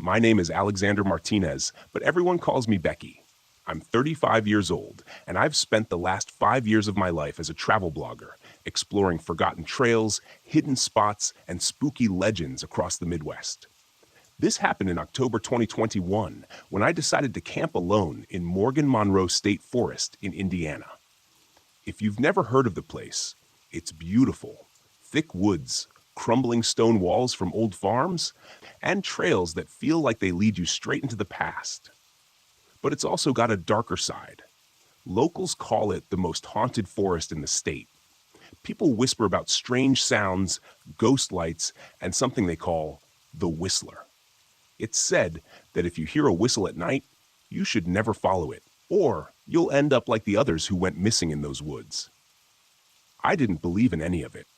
My name is Alexander Martinez, but everyone calls me Becky. I'm 35 years old, and I've spent the last 5 years of my life as a travel blogger, exploring forgotten trails, hidden spots, and spooky legends across the Midwest. This happened in October 2021 when I decided to camp alone in Monroe State Forest in Indiana. If you've never heard of the place, it's beautiful. Thick woods, crumbling stone walls from old farms, and trails that feel like they lead you straight into the past. But it's also got a darker side. Locals call it the most haunted forest in the state. People whisper about strange sounds, ghost lights, and something they call the Whistler. It's said that if you hear a whistle at night, you should never follow it, or you'll end up like the others who went missing in those woods. I didn't believe in any of it.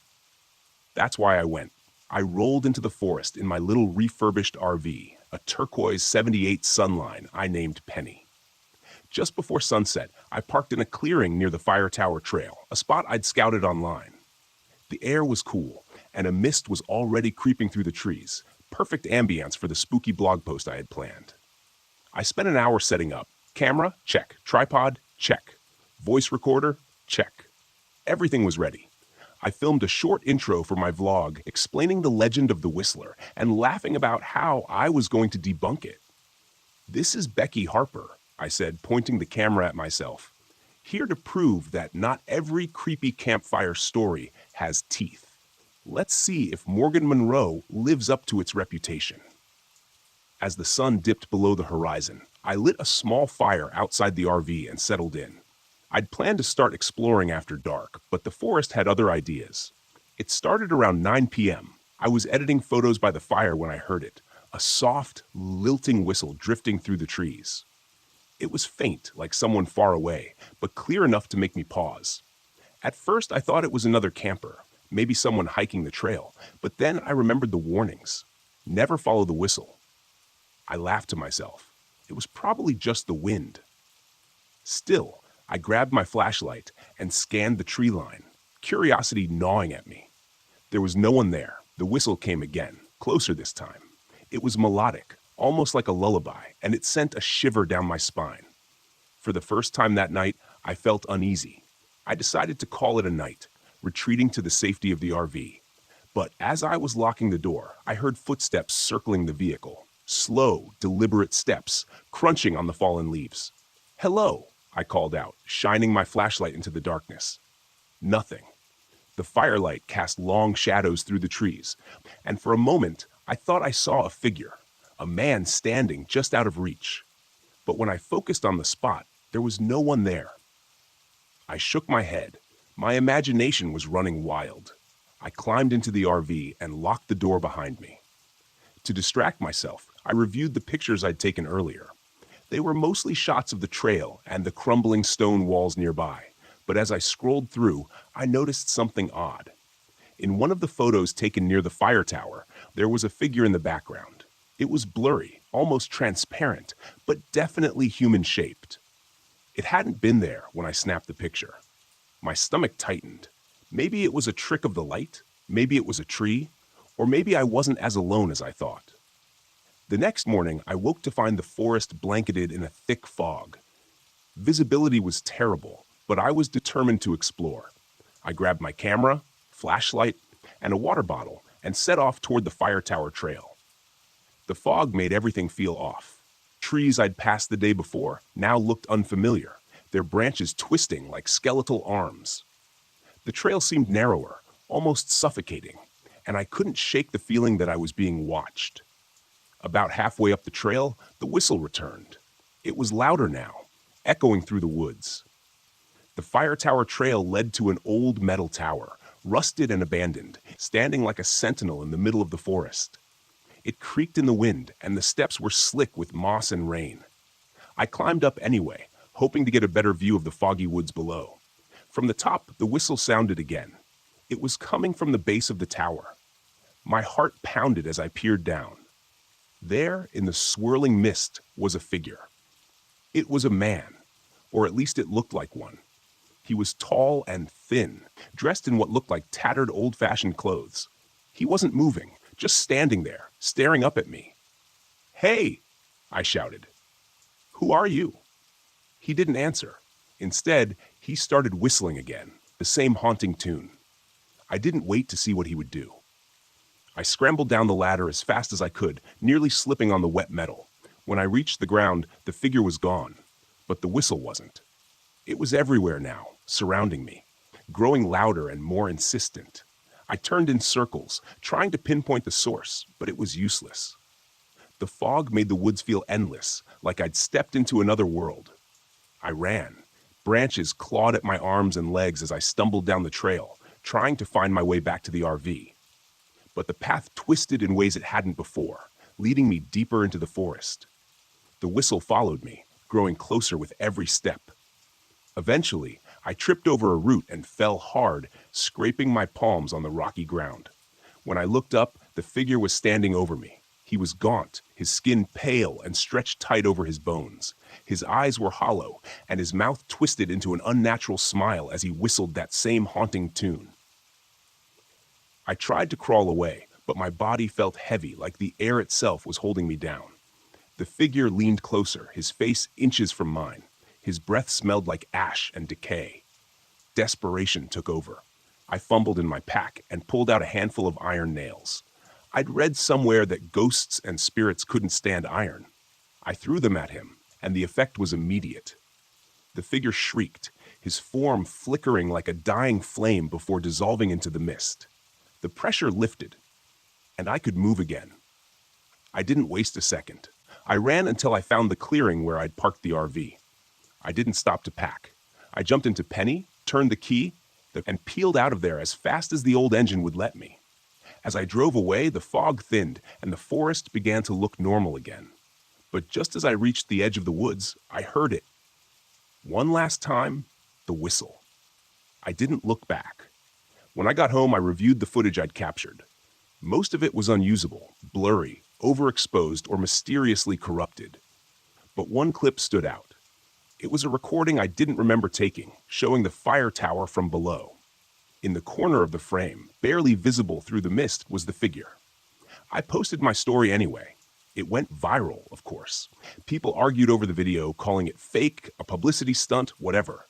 That's why I went. I rolled into the forest in my little refurbished RV, a turquoise 78 Sunline I named Penny. Just before sunset, I parked in a clearing near the Fire Tower Trail, a spot I'd scouted online. The air was cool, and a mist was already creeping through the trees, perfect ambience for the spooky blog post I had planned. I spent an hour setting up. Camera? Check. Tripod? Check. Voice recorder? Check. Everything was ready. I filmed a short intro for my vlog explaining the legend of the Whistler and laughing about how I was going to debunk it. "This is Becky Harper," I said, pointing the camera at myself, "here to prove that not every creepy campfire story has teeth. Let's see if Monroe lives up to its reputation." As the sun dipped below the horizon, I lit a small fire outside the RV and settled in. I'd planned to start exploring after dark, but the forest had other ideas. It started around 9 p.m. I was editing photos by the fire when I heard it, a soft, lilting whistle drifting through the trees. It was faint, like someone far away, but clear enough to make me pause. At first, I thought it was another camper, maybe someone hiking the trail, but then I remembered the warnings. Never follow the whistle. I laughed to myself. It was probably just the wind. Still, I grabbed my flashlight and scanned the tree line, curiosity gnawing at me. There was no one there. The whistle came again, closer this time. It was melodic, almost like a lullaby, and it sent a shiver down my spine. For the first time that night, I felt uneasy. I decided to call it a night, retreating to the safety of the RV. But as I was locking the door, I heard footsteps circling the vehicle. Slow, deliberate steps, crunching on the fallen leaves. "Hello," I called out, shining my flashlight into the darkness. Nothing. The firelight cast long shadows through the trees, and for a moment, I thought I saw a figure, a man standing just out of reach. But when I focused on the spot, there was no one there. I shook my head. My imagination was running wild. I climbed into the RV and locked the door behind me. To distract myself, I reviewed the pictures I'd taken earlier. They were mostly shots of the trail and the crumbling stone walls nearby, but as I scrolled through, I noticed something odd. In one of the photos taken near the fire tower, there was a figure in the background. It was blurry, almost transparent, but definitely human-shaped. It hadn't been there when I snapped the picture. My stomach tightened. Maybe it was a trick of the light, maybe it was a tree, or maybe I wasn't as alone as I thought. The next morning, I woke to find the forest blanketed in a thick fog. Visibility was terrible, but I was determined to explore. I grabbed my camera, flashlight, and a water bottle and set off toward the fire tower trail. The fog made everything feel off. Trees I'd passed the day before now looked unfamiliar, their branches twisting like skeletal arms. The trail seemed narrower, almost suffocating, and I couldn't shake the feeling that I was being watched. About halfway up the trail, the whistle returned. It was louder now, echoing through the woods. The fire tower trail led to an old metal tower, rusted and abandoned, standing like a sentinel in the middle of the forest. It creaked in the wind, and the steps were slick with moss and rain. I climbed up anyway, hoping to get a better view of the foggy woods below. From the top, the whistle sounded again. It was coming from the base of the tower. My heart pounded as I peered down. There, in the swirling mist, was a figure. It was a man, or at least it looked like one. He was tall and thin, dressed in what looked like tattered old-fashioned clothes. He wasn't moving, just standing there, staring up at me. "Hey!" I shouted. "Who are you?" He didn't answer. Instead, he started whistling again, the same haunting tune. I didn't wait to see what he would do. I scrambled down the ladder as fast as I could, nearly slipping on the wet metal. When I reached the ground, the figure was gone, but the whistle wasn't. It was everywhere now, surrounding me, growing louder and more insistent. I turned in circles, trying to pinpoint the source, but it was useless. The fog made the woods feel endless, like I'd stepped into another world. I ran. Branches clawed at my arms and legs as I stumbled down the trail, trying to find my way back to the RV. But the path twisted in ways it hadn't before, leading me deeper into the forest. The whistle followed me, growing closer with every step. Eventually, I tripped over a root and fell hard, scraping my palms on the rocky ground. When I looked up, the figure was standing over me. He was gaunt, his skin pale and stretched tight over his bones. His eyes were hollow, and his mouth twisted into an unnatural smile as he whistled that same haunting tune. I tried to crawl away, but my body felt heavy, like the air itself was holding me down. The figure leaned closer, his face inches from mine. His breath smelled like ash and decay. Desperation took over. I fumbled in my pack and pulled out a handful of iron nails. I'd read somewhere that ghosts and spirits couldn't stand iron. I threw them at him, and the effect was immediate. The figure shrieked, his form flickering like a dying flame before dissolving into the mist. The pressure lifted, and I could move again. I didn't waste a second. I ran until I found the clearing where I'd parked the RV. I didn't stop to pack. I jumped into Penny, turned the key, and peeled out of there as fast as the old engine would let me. As I drove away, the fog thinned, and the forest began to look normal again. But just as I reached the edge of the woods, I heard it. One last time, the whistle. I didn't look back. When I got home, I reviewed the footage I'd captured. Most of it was unusable, blurry, overexposed, or mysteriously corrupted. But one clip stood out. It was a recording I didn't remember taking, showing the fire tower from below. In the corner of the frame, barely visible through the mist, was the figure. I posted my story anyway. It went viral, of course. People argued over the video, calling it fake, a publicity stunt, whatever.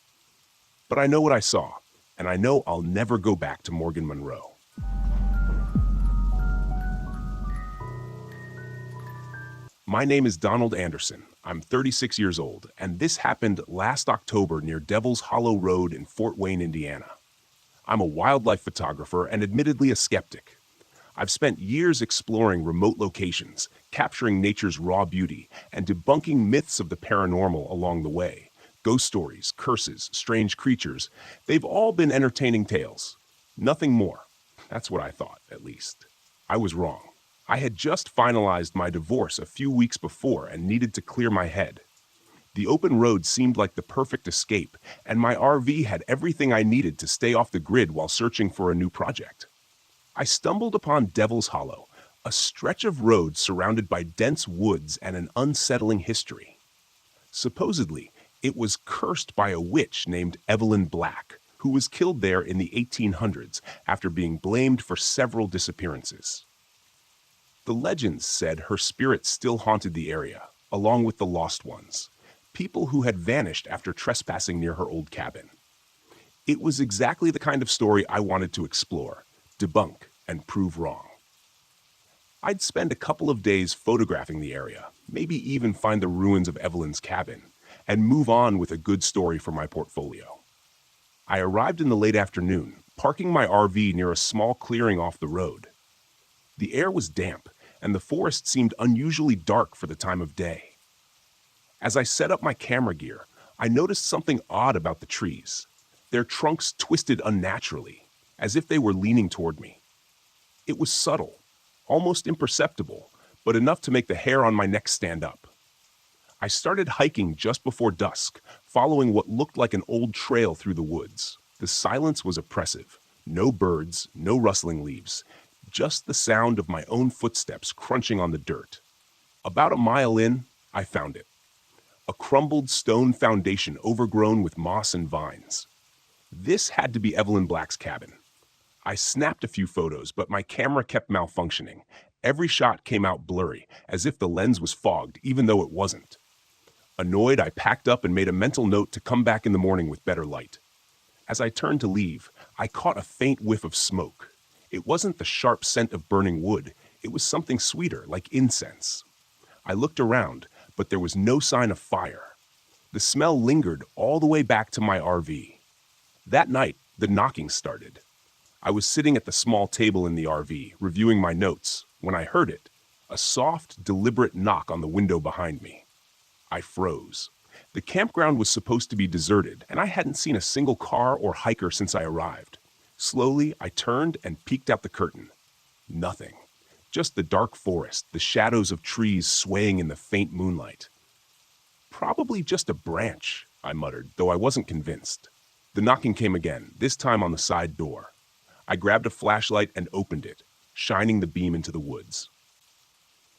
But I know what I saw, and I know I'll never go back to Morgan Monroe. My name is Donald Anderson. I'm 36 years old, and this happened last October near Devil's Hollow Road in Fort Wayne, Indiana. I'm a wildlife photographer and admittedly a skeptic. I've spent years exploring remote locations, capturing nature's raw beauty, and debunking myths of the paranormal along the way. Ghost stories, curses, strange creatures, they've all been entertaining tales. Nothing more. That's what I thought, at least. I was wrong. I had just finalized my divorce a few weeks before and needed to clear my head. The open road seemed like the perfect escape, and my RV had everything I needed to stay off the grid while searching for a new project. I stumbled upon Devil's Hollow, a stretch of road surrounded by dense woods and an unsettling history. Supposedly, it was cursed by a witch named Evelyn Black, who was killed there in the 1800s after being blamed for several disappearances. The legends said her spirit still haunted the area, along with the lost ones, people who had vanished after trespassing near her old cabin. It was exactly the kind of story I wanted to explore, debunk, and prove wrong. I'd spend a couple of days photographing the area, maybe even find the ruins of Evelyn's cabin, and move on with a good story for my portfolio. I arrived in the late afternoon, parking my RV near a small clearing off the road. The air was damp, and the forest seemed unusually dark for the time of day. As I set up my camera gear, I noticed something odd about the trees. Their trunks twisted unnaturally, as if they were leaning toward me. It was subtle, almost imperceptible, but enough to make the hair on my neck stand up. I started hiking just before dusk, following what looked like an old trail through the woods. The silence was oppressive. No birds, no rustling leaves, just the sound of my own footsteps crunching on the dirt. About a mile in, I found it. A crumbled stone foundation overgrown with moss and vines. This had to be Evelyn Black's cabin. I snapped a few photos, but my camera kept malfunctioning. Every shot came out blurry, as if the lens was fogged, even though it wasn't. Annoyed, I packed up and made a mental note to come back in the morning with better light. As I turned to leave, I caught a faint whiff of smoke. It wasn't the sharp scent of burning wood, it was something sweeter, like incense. I looked around, but there was no sign of fire. The smell lingered all the way back to my RV. That night, the knocking started. I was sitting at the small table in the RV, reviewing my notes, when I heard it, a soft, deliberate knock on the window behind me. I froze. The campground was supposed to be deserted, and I hadn't seen a single car or hiker since I arrived. Slowly, I turned and peeked out the curtain. Nothing. Just the dark forest, the shadows of trees swaying in the faint moonlight. Probably just a branch, I muttered, though I wasn't convinced. The knocking came again, this time on the side door. I grabbed a flashlight and opened it, shining the beam into the woods.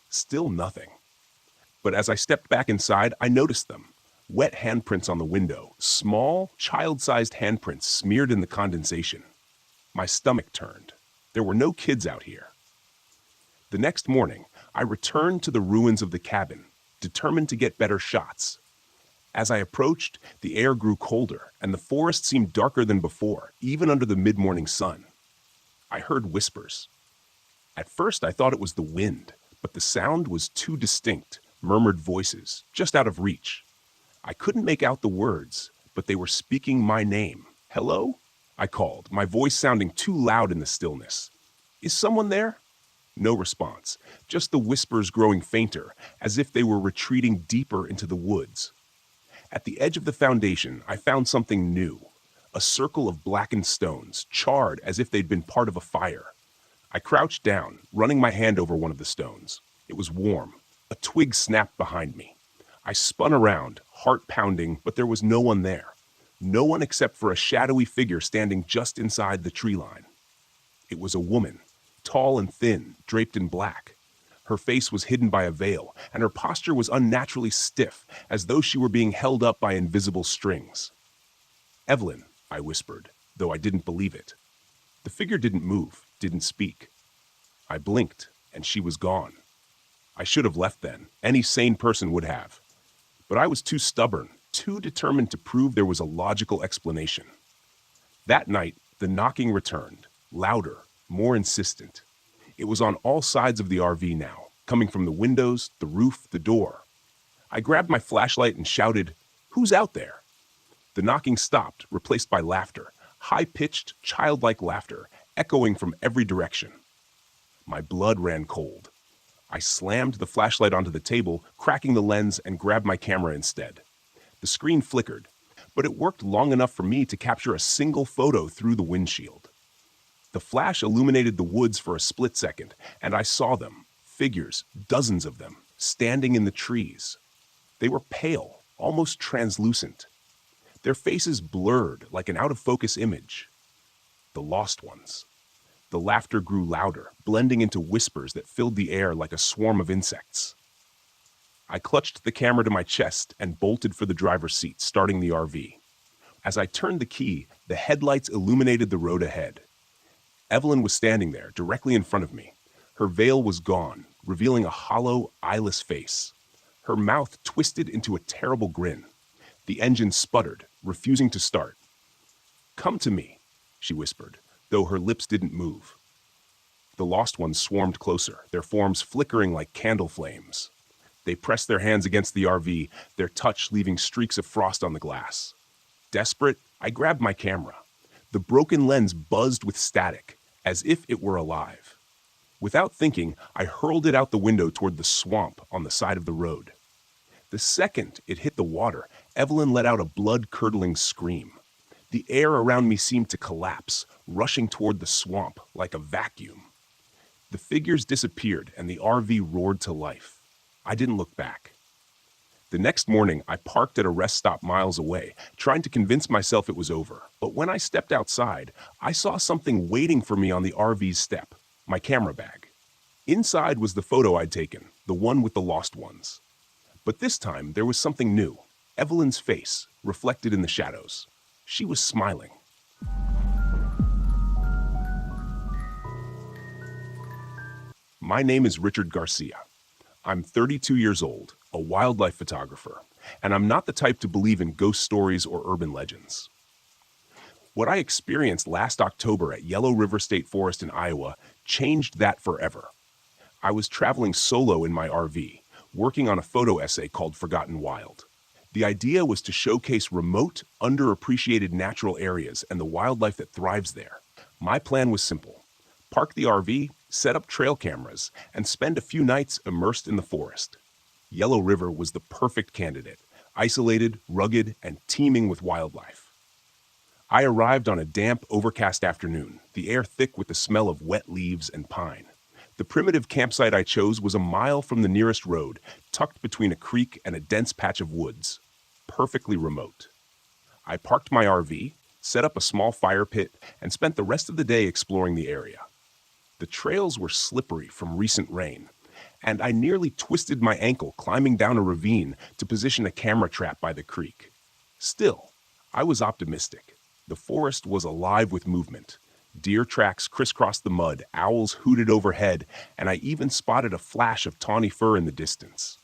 Still nothing. But as I stepped back inside, I noticed them. Wet handprints on the window, small, child-sized handprints smeared in the condensation. My stomach turned. There were no kids out here. The next morning, I returned to the ruins of the cabin, determined to get better shots. As I approached, the air grew colder, and the forest seemed darker than before, even under the mid-morning sun. I heard whispers. At first, I thought it was the wind, but the sound was too distinct, murmured voices, just out of reach. I couldn't make out the words, but they were speaking my name. "Hello?" I called, my voice sounding too loud in the stillness. "Is someone there?" No response, just the whispers growing fainter, as if they were retreating deeper into the woods. At the edge of the foundation, I found something new. A circle of blackened stones, charred as if they'd been part of a fire. I crouched down, running my hand over one of the stones. It was warm. A twig snapped behind me. I spun around, heart pounding, but there was no one there. No one except for a shadowy figure standing just inside the tree line. It was a woman, tall and thin, draped in black. Her face was hidden by a veil, and her posture was unnaturally stiff, as though she were being held up by invisible strings. "Evelyn," I whispered, though I didn't believe it. The figure didn't move, didn't speak. I blinked, and she was gone. I should have left then. Any sane person would have. But I was too stubborn, too determined to prove there was a logical explanation. That night, the knocking returned, louder, more insistent. It was on all sides of the RV now, coming from the windows, the roof, the door. I grabbed my flashlight and shouted, "Who's out there?" The knocking stopped, replaced by laughter, high-pitched, childlike laughter, echoing from every direction. My blood ran cold. I slammed the flashlight onto the table, cracking the lens, and grabbed my camera instead. The screen flickered, but it worked long enough for me to capture a single photo through the windshield. The flash illuminated the woods for a split second, and I saw them, figures, dozens of them, standing in the trees. They were pale, almost translucent. Their faces blurred like an out-of-focus image. The lost ones. The laughter grew louder, blending into whispers that filled the air like a swarm of insects. I clutched the camera to my chest and bolted for the driver's seat, starting the RV. As I turned the key, the headlights illuminated the road ahead. Evelyn was standing there, directly in front of me. Her veil was gone, revealing a hollow, eyeless face. Her mouth twisted into a terrible grin. The engine sputtered, refusing to start. "Come to me," she whispered, though her lips didn't move. The lost ones swarmed closer, their forms flickering like candle flames. They pressed their hands against the RV, their touch leaving streaks of frost on the glass. Desperate, I grabbed my camera. The broken lens buzzed with static, as if it were alive. Without thinking, I hurled it out the window toward the swamp on the side of the road. The second it hit the water, Evelyn let out a blood-curdling scream. The air around me seemed to collapse, rushing toward the swamp like a vacuum. The figures disappeared, and the RV roared to life. I didn't look back. The next morning, I parked at a rest stop miles away, trying to convince myself it was over. But when I stepped outside, I saw something waiting for me on the RV's step, my camera bag. Inside was the photo I'd taken, the one with the lost ones. But this time, there was something new. Evelyn's face, reflected in the shadows. She was smiling. My name is Richard Garcia. I'm 32 years old, a wildlife photographer, and I'm not the type to believe in ghost stories or urban legends. What I experienced last October at Yellow River State Forest in Iowa changed that forever. I was traveling solo in my RV, working on a photo essay called Forgotten Wild. The idea was to showcase remote, underappreciated natural areas and the wildlife that thrives there. My plan was simple: park the RV, set up trail cameras, and spend a few nights immersed in the forest. Yellow River was the perfect candidate, isolated, rugged, and teeming with wildlife. I arrived on a damp, overcast afternoon, the air thick with the smell of wet leaves and pine. The primitive campsite I chose was a mile from the nearest road, tucked between a creek and a dense patch of woods. Perfectly remote. I parked my RV, set up a small fire pit, and spent the rest of the day exploring the area. The trails were slippery from recent rain, and I nearly twisted my ankle climbing down a ravine to position a camera trap by the creek. Still, I was optimistic. The forest was alive with movement. Deer tracks crisscrossed the mud, owls hooted overhead, and I even spotted a flash of tawny fur in the distance.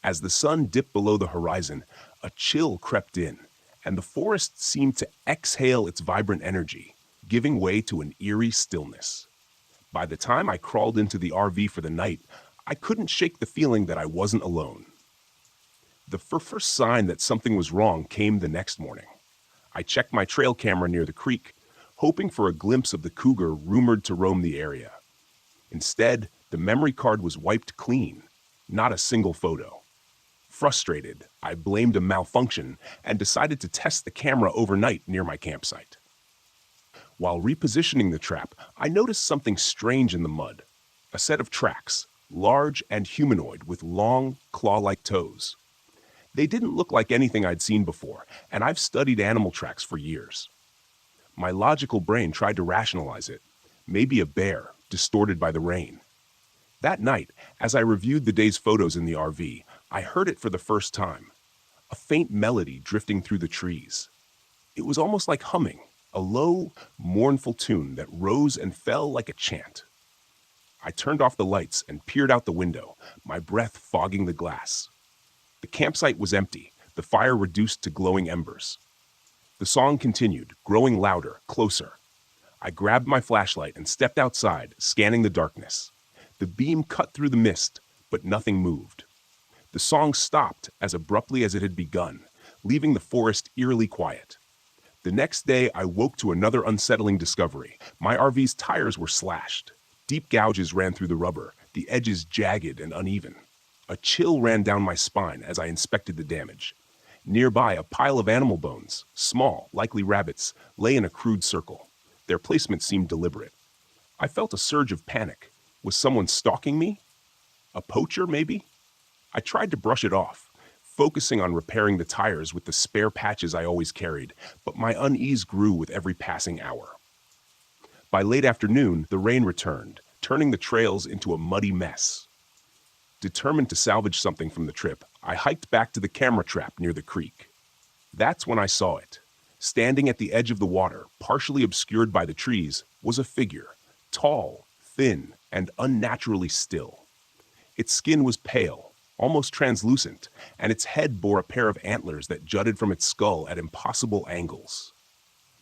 As the sun dipped below the horizon, a chill crept in, and the forest seemed to exhale its vibrant energy, giving way to an eerie stillness. By the time I crawled into the RV for the night, I couldn't shake the feeling that I wasn't alone. The first sign that something was wrong came the next morning. I checked my trail camera near the creek, hoping for a glimpse of the cougar rumored to roam the area. Instead, the memory card was wiped clean, not a single photo. Frustrated, I blamed a malfunction and decided to test the camera overnight near my campsite. While repositioning the trap, I noticed something strange in the mud. A set of tracks, large and humanoid with long, claw-like toes. They didn't look like anything I'd seen before, and I've studied animal tracks for years. My logical brain tried to rationalize it. Maybe a bear, distorted by the rain. That night, as I reviewed the day's photos in the RV, I heard it for the first time. A faint melody drifting through the trees. It was almost like humming, a low, mournful tune that rose and fell like a chant. I turned off the lights and peered out the window, my breath fogging the glass. The campsite was empty, the fire reduced to glowing embers. The song continued, growing louder, closer. I grabbed my flashlight and stepped outside, scanning the darkness. The beam cut through the mist, but nothing moved. The song stopped as abruptly as it had begun, leaving the forest eerily quiet. The next day, I woke to another unsettling discovery. My RV's tires were slashed. Deep gouges ran through the rubber, the edges jagged and uneven. A chill ran down my spine as I inspected the damage. Nearby, a pile of animal bones, small, likely rabbits, lay in a crude circle. Their placement seemed deliberate. I felt a surge of panic. Was someone stalking me? A poacher, maybe? I tried to brush it off, focusing on repairing the tires with the spare patches I always carried, but my unease grew with every passing hour. By late afternoon, the rain returned, turning the trails into a muddy mess. Determined to salvage something from the trip, I hiked back to the camera trap near the creek. That's when I saw it. Standing at the edge of the water, partially obscured by the trees, was a figure, tall, thin, and unnaturally still. Its skin was pale, almost translucent, and its head bore a pair of antlers that jutted from its skull at impossible angles.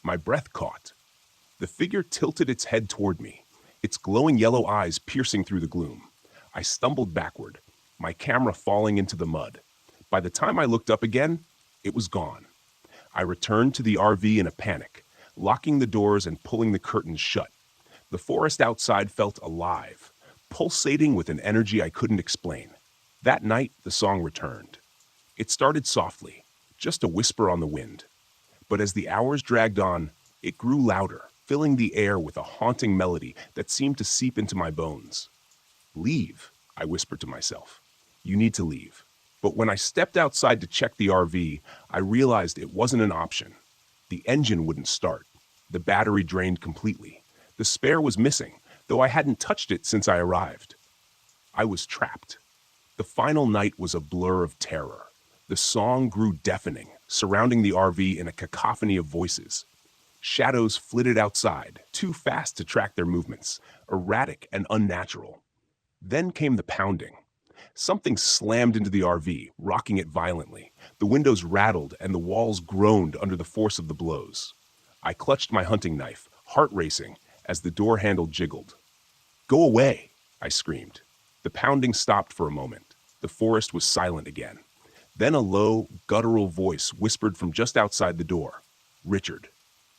My breath caught. The figure tilted its head toward me, its glowing yellow eyes piercing through the gloom. I stumbled backward, my camera falling into the mud. By the time I looked up again, it was gone. I returned to the RV in a panic, locking the doors and pulling the curtains shut. The forest outside felt alive, pulsating with an energy I couldn't explain. That night, the song returned. It started softly, just a whisper on the wind. But as the hours dragged on, it grew louder, filling the air with a haunting melody that seemed to seep into my bones. "Leave," I whispered to myself. "You need to leave." But when I stepped outside to check the RV, I realized it wasn't an option. The engine wouldn't start. The battery drained completely. The spare was missing, though I hadn't touched it since I arrived. I was trapped. The final night was a blur of terror. The song grew deafening, surrounding the RV in a cacophony of voices. Shadows flitted outside, too fast to track their movements, erratic and unnatural. Then came the pounding. Something slammed into the RV, rocking it violently. The windows rattled and the walls groaned under the force of the blows. I clutched my hunting knife, heart racing, as the door handle jiggled. "Go away!" I screamed. The pounding stopped for a moment. The forest was silent again. Then a low, guttural voice whispered from just outside the door. "Richard."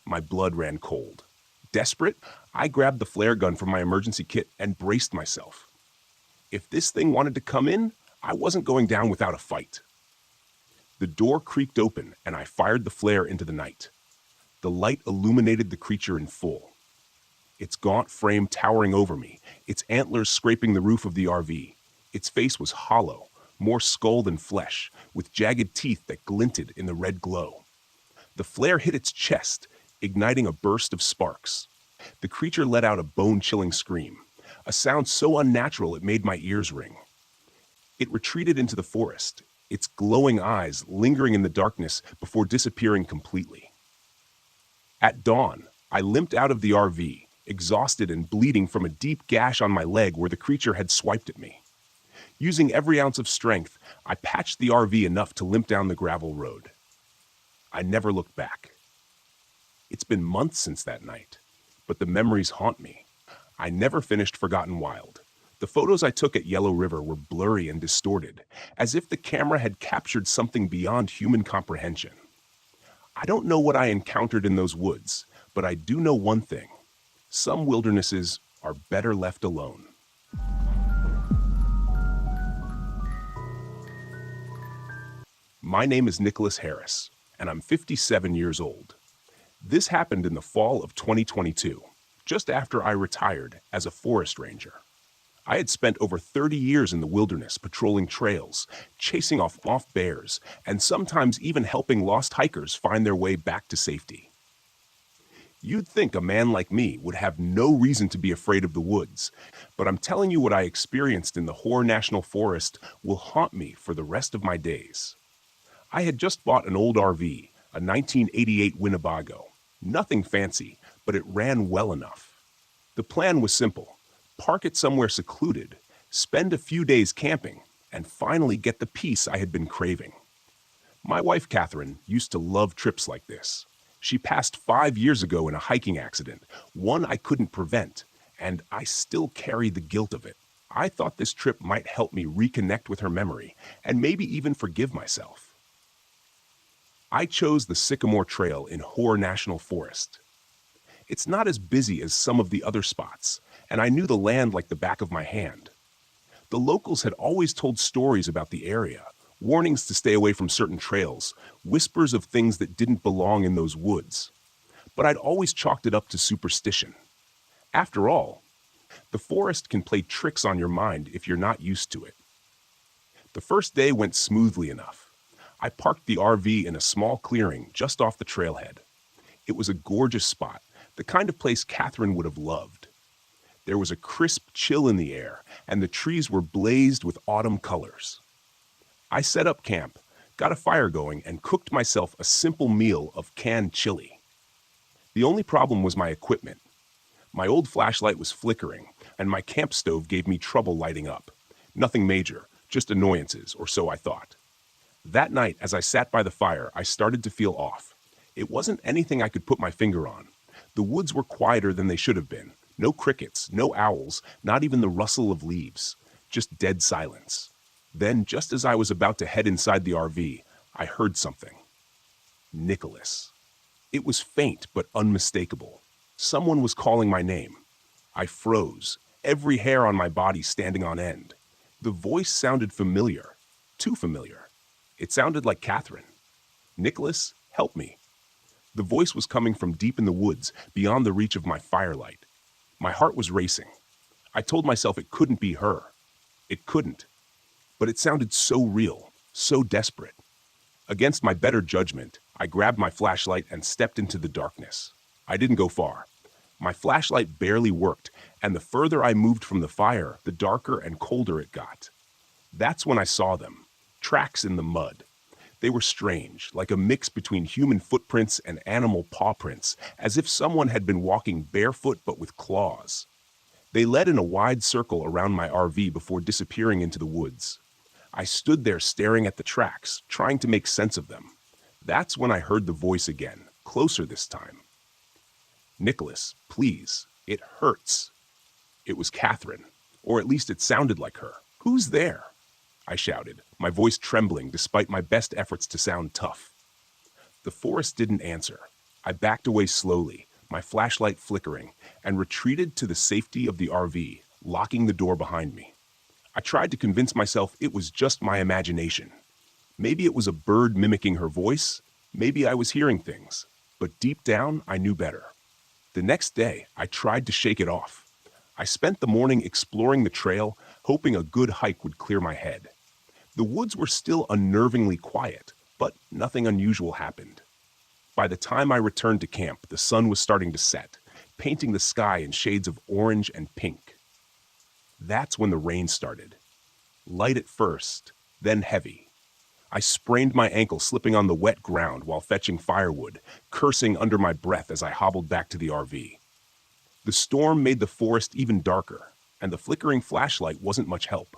My blood ran cold. Desperate, I grabbed the flare gun from my emergency kit and braced myself. If this thing wanted to come in, I wasn't going down without a fight. The door creaked open, and I fired the flare into the night. The light illuminated the creature in full. Its gaunt frame towering over me, its antlers scraping the roof of the RV. Its face was hollow, more skull than flesh, with jagged teeth that glinted in the red glow. The flare hit its chest, igniting a burst of sparks. The creature let out a bone-chilling scream, a sound so unnatural it made my ears ring. It retreated into the forest, its glowing eyes lingering in the darkness before disappearing completely. At dawn, I limped out of the RV, exhausted and bleeding from a deep gash on my leg where the creature had swiped at me. Using every ounce of strength, I patched the RV enough to limp down the gravel road. I never looked back. It's been months since that night, but the memories haunt me. I never finished Forgotten Wild. The photos I took at Yellow River were blurry and distorted, as if the camera had captured something beyond human comprehension. I don't know what I encountered in those woods, but I do know one thing. Some wildernesses are better left alone. My name is Nicholas Harris, and I'm 57 years old. This happened in the fall of 2022, just after I retired as a forest ranger. I had spent over 30 years in the wilderness patrolling trails, chasing off bears, and sometimes even helping lost hikers find their way back to safety. You'd think a man like me would have no reason to be afraid of the woods, but I'm telling you what I experienced in the Hoare National Forest will haunt me for the rest of my days. I had just bought an old RV, a 1988 Winnebago. Nothing fancy, but it ran well enough. The plan was simple: park it somewhere secluded, spend a few days camping, and finally get the peace I had been craving. My wife, Catherine, used to love trips like this. She passed 5 years ago in a hiking accident, one I couldn't prevent, and I still carry the guilt of it. I thought this trip might help me reconnect with her memory, and maybe even forgive myself. I chose the Sycamore Trail in Hoare National Forest. It's not as busy as some of the other spots, and I knew the land like the back of my hand. The locals had always told stories about the area, warnings to stay away from certain trails, whispers of things that didn't belong in those woods. But I'd always chalked it up to superstition. After all, the forest can play tricks on your mind if you're not used to it. The first day went smoothly enough. I parked the RV in a small clearing just off the trailhead. It was a gorgeous spot, the kind of place Catherine would have loved. There was a crisp chill in the air, and the trees were blazed with autumn colors. I set up camp, got a fire going, and cooked myself a simple meal of canned chili. The only problem was my equipment. My old flashlight was flickering, and my camp stove gave me trouble lighting up. Nothing major, just annoyances, or so I thought. That night, as I sat by the fire, I started to feel off. It wasn't anything I could put my finger on. The woods were quieter than they should have been. No crickets, no owls, not even the rustle of leaves. Just dead silence. Then, just as I was about to head inside the RV, I heard something. Nicholas. It was faint but unmistakable. Someone was calling my name. I froze, every hair on my body standing on end. The voice sounded familiar. Too familiar. It sounded like Catherine. "Nicholas, help me." The voice was coming from deep in the woods, beyond the reach of my firelight. My heart was racing. I told myself it couldn't be her. It couldn't. But it sounded so real, so desperate. Against my better judgment, I grabbed my flashlight and stepped into the darkness. I didn't go far. My flashlight barely worked, and the further I moved from the fire, the darker and colder it got. That's when I saw them. Tracks in the mud. They were strange, like a mix between human footprints and animal paw prints, as if someone had been walking barefoot but with claws. They led in a wide circle around my RV before disappearing into the woods. I stood there staring at the tracks, trying to make sense of them. That's when I heard the voice again, closer this time. "Nicholas, please, it hurts." It was Catherine, or at least it sounded like her. "Who's there?" I shouted, my voice trembling despite my best efforts to sound tough. The forest didn't answer. I backed away slowly, my flashlight flickering, and retreated to the safety of the RV, locking the door behind me. I tried to convince myself it was just my imagination. Maybe it was a bird mimicking her voice, maybe I was hearing things, but deep down I knew better. The next day, I tried to shake it off. I spent the morning exploring the trail, hoping a good hike would clear my head. The woods were still unnervingly quiet, but nothing unusual happened. By the time I returned to camp, the sun was starting to set, painting the sky in shades of orange and pink. That's when the rain started. Light at first, then heavy. I sprained my ankle slipping on the wet ground while fetching firewood, cursing under my breath as I hobbled back to the RV. The storm made the forest even darker, and the flickering flashlight wasn't much help.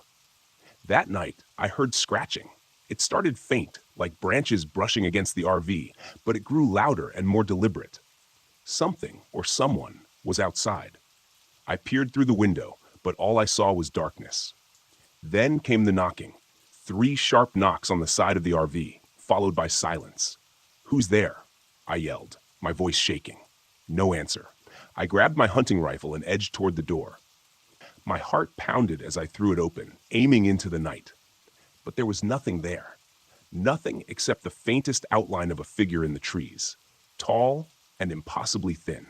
That night, I heard scratching. It started faint, like branches brushing against the RV, but it grew louder and more deliberate. Something, or someone, was outside. I peered through the window, but all I saw was darkness. Then came the knocking. 3 sharp knocks on the side of the RV, followed by silence. "Who's there?" I yelled, my voice shaking. No answer. I grabbed my hunting rifle and edged toward the door. My heart pounded as I threw it open, aiming into the night. But there was nothing there. Nothing except the faintest outline of a figure in the trees, tall and impossibly thin.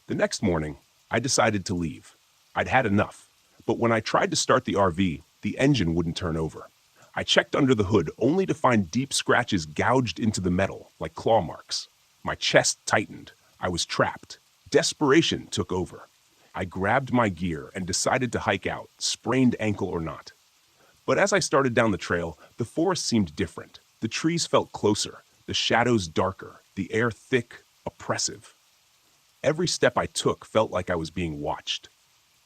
The next morning, I decided to leave. I'd had enough, but when I tried to start the RV, the engine wouldn't turn over. I checked under the hood only to find deep scratches gouged into the metal, like claw marks. My chest tightened. I was trapped. Desperation took over. I grabbed my gear and decided to hike out, sprained ankle or not. But as I started down the trail, the forest seemed different. The trees felt closer, the shadows darker, the air thick, oppressive. Every step I took felt like I was being watched.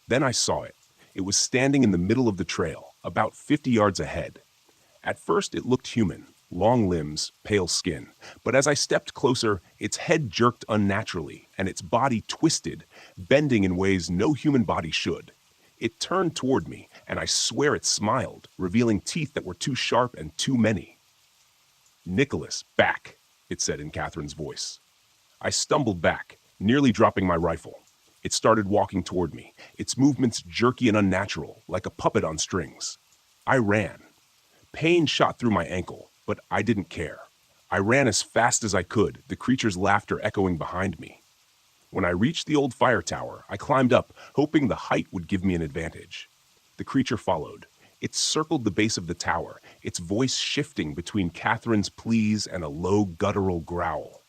Then I saw it. It was standing in the middle of the trail, about 50 yards ahead. At first it looked human, long limbs, pale skin. But as I stepped closer, its head jerked unnaturally, and its body twisted, bending in ways no human body should. It turned toward me, and I swear it smiled, revealing teeth that were too sharp and too many. "Nicholas, back," it said in Catherine's voice. I stumbled back, nearly dropping my rifle. It started walking toward me, its movements jerky and unnatural, like a puppet on strings. I ran. Pain shot through my ankle, but I didn't care. I ran as fast as I could, the creature's laughter echoing behind me. When I reached the old fire tower, I climbed up, hoping the height would give me an advantage. The creature followed. It circled the base of the tower, its voice shifting between Catherine's pleas and a low guttural growl.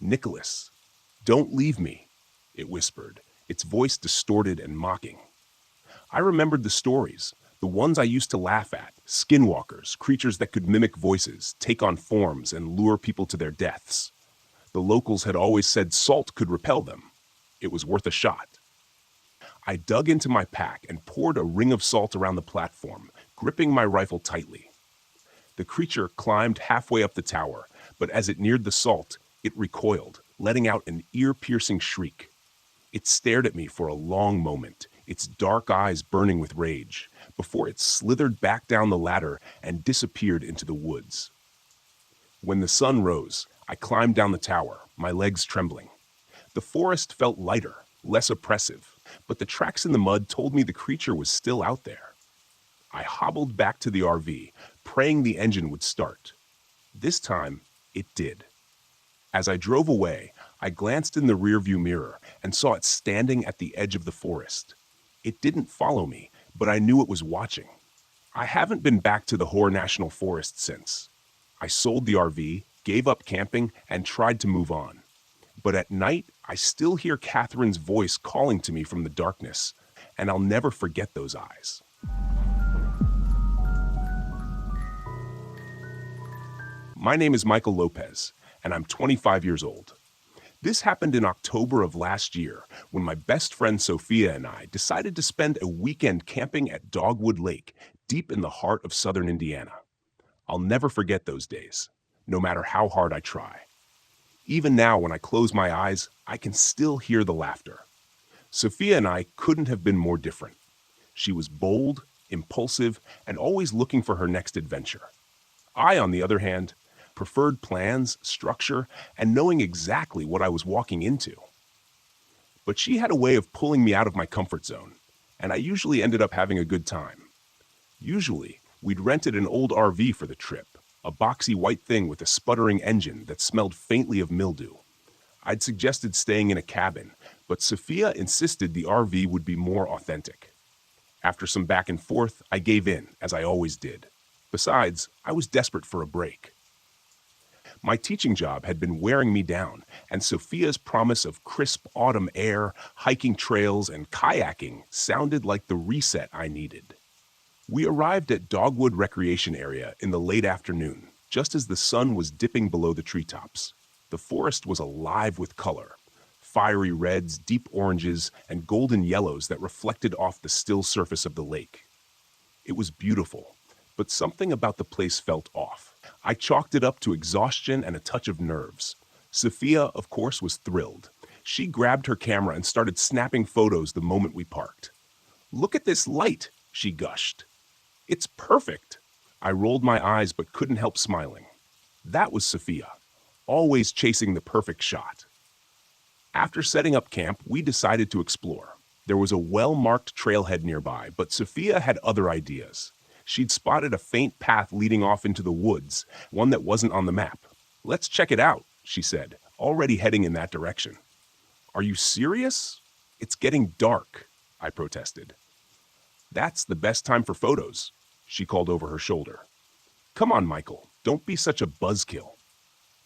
"Nicholas, don't leave me," it whispered, its voice distorted and mocking. I remembered the stories, the ones I used to laugh at, skinwalkers, creatures that could mimic voices, take on forms, and lure people to their deaths. The locals had always said salt could repel them. It was worth a shot. I dug into my pack and poured a ring of salt around the platform, gripping my rifle tightly. The creature climbed halfway up the tower, but as it neared the salt, it recoiled, letting out an ear-piercing shriek. It stared at me for a long moment, its dark eyes burning with rage, before it slithered back down the ladder and disappeared into the woods. When the sun rose, I climbed down the tower, my legs trembling. The forest felt lighter, less oppressive, but the tracks in the mud told me the creature was still out there. I hobbled back to the RV, praying the engine would start. This time, it did. As I drove away, I glanced in the rearview mirror and saw it standing at the edge of the forest. It didn't follow me, but I knew it was watching. I haven't been back to the Hoare National Forest since. I sold the RV, gave up camping, and tried to move on. But at night, I still hear Catherine's voice calling to me from the darkness, and I'll never forget those eyes. My name is Michael Lopez, and I'm 25 years old. This happened in October of last year when my best friend Sophia and I decided to spend a weekend camping at Dogwood Lake, deep in the heart of southern Indiana. I'll never forget those days, no matter how hard I try. Even now, when I close my eyes, I can still hear the laughter. Sophia and I couldn't have been more different. She was bold, impulsive, and always looking for her next adventure. I, on the other hand, preferred plans, structure, and knowing exactly what I was walking into. But she had a way of pulling me out of my comfort zone, and I usually ended up having a good time. Usually, we'd rented an old RV for the trip, a boxy white thing with a sputtering engine that smelled faintly of mildew. I'd suggested staying in a cabin, but Sophia insisted the RV would be more authentic. After some back and forth, I gave in, as I always did. Besides, I was desperate for a break. My teaching job had been wearing me down, and Sophia's promise of crisp autumn air, hiking trails, and kayaking sounded like the reset I needed. We arrived at Dogwood Recreation Area in the late afternoon, just as the sun was dipping below the treetops. The forest was alive with color, fiery reds, deep oranges, and golden yellows that reflected off the still surface of the lake. It was beautiful, but something about the place felt off. I chalked it up to exhaustion and a touch of nerves. Sophia, of course, was thrilled. She grabbed her camera and started snapping photos the moment we parked. "Look at this light," she gushed. "It's perfect." I rolled my eyes but couldn't help smiling. That was Sophia, always chasing the perfect shot. After setting up camp, we decided to explore. There was a well-marked trailhead nearby, but Sophia had other ideas. She'd spotted a faint path leading off into the woods, one that wasn't on the map. "Let's check it out," she said, already heading in that direction. "Are you serious? It's getting dark," I protested. "That's the best time for photos," she called over her shoulder. "Come on, Michael, don't be such a buzzkill."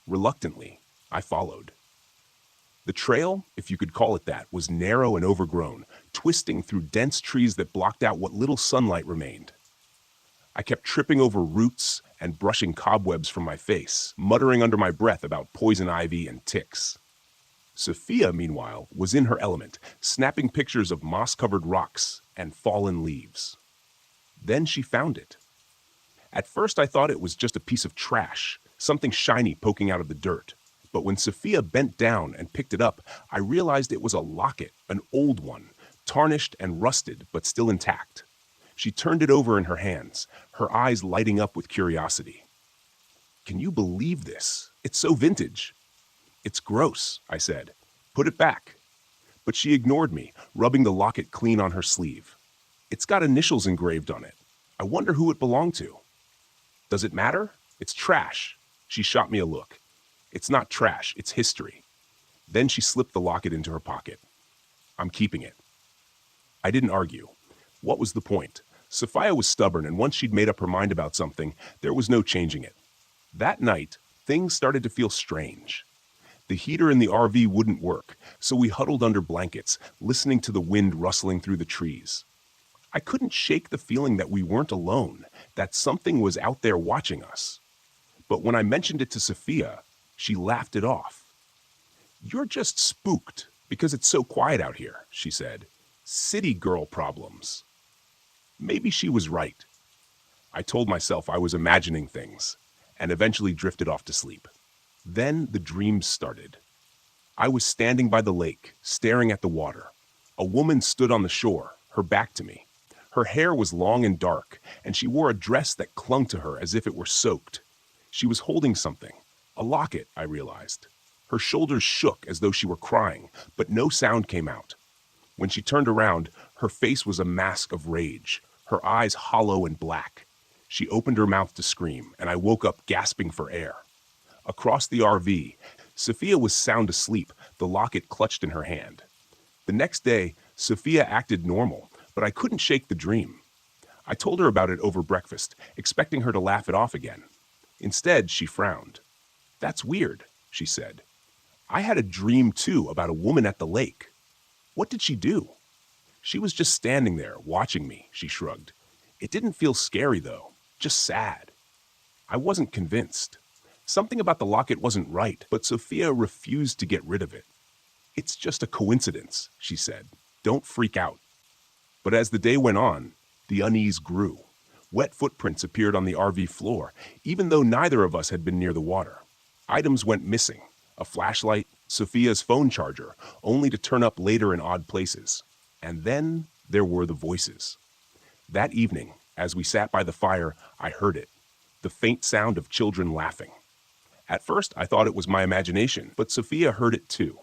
Reluctantly, I followed. The trail, if you could call it that, was narrow and overgrown, twisting through dense trees that blocked out what little sunlight remained. I kept tripping over roots and brushing cobwebs from my face, muttering under my breath about poison ivy and ticks. Sophia, meanwhile, was in her element, snapping pictures of moss-covered rocks and fallen leaves. Then she found it. At first I thought it was just a piece of trash, something shiny poking out of the dirt. But when Sophia bent down and picked it up, I realized it was a locket, an old one, tarnished and rusted, but still intact. She turned it over in her hands, her eyes lighting up with curiosity. "Can you believe this? It's so vintage." "It's gross," I said. "Put it back." But she ignored me, rubbing the locket clean on her sleeve. "It's got initials engraved on it. I wonder who it belonged to." "Does it matter? It's trash." She shot me a look. "It's not trash, it's history." Then she slipped the locket into her pocket. "I'm keeping it." I didn't argue. What was the point? Sophia was stubborn, and once she'd made up her mind about something, there was no changing it. That night, things started to feel strange. The heater in the RV wouldn't work, so we huddled under blankets, listening to the wind rustling through the trees. I couldn't shake the feeling that we weren't alone, that something was out there watching us. But when I mentioned it to Sophia, she laughed it off. "You're just spooked because it's so quiet out here," she said. "City girl problems." Maybe she was right. I told myself I was imagining things, and eventually drifted off to sleep. Then the dreams started. I was standing by the lake, staring at the water. A woman stood on the shore, her back to me. Her hair was long and dark, and she wore a dress that clung to her as if it were soaked. She was holding something. A locket, I realized. Her shoulders shook as though she were crying, but no sound came out. When she turned around, her face was a mask of rage, her eyes hollow and black. She opened her mouth to scream, and I woke up gasping for air. Across the RV, Sophia was sound asleep, the locket clutched in her hand. The next day, Sophia acted normal, but I couldn't shake the dream. I told her about it over breakfast, expecting her to laugh it off again. Instead, she frowned. "That's weird," she said. "I had a dream, too, about a woman at the lake." "What did she do?" "She was just standing there, watching me," she shrugged. "It didn't feel scary, though, just sad." I wasn't convinced. Something about the locket wasn't right, but Sophia refused to get rid of it. "It's just a coincidence," she said. "Don't freak out." But as the day went on, the unease grew. Wet footprints appeared on the RV floor, even though neither of us had been near the water. Items went missing: a flashlight, Sophia's phone charger, only to turn up later in odd places. And then there were the voices. That evening, as we sat by the fire, I heard it: the faint sound of children laughing. At first, I thought it was my imagination, but Sophia heard it too.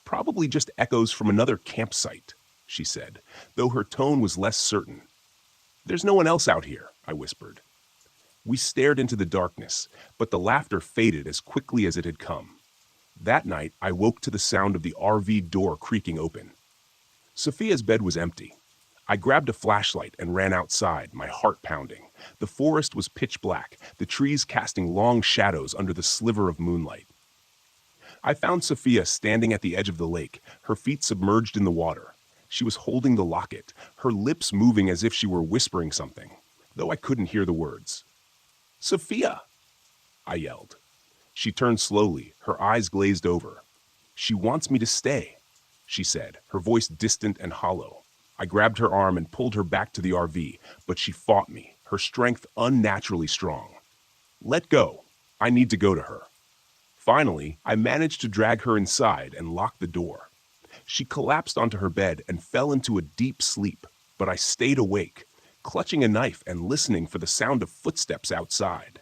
"Probably just echoes from another campsite," she said, though her tone was less certain. "There's no one else out here," I whispered. We stared into the darkness, but the laughter faded as quickly as it had come. That night, I woke to the sound of the RV door creaking open. Sophia's bed was empty. I grabbed a flashlight and ran outside, my heart pounding. The forest was pitch black, the trees casting long shadows under the sliver of moonlight. I found Sophia standing at the edge of the lake, her feet submerged in the water. She was holding the locket, her lips moving as if she were whispering something, though I couldn't hear the words. "Sophia!" I yelled. She turned slowly, her eyes glazed over. "She wants me to stay," she said, her voice distant and hollow. I grabbed her arm and pulled her back to the RV, but she fought me, her strength unnaturally strong. "Let go. I need to go to her." Finally, I managed to drag her inside and lock the door. She collapsed onto her bed and fell into a deep sleep, but I stayed awake, clutching a knife and listening for the sound of footsteps outside.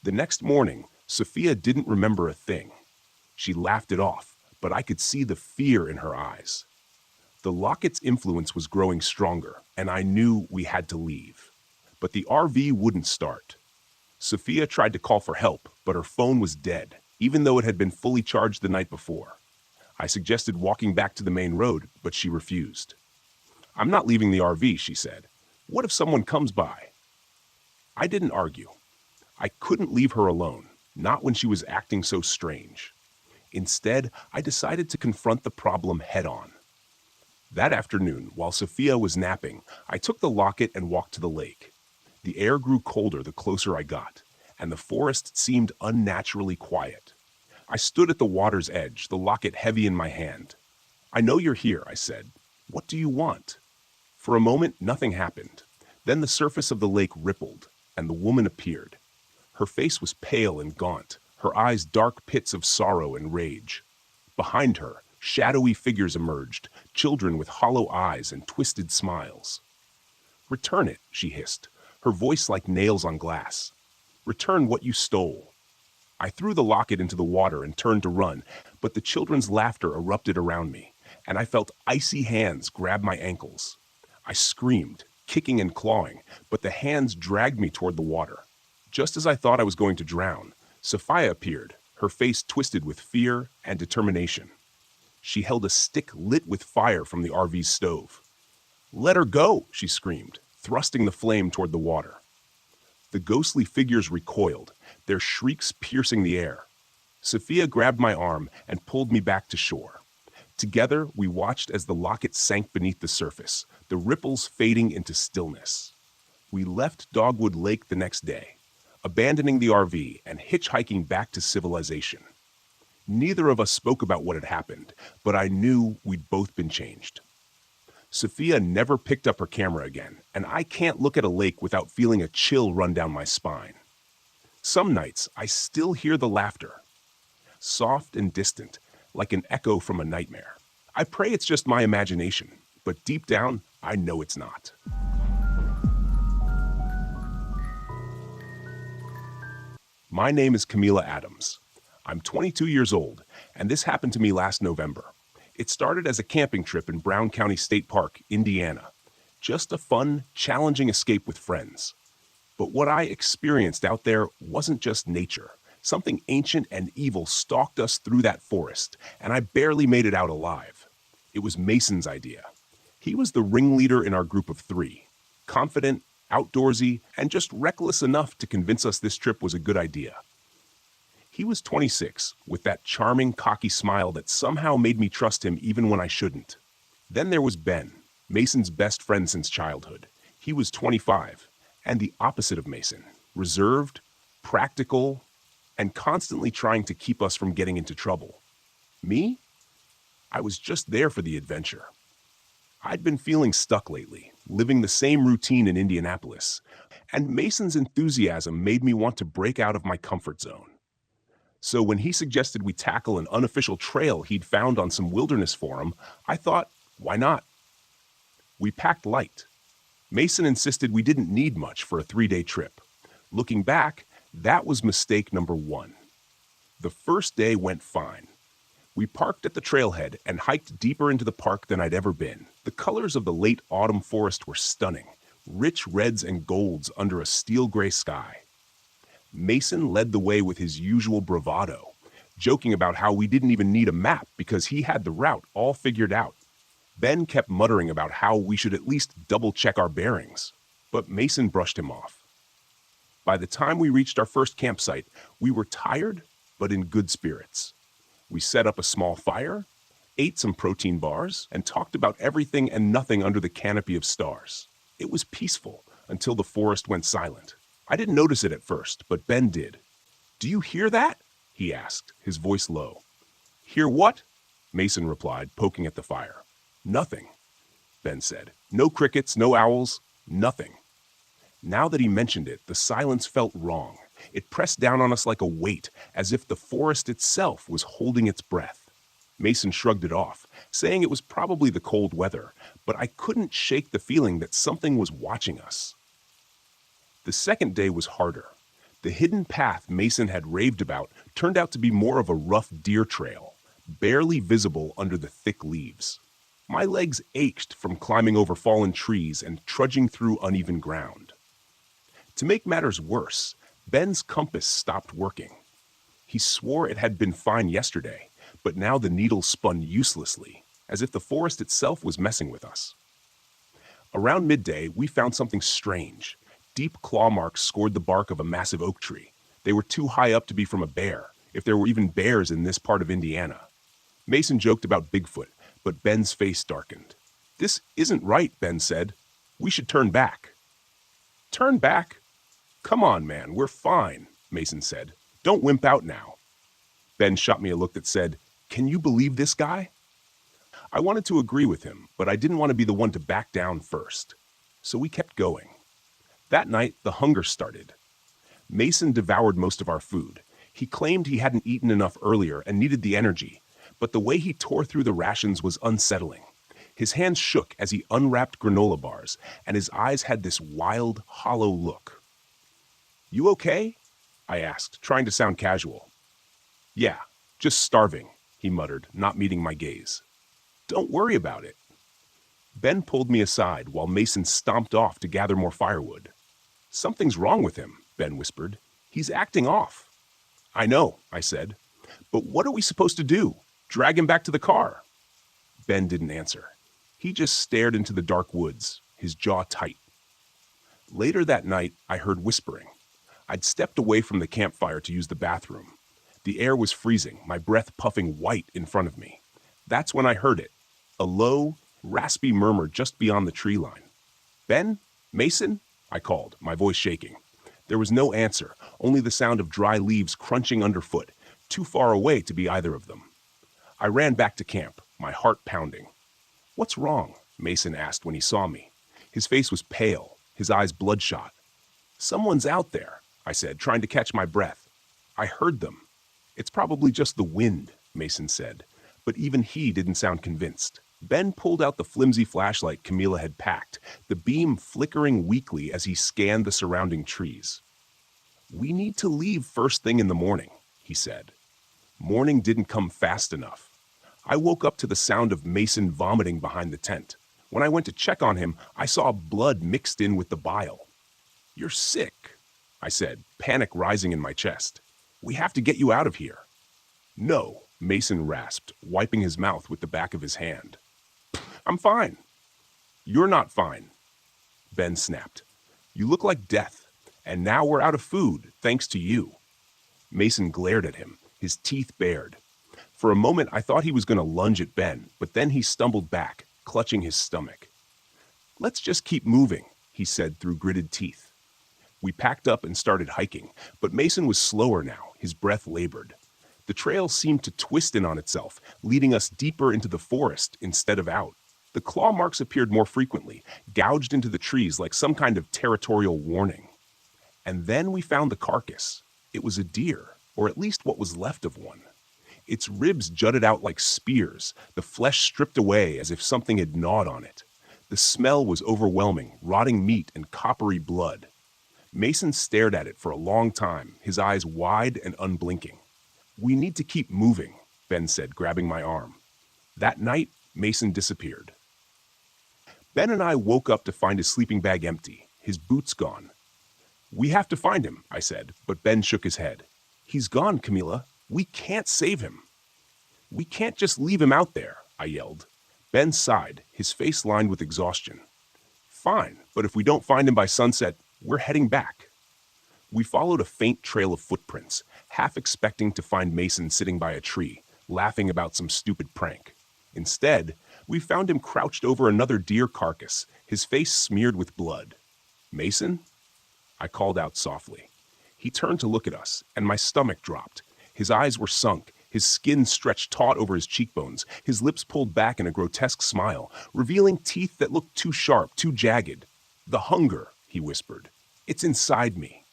The next morning, Sophia didn't remember a thing. She laughed it off, but I could see the fear in her eyes. The locket's influence was growing stronger, and I knew we had to leave. But the RV wouldn't start. Sophia tried to call for help, but her phone was dead, even though it had been fully charged the night before. I suggested walking back to the main road, but she refused. "I'm not leaving the RV," she said. "What if someone comes by?" I didn't argue. I couldn't leave her alone, not when she was acting so strange. Instead, I decided to confront the problem head-on. That afternoon, while Sophia was napping, I took the locket and walked to the lake. The air grew colder the closer I got, and the forest seemed unnaturally quiet. I stood at the water's edge, the locket heavy in my hand. "I know you're here," I said. "What do you want?" For a moment, nothing happened. Then the surface of the lake rippled, and the woman appeared. Her face was pale and gaunt, her eyes dark pits of sorrow and rage. Behind her, shadowy figures emerged, children with hollow eyes and twisted smiles. "Return it," she hissed, her voice like nails on glass. "Return what you stole." I threw the locket into the water and turned to run, but the children's laughter erupted around me, and I felt icy hands grab my ankles. I screamed, kicking and clawing, but the hands dragged me toward the water. Just as I thought I was going to drown, Sophia appeared, her face twisted with fear and determination. She held a stick lit with fire from the RV's stove. "Let her go," she screamed, thrusting the flame toward the water. The ghostly figures recoiled, their shrieks piercing the air. Sophia grabbed my arm and pulled me back to shore. Together, we watched as the locket sank beneath the surface, the ripples fading into stillness. We left Dogwood Lake the next day, abandoning the RV and hitchhiking back to civilization. Neither of us spoke about what had happened, but I knew we'd both been changed. Sophia never picked up her camera again, and I can't look at a lake without feeling a chill run down my spine. Some nights, I still hear the laughter, soft and distant, like an echo from a nightmare. I pray it's just my imagination, but deep down, I know it's not. My name is Camila Adams. I'm 22 years old, and this happened to me last November. It started as a camping trip in Brown County State Park, Indiana. Just a fun, challenging escape with friends. But what I experienced out there wasn't just nature. Something ancient and evil stalked us through that forest, and I barely made it out alive. It was Mason's idea. He was the ringleader in our group of 3, confident, outdoorsy, and just reckless enough to convince us this trip was a good idea. He was 26, with that charming, cocky smile that somehow made me trust him even when I shouldn't. Then there was Ben, Mason's best friend since childhood. He was 25, and the opposite of Mason, reserved, practical, and constantly trying to keep us from getting into trouble. Me? I was just there for the adventure. I'd been feeling stuck lately, living the same routine in Indianapolis, and Mason's enthusiasm made me want to break out of my comfort zone. So when he suggested we tackle an unofficial trail he'd found on some wilderness forum, I thought, why not? We packed light. Mason insisted we didn't need much for a 3-day trip. Looking back, that was mistake number 1. The first day went fine. We parked at the trailhead and hiked deeper into the park than I'd ever been. The colors of the late autumn forest were stunning, rich reds and golds under a steel gray sky. Mason led the way with his usual bravado, joking about how we didn't even need a map because he had the route all figured out. Ben kept muttering about how we should at least double-check our bearings, but Mason brushed him off. By the time we reached our first campsite, we were tired, but in good spirits. We set up a small fire, ate some protein bars, and talked about everything and nothing under the canopy of stars. It was peaceful until the forest went silent. I didn't notice it at first, but Ben did. "Do you hear that?" he asked, his voice low. "Hear what?" Mason replied, poking at the fire. "Nothing," Ben said. "No crickets, no owls, nothing." Now that he mentioned it, the silence felt wrong. It pressed down on us like a weight, as if the forest itself was holding its breath. Mason shrugged it off, saying it was probably the cold weather, but I couldn't shake the feeling that something was watching us. The second day was harder. The hidden path Mason had raved about turned out to be more of a rough deer trail, barely visible under the thick leaves. My legs ached from climbing over fallen trees and trudging through uneven ground. To make matters worse, Ben's compass stopped working. He swore it had been fine yesterday, but now the needle spun uselessly, as if the forest itself was messing with us. Around midday, we found something strange. Deep claw marks scored the bark of a massive oak tree. They were too high up to be from a bear, if there were even bears in this part of Indiana. Mason joked about Bigfoot, but Ben's face darkened. "This isn't right," Ben said. "We should turn back." "Turn back? Come on, man, we're fine," Mason said. "Don't wimp out now." Ben shot me a look that said, "Can you believe this guy?" I wanted to agree with him, but I didn't want to be the one to back down first. So we kept going. That night, the hunger started. Mason devoured most of our food. He claimed he hadn't eaten enough earlier and needed the energy, but the way he tore through the rations was unsettling. His hands shook as he unwrapped granola bars, and his eyes had this wild, hollow look. "You okay?" I asked, trying to sound casual. "Yeah, just starving," he muttered, not meeting my gaze. "Don't worry about it." Ben pulled me aside while Mason stomped off to gather more firewood. "Something's wrong with him," Ben whispered. "He's acting off." "I know," I said. "But what are we supposed to do? Drag him back to the car?" Ben didn't answer. He just stared into the dark woods, his jaw tight. Later that night, I heard whispering. I'd stepped away from the campfire to use the bathroom. The air was freezing, my breath puffing white in front of me. That's when I heard it, a low, raspy murmur just beyond the tree line. "Ben? Mason?" I called, my voice shaking. There was no answer, only the sound of dry leaves crunching underfoot, too far away to be either of them. I ran back to camp, my heart pounding. "What's wrong?" Mason asked when he saw me. His face was pale, his eyes bloodshot. "Someone's out there," I said, trying to catch my breath. "I heard them." "It's probably just the wind," Mason said, but even he didn't sound convinced. Ben pulled out the flimsy flashlight Camila had packed, the beam flickering weakly as he scanned the surrounding trees. "We need to leave first thing in the morning," he said. Morning didn't come fast enough. I woke up to the sound of Mason vomiting behind the tent. When I went to check on him, I saw blood mixed in with the bile. "You're sick," I said, panic rising in my chest. "We have to get you out of here." "No," Mason rasped, wiping his mouth with the back of his hand. "I'm fine." "You're not fine," Ben snapped. "You look like death, and now we're out of food, thanks to you." Mason glared at him, his teeth bared. For a moment, I thought he was going to lunge at Ben, but then he stumbled back, clutching his stomach. "Let's just keep moving," he said through gritted teeth. We packed up and started hiking, but Mason was slower now, His breath labored. The trail seemed to twist in on itself, leading us deeper into the forest instead of out. The claw marks appeared more frequently, gouged into the trees like some kind of territorial warning. And then we found the carcass. It was a deer, or at least what was left of one. Its ribs jutted out like spears, the flesh stripped away as if something had gnawed on it. The smell was overwhelming, rotting meat and coppery blood. Mason stared at it for a long time, his eyes wide and unblinking. "We need to keep moving," Ben said, grabbing my arm. That night, Mason disappeared. Ben and I woke up to find his sleeping bag empty, his boots gone. "We have to find him," I said, but Ben shook his head. "He's gone, Camila. We can't save him." "We can't just leave him out there," I yelled. Ben sighed, his face lined with exhaustion. "Fine, but if we don't find him by sunset, we're heading back." We followed a faint trail of footprints, half expecting to find Mason sitting by a tree, laughing about some stupid prank. Instead, we found him crouched over another deer carcass, his face smeared with blood. "Mason?" I called out softly. He turned to look at us, and my stomach dropped. His eyes were sunk, his skin stretched taut over his cheekbones, his lips pulled back in a grotesque smile, revealing teeth that looked too sharp, too jagged. "The hunger," he whispered. "It's inside me."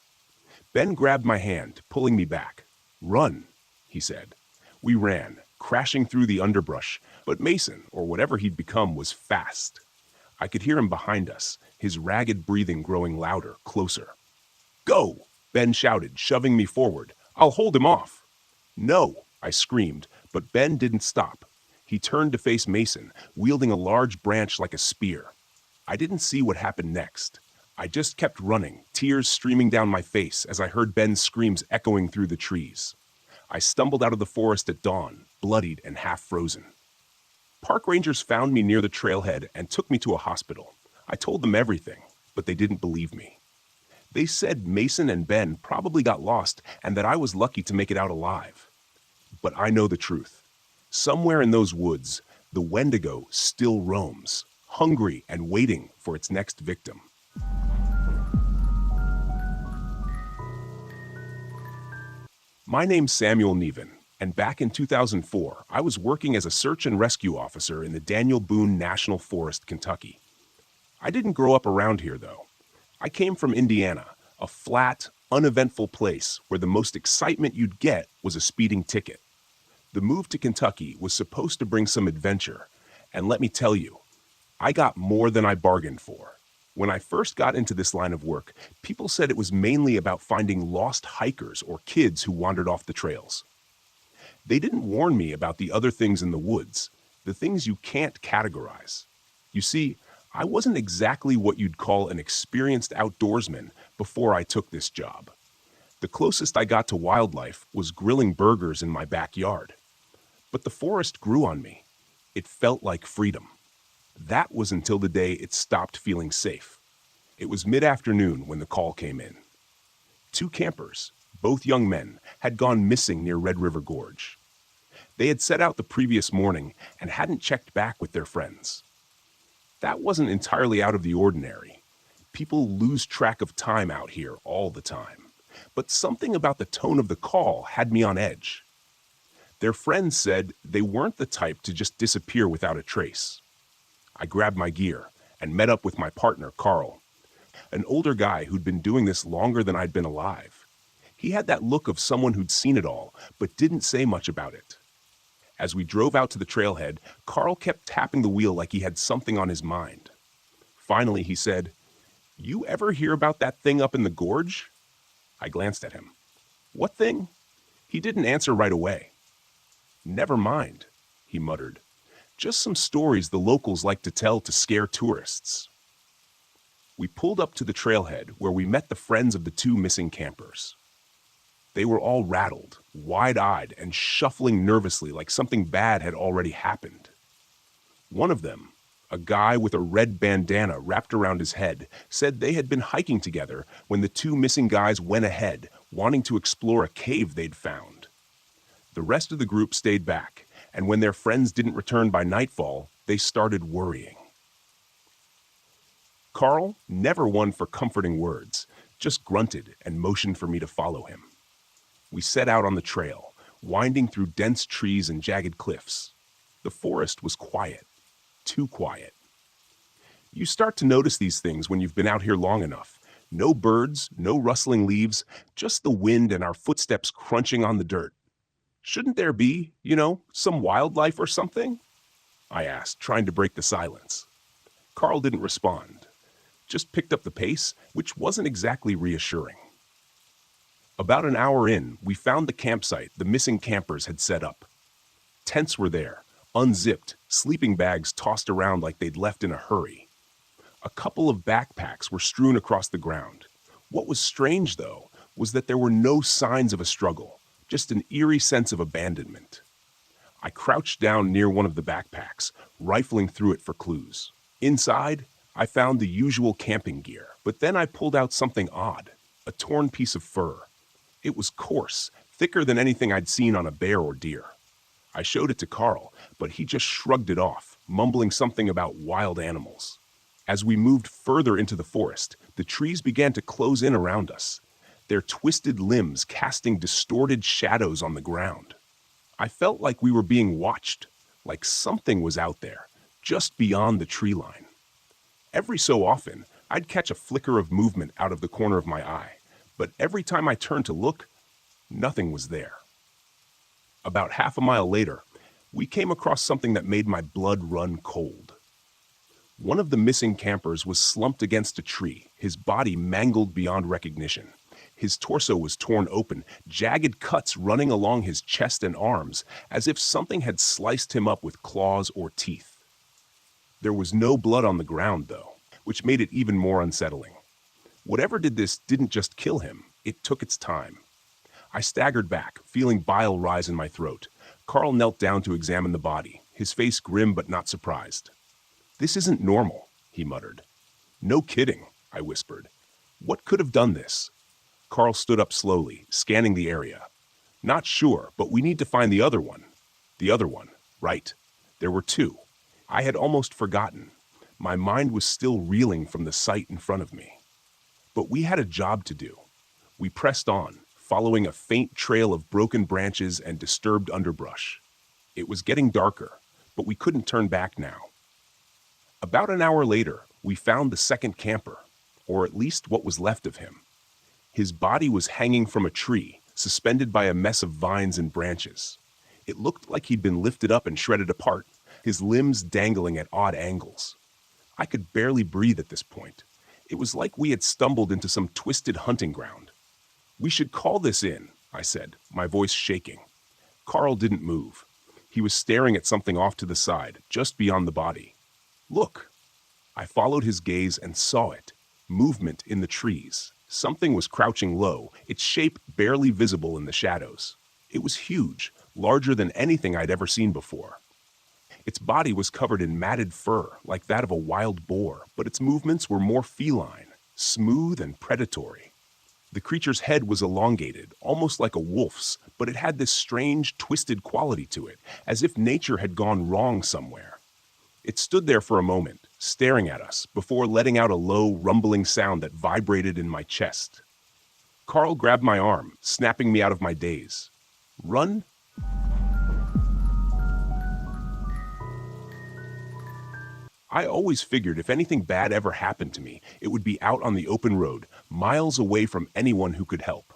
Ben grabbed my hand, pulling me back. "Run," he said. We ran, crashing through the underbrush, but Mason, or whatever he'd become, was fast. I could hear him behind us, his ragged breathing growing louder, closer. "Go!" Ben shouted, shoving me forward. "I'll hold him off." "No!" I screamed, but Ben didn't stop. He turned to face Mason, wielding a large branch like a spear. I didn't see what happened next. I just kept running, tears streaming down my face as I heard Ben's screams echoing through the trees. I stumbled out of the forest at dawn, bloodied and half frozen. Park rangers found me near the trailhead and took me to a hospital. I told them everything, but they didn't believe me. They said Mason and Ben probably got lost and that I was lucky to make it out alive. But I know the truth. Somewhere in those woods, the Wendigo still roams, hungry and waiting for its next victim. My name's Samuel Neven, and back in 2004, I was working as a search and rescue officer in the Daniel Boone National Forest, Kentucky. I didn't grow up around here, though. I came from Indiana, a flat, uneventful place where the most excitement you'd get was a speeding ticket. The move to Kentucky was supposed to bring some adventure, and let me tell you, I got more than I bargained for. When I first got into this line of work, people said it was mainly about finding lost hikers or kids who wandered off the trails. They didn't warn me about the other things in the woods, the things you can't categorize. You see, I wasn't exactly what you'd call an experienced outdoorsman before I took this job. The closest I got to wildlife was grilling burgers in my backyard. But the forest grew on me. It felt like freedom. That was until the day it stopped feeling safe. It was mid-afternoon when the call came in. 2 campers, both young men, had gone missing near Red River Gorge. They had set out the previous morning and hadn't checked back with their friends. That wasn't entirely out of the ordinary. People lose track of time out here all the time. But something about the tone of the call had me on edge. Their friends said they weren't the type to just disappear without a trace. I grabbed my gear and met up with my partner, Carl, an older guy who'd been doing this longer than I'd been alive. He had that look of someone who'd seen it all, but didn't say much about it. As we drove out to the trailhead, Carl kept tapping the wheel like he had something on his mind. Finally, he said, "You ever hear about that thing up in the gorge?" I glanced at him. "What thing?" He didn't answer right away. "Never mind," he muttered. "Just some stories the locals like to tell to scare tourists." We pulled up to the trailhead where we met the friends of the 2 missing campers. They were all rattled, wide-eyed, and shuffling nervously like something bad had already happened. One of them, a guy with a red bandana wrapped around his head, said they had been hiking together when the 2 missing guys went ahead, wanting to explore a cave they'd found. The rest of the group stayed back, and when their friends didn't return by nightfall, they started worrying. Carl, never one for comforting words, just grunted and motioned for me to follow him. We set out on the trail, winding through dense trees and jagged cliffs. The forest was quiet, too quiet. You start to notice these things when you've been out here long enough. No birds, no rustling leaves, just the wind and our footsteps crunching on the dirt. Shouldn't there be, some wildlife or something? I asked, trying to break the silence. Carl didn't respond, just picked up the pace, which wasn't exactly reassuring. About an hour in, we found the campsite the missing campers had set up. Tents were there, unzipped, sleeping bags tossed around like they'd left in a hurry. A couple of backpacks were strewn across the ground. What was strange, though, was that there were no signs of a struggle, just an eerie sense of abandonment. I crouched down near one of the backpacks, rifling through it for clues. Inside, I found the usual camping gear, but then I pulled out something odd, a torn piece of fur. It was coarse, thicker than anything I'd seen on a bear or deer. I showed it to Carl, but he just shrugged it off, mumbling something about wild animals. As we moved further into the forest, the trees began to close in around us, their twisted limbs casting distorted shadows on the ground. I felt like we were being watched, like something was out there, just beyond the tree line. Every so often, I'd catch a flicker of movement out of the corner of my eye, but every time I turned to look, nothing was there. About half a mile later, we came across something that made my blood run cold. One of the missing campers was slumped against a tree, his body mangled beyond recognition. His torso was torn open, jagged cuts running along his chest and arms, as if something had sliced him up with claws or teeth. There was no blood on the ground, though, which made it even more unsettling. Whatever did this didn't just kill him, it took its time. I staggered back, feeling bile rise in my throat. Carl knelt down to examine the body, his face grim but not surprised. "This isn't normal," he muttered. "No kidding," I whispered. "What could have done this?" Carl stood up slowly, scanning the area. "Not sure, but we need to find the other one." The other one, right. There were two. I had almost forgotten. My mind was still reeling from the sight in front of me. But we had a job to do. We pressed on, following a faint trail of broken branches and disturbed underbrush. It was getting darker, but we couldn't turn back now. About an hour later, we found the second camper, or at least what was left of him. His body was hanging from a tree, suspended by a mess of vines and branches. It looked like he'd been lifted up and shredded apart, his limbs dangling at odd angles. I could barely breathe at this point. It was like we had stumbled into some twisted hunting ground. "We should call this in," I said, my voice shaking. Carl didn't move. He was staring at something off to the side, just beyond the body. "Look!" I followed his gaze and saw it. Movement in the trees. Something was crouching low, its shape barely visible in the shadows. It was huge, larger than anything I'd ever seen before. Its body was covered in matted fur, like that of a wild boar, but its movements were more feline, smooth and predatory. The creature's head was elongated, almost like a wolf's, but it had this strange, twisted quality to it, as if nature had gone wrong somewhere. It stood there for a moment, staring at us, before letting out a low, rumbling sound that vibrated in my chest. Carl grabbed my arm, snapping me out of my daze. "Run?" I always figured if anything bad ever happened to me, it would be out on the open road, miles away from anyone who could help.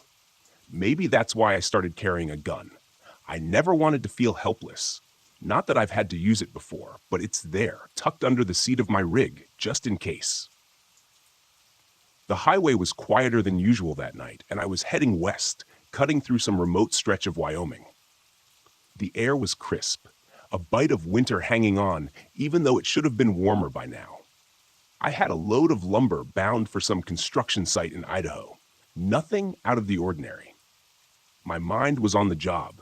Maybe that's why I started carrying a gun. I never wanted to feel helpless. Not that I've had to use it before, but it's there, tucked under the seat of my rig, just in case. The highway was quieter than usual that night, and I was heading west, cutting through some remote stretch of Wyoming. The air was crisp, a bite of winter hanging on, even though it should have been warmer by now. I had a load of lumber bound for some construction site in Idaho. Nothing out of the ordinary. My mind was on the job.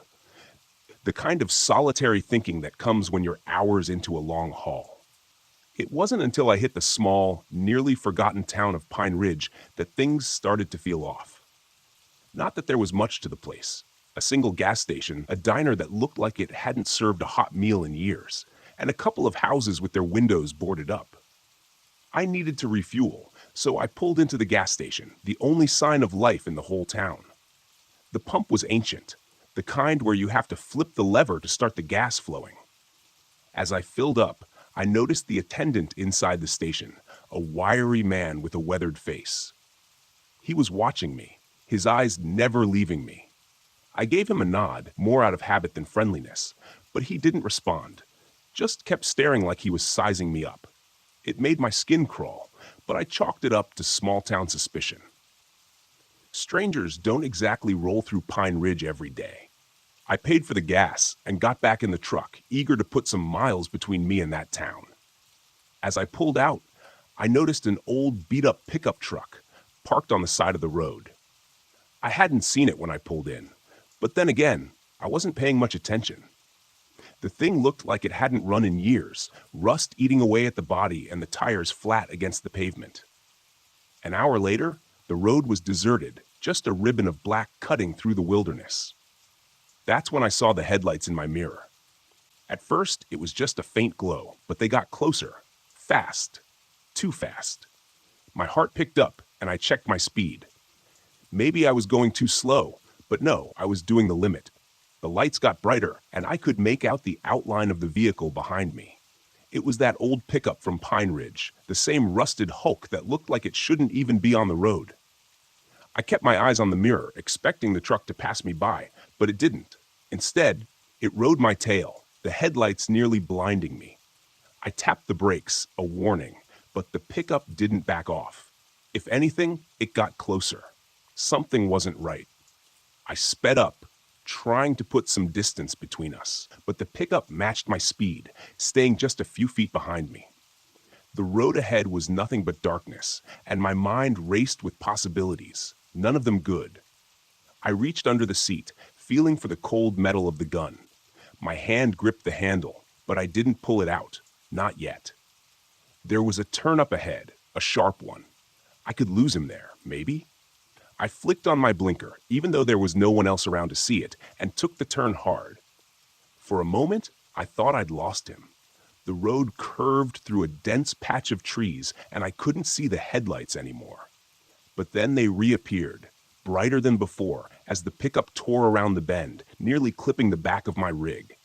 The kind of solitary thinking that comes when you're hours into a long haul. It wasn't until I hit the small, nearly forgotten town of Pine Ridge that things started to feel off. Not that there was much to the place. A single gas station, a diner that looked like it hadn't served a hot meal in years, and a couple of houses with their windows boarded up. I needed to refuel, so I pulled into the gas station, the only sign of life in the whole town. The pump was ancient, the kind where you have to flip the lever to start the gas flowing. As I filled up, I noticed the attendant inside the station, a wiry man with a weathered face. He was watching me, his eyes never leaving me. I gave him a nod, more out of habit than friendliness, but he didn't respond, just kept staring like he was sizing me up. It made my skin crawl, but I chalked it up to small-town suspicion. Strangers don't exactly roll through Pine Ridge every day. I paid for the gas and got back in the truck, eager to put some miles between me and that town. As I pulled out, I noticed an old beat-up pickup truck parked on the side of the road. I hadn't seen it when I pulled in, but then again, I wasn't paying much attention. The thing looked like it hadn't run in years, rust eating away at the body and the tires flat against the pavement. An hour later, the road was deserted, just a ribbon of black cutting through the wilderness. That's when I saw the headlights in my mirror. At first, it was just a faint glow, but they got closer. Fast. Too fast. My heart picked up, and I checked my speed. Maybe I was going too slow, but no, I was doing the limit. The lights got brighter, and I could make out the outline of the vehicle behind me. It was that old pickup from Pine Ridge, the same rusted hulk that looked like it shouldn't even be on the road. I kept my eyes on the mirror, expecting the truck to pass me by, but it didn't. Instead, it rode my tail, the headlights nearly blinding me. I tapped the brakes, a warning, but the pickup didn't back off. If anything, it got closer. Something wasn't right. I sped up, trying to put some distance between us, but the pickup matched my speed, staying just a few feet behind me. The road ahead was nothing but darkness, and my mind raced with possibilities, none of them good. I reached under the seat, feeling for the cold metal of the gun. My hand gripped the handle, but I didn't pull it out, not yet. There was a turn up ahead, a sharp one. I could lose him there, maybe. I flicked on my blinker, even though there was no one else around to see it, and took the turn hard. For a moment, I thought I'd lost him. The road curved through a dense patch of trees, and I couldn't see the headlights anymore. But then they reappeared, brighter than before, as the pickup tore around the bend, nearly clipping the back of my rig.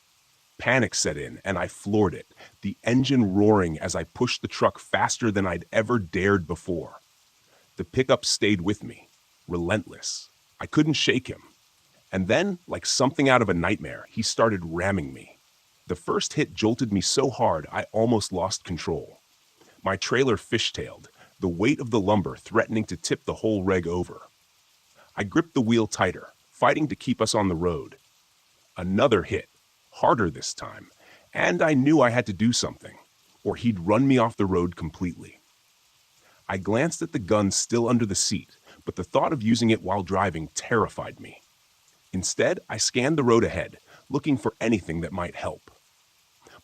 Panic set in, and I floored it, the engine roaring as I pushed the truck faster than I'd ever dared before. The pickup stayed with me. Relentless. I couldn't shake him. And then, like something out of a nightmare, he started ramming me. The first hit jolted me so hard I almost lost control. My trailer fishtailed, the weight of the lumber threatening to tip the whole rig over. I gripped the wheel tighter, fighting to keep us on the road. Another hit, harder this time, and I knew I had to do something, or he'd run me off the road completely. I glanced at the gun still under the seat, but the thought of using it while driving terrified me. Instead, I scanned the road ahead, looking for anything that might help.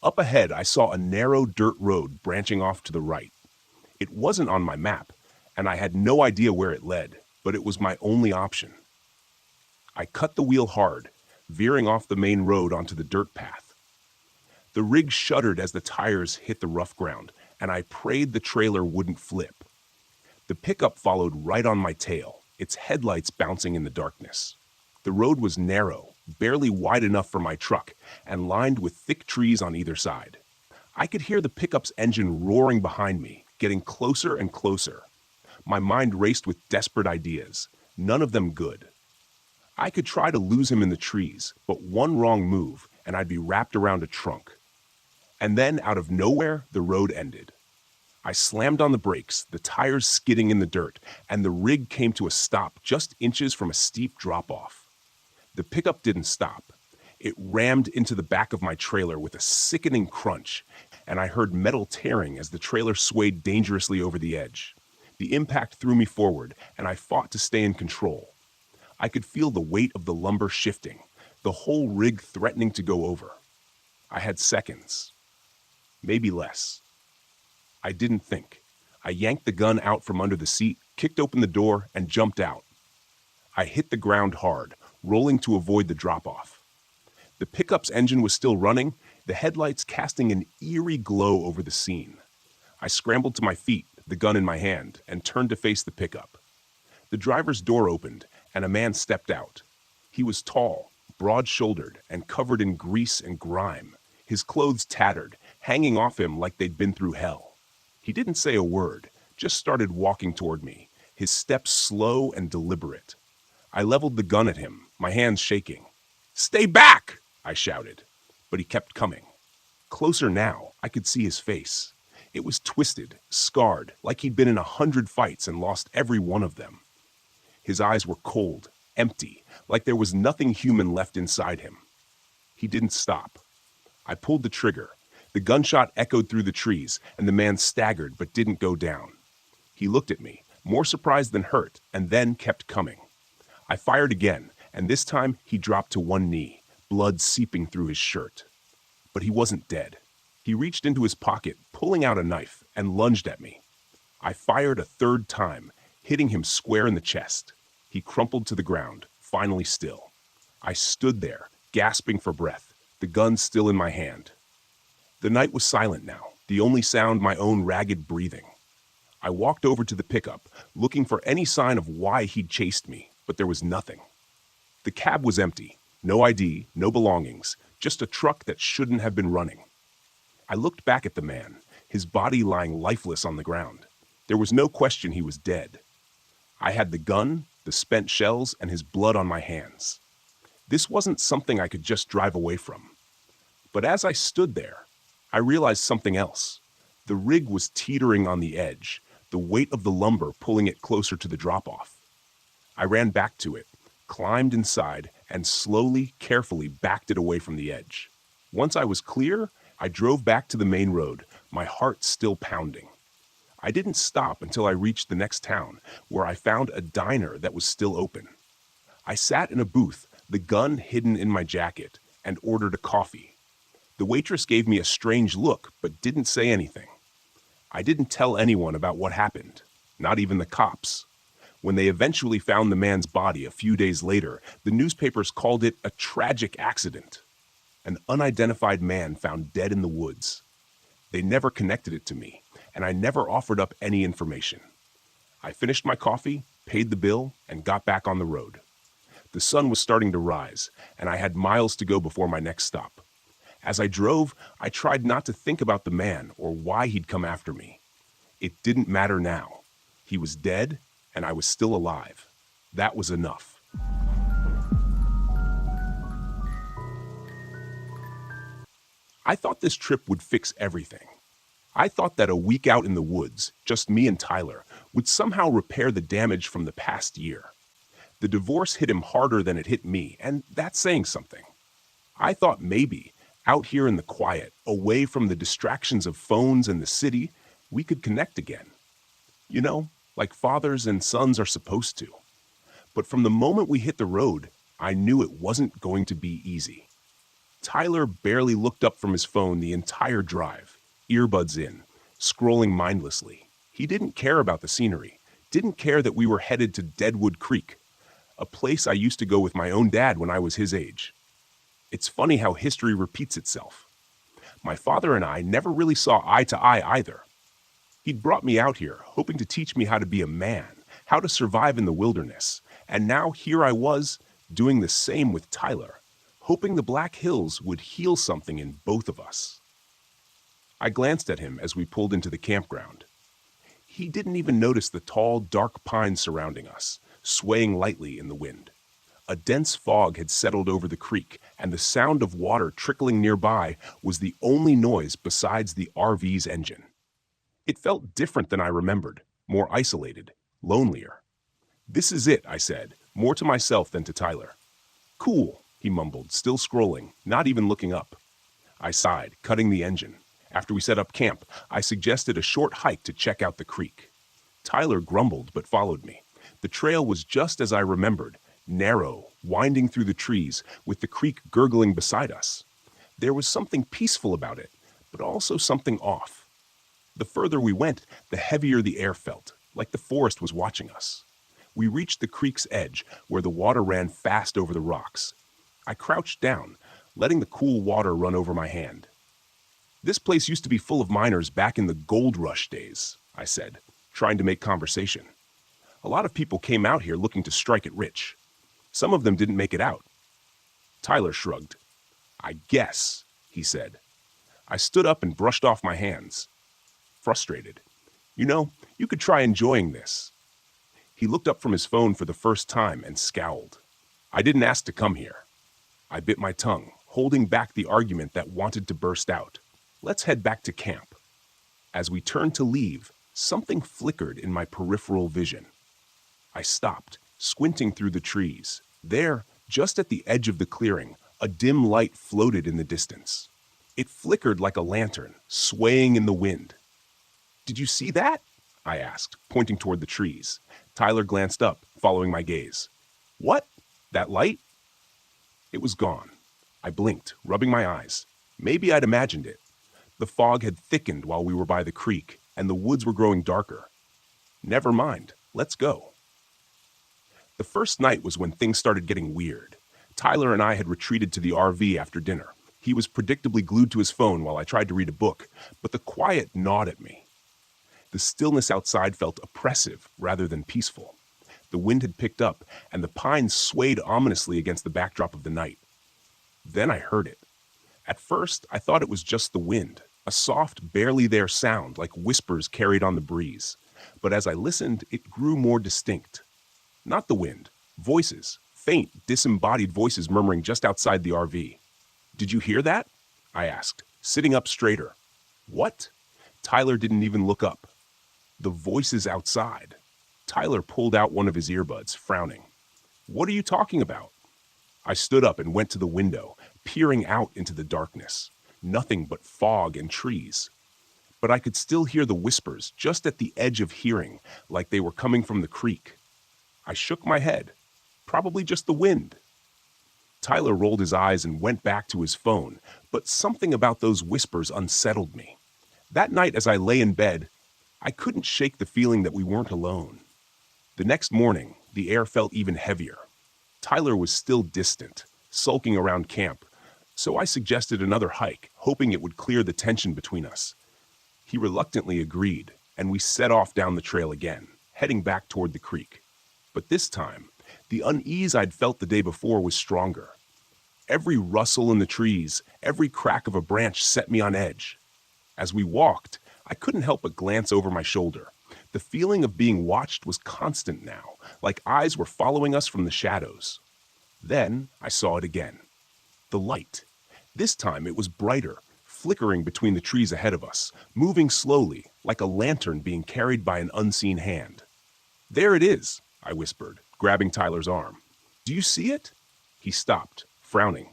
Up ahead, I saw a narrow dirt road branching off to the right. It wasn't on my map, and I had no idea where it led, but it was my only option. I cut the wheel hard, veering off the main road onto the dirt path. The rig shuddered as the tires hit the rough ground, and I prayed the trailer wouldn't flip. The pickup followed right on my tail, its headlights bouncing in the darkness. The road was narrow, barely wide enough for my truck, and lined with thick trees on either side. I could hear the pickup's engine roaring behind me, getting closer and closer. My mind raced with desperate ideas, none of them good. I could try to lose him in the trees, but one wrong move, and I'd be wrapped around a trunk. And then, out of nowhere, the road ended. I slammed on the brakes, the tires skidding in the dirt, and the rig came to a stop just inches from a steep drop-off. The pickup didn't stop. It rammed into the back of my trailer with a sickening crunch, and I heard metal tearing as the trailer swayed dangerously over the edge. The impact threw me forward, and I fought to stay in control. I could feel the weight of the lumber shifting, the whole rig threatening to go over. I had seconds, maybe less. I didn't think. I yanked the gun out from under the seat, kicked open the door, and jumped out. I hit the ground hard, rolling to avoid the drop-off. The pickup's engine was still running, the headlights casting an eerie glow over the scene. I scrambled to my feet, the gun in my hand, and turned to face the pickup. The driver's door opened, and a man stepped out. He was tall, broad-shouldered, and covered in grease and grime, his clothes tattered, hanging off him like they'd been through hell. He didn't say a word, just started walking toward me, his steps slow and deliberate. I leveled the gun at him, my hands shaking. "Stay back!" I shouted, but he kept coming. Closer now, I could see his face. It was twisted, scarred, like he'd been in 100 fights and lost every one of them. His eyes were cold, empty, like there was nothing human left inside him. He didn't stop. I pulled the trigger. The gunshot echoed through the trees, and the man staggered but didn't go down. He looked at me, more surprised than hurt, and then kept coming. I fired again, and this time he dropped to one knee, blood seeping through his shirt. But he wasn't dead. He reached into his pocket, pulling out a knife, and lunged at me. I fired a third time, hitting him square in the chest. He crumpled to the ground, finally still. I stood there, gasping for breath, the gun still in my hand. The night was silent now, the only sound my own ragged breathing. I walked over to the pickup, looking for any sign of why he'd chased me, but there was nothing. The cab was empty, no ID, no belongings, just a truck that shouldn't have been running. I looked back at the man, his body lying lifeless on the ground. There was no question he was dead. I had the gun, the spent shells, and his blood on my hands. This wasn't something I could just drive away from. But as I stood there, I realized something else. The rig was teetering on the edge, the weight of the lumber pulling it closer to the drop-off. I ran back to it, climbed inside, and slowly, carefully backed it away from the edge. Once I was clear, I drove back to the main road, my heart still pounding. I didn't stop until I reached the next town, where I found a diner that was still open. I sat in a booth, the gun hidden in my jacket, and ordered a coffee. The waitress gave me a strange look, but didn't say anything. I didn't tell anyone about what happened, not even the cops. When they eventually found the man's body a few days later, the newspapers called it a tragic accident. An unidentified man found dead in the woods. They never connected it to me, and I never offered up any information. I finished my coffee, paid the bill, and got back on the road. The sun was starting to rise, and I had miles to go before my next stop. As I drove, I tried not to think about the man or why he'd come after me. It didn't matter now. He was dead, and I was still alive. That was enough. I thought this trip would fix everything. I thought that a week out in the woods, just me and Tyler, would somehow repair the damage from the past year. The divorce hit him harder than it hit me, and that's saying something. I thought maybe, out here in the quiet, away from the distractions of phones and the city, we could connect again. You know, like fathers and sons are supposed to. But from the moment we hit the road, I knew it wasn't going to be easy. Tyler barely looked up from his phone the entire drive, earbuds in, scrolling mindlessly. He didn't care about the scenery, didn't care that we were headed to Deadwood Creek, a place I used to go with my own dad when I was his age. It's funny how history repeats itself. My father and I never really saw eye to eye either. He'd brought me out here, hoping to teach me how to be a man, how to survive in the wilderness, and now here I was, doing the same with Tyler, hoping the Black Hills would heal something in both of us. I glanced at him as we pulled into the campground. He didn't even notice the tall, dark pines surrounding us, swaying lightly in the wind. A dense fog had settled over the creek, and the sound of water trickling nearby was the only noise besides the RV's engine. It felt different than I remembered, more isolated, lonelier. "This is it," I said, more to myself than to Tyler. "Cool," he mumbled, still scrolling, not even looking up. I sighed, cutting the engine. After we set up camp, I suggested a short hike to check out the creek. Tyler grumbled but followed me. The trail was just as I remembered, narrow, winding through the trees, with the creek gurgling beside us. There was something peaceful about it, but also something off. The further we went, the heavier the air felt, like the forest was watching us. We reached the creek's edge, where the water ran fast over the rocks. I crouched down, letting the cool water run over my hand. "This place used to be full of miners back in the gold rush days," I said, trying to make conversation. "A lot of people came out here looking to strike it rich. Some of them didn't make it out, Tyler shrugged. I guess, he said. I stood up and brushed off my hands, frustrated. You know, you could try enjoying this. He looked up from his phone for the first time and scowled. I didn't ask to come here. I bit my tongue, holding back the argument that wanted to burst out. Let's head back to camp. As we turned to leave, something flickered in my peripheral vision. I stopped, squinting through the trees. There, just at the edge of the clearing, a dim light floated in the distance. It flickered like a lantern, swaying in the wind. Did you see that? I asked, pointing toward the trees. Tyler glanced up, following my gaze. What? That light? It was gone. I blinked, rubbing my eyes. Maybe I'd imagined it. The fog had thickened while we were by the creek, and the woods were growing darker. Never mind, let's go. The first night was when things started getting weird. Tyler and I had retreated to the RV after dinner. He was predictably glued to his phone while I tried to read a book, but the quiet gnawed at me. The stillness outside felt oppressive rather than peaceful. The wind had picked up, and the pines swayed ominously against the backdrop of the night. Then I heard it. At first, I thought it was just the wind, a soft, barely there sound like whispers carried on the breeze. But as I listened, it grew more distinct. Not the wind, voices, faint, disembodied voices murmuring just outside the RV. Did you hear that? I asked, sitting up straighter. What? Tyler didn't even look up. The voices outside. Tyler pulled out one of his earbuds, frowning. What are you talking about? I stood up and went to the window, peering out into the darkness. Nothing but fog and trees. But I could still hear the whispers just at the edge of hearing, like they were coming from the creek. I shook my head. Probably just the wind. Tyler rolled his eyes and went back to his phone, but something about those whispers unsettled me. That night as I lay in bed, I couldn't shake the feeling that we weren't alone. The next morning, the air felt even heavier. Tyler was still distant, sulking around camp, so I suggested another hike, hoping it would clear the tension between us. He reluctantly agreed, and we set off down the trail again, heading back toward the creek. But this time, the unease I'd felt the day before was stronger. Every rustle in the trees, every crack of a branch set me on edge. As we walked, I couldn't help but glance over my shoulder. The feeling of being watched was constant now, like eyes were following us from the shadows. Then I saw it again. The light. This time it was brighter, flickering between the trees ahead of us, moving slowly, like a lantern being carried by an unseen hand. There it is, I whispered, grabbing Tyler's arm. Do you see it? He stopped, frowning.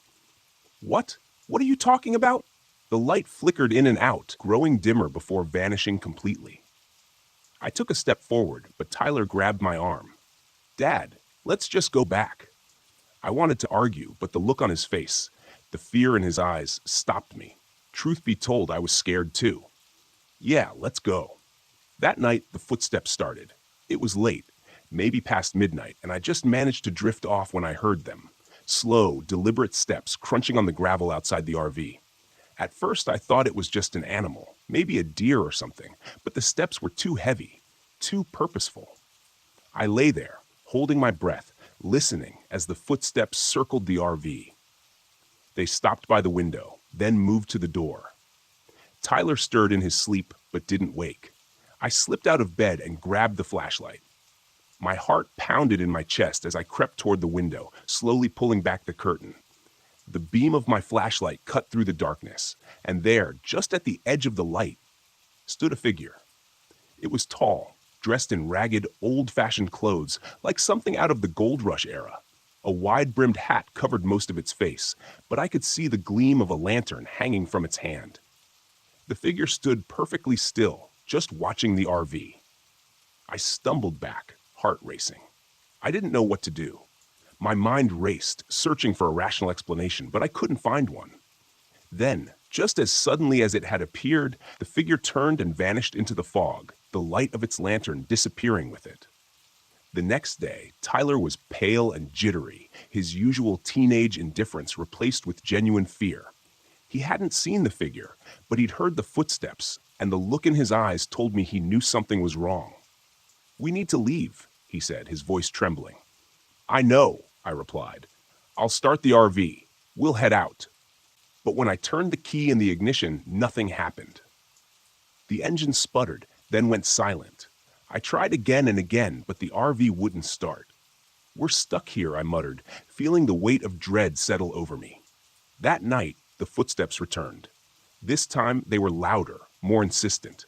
What? What are you talking about? The light flickered in and out, growing dimmer before vanishing completely. I took a step forward, but Tyler grabbed my arm. Dad, let's just go back. I wanted to argue, but the look on his face, the fear in his eyes, stopped me. Truth be told, I was scared too. Yeah, let's go. That night, the footsteps started. It was late, maybe past midnight, and I just managed to drift off when I heard them. Slow, deliberate steps crunching on the gravel outside the RV. At first, I thought it was just an animal, maybe a deer or something, but the steps were too heavy, too purposeful. I lay there, holding my breath, listening as the footsteps circled the RV. They stopped by the window, then moved to the door. Tyler stirred in his sleep, but didn't wake. I slipped out of bed and grabbed the flashlight. My heart pounded in my chest as I crept toward the window, slowly pulling back the curtain. The beam of my flashlight cut through the darkness, and there, just at the edge of the light, stood a figure. It was tall, dressed in ragged, old-fashioned clothes, like something out of the gold rush era. A wide-brimmed hat covered most of its face, but I could see the gleam of a lantern hanging from its hand. The figure stood perfectly still, just watching the RV. I stumbled back, heart racing. I didn't know what to do. My mind raced, searching for a rational explanation, but I couldn't find one. Then, just as suddenly as it had appeared, the figure turned and vanished into the fog, the light of its lantern disappearing with it. The next day, Tyler was pale and jittery, his usual teenage indifference replaced with genuine fear. He hadn't seen the figure, but he'd heard the footsteps, and the look in his eyes told me he knew something was wrong. "We need to leave," he said, his voice trembling. "I know," I replied. "I'll start the RV. We'll head out. But when I turned the key in the ignition, nothing happened. The engine sputtered, then went silent. I tried again and again, but the RV wouldn't start. We're stuck here, I muttered, feeling the weight of dread settle over me. That night, the footsteps returned. This time, they were louder, more insistent.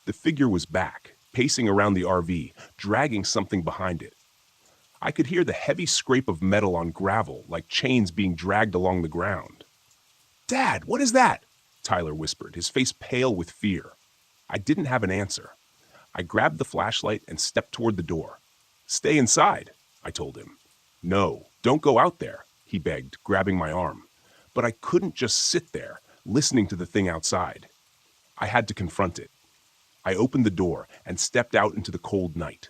The figure was back, pacing around the RV, dragging something behind it. I could hear the heavy scrape of metal on gravel, like chains being dragged along the ground. "Dad, what is that?" Tyler whispered, his face pale with fear. I didn't have an answer. I grabbed the flashlight and stepped toward the door. "Stay inside," I told him. "No, don't go out there," he begged, grabbing my arm. But I couldn't just sit there, listening to the thing outside. I had to confront it. I opened the door and stepped out into the cold night.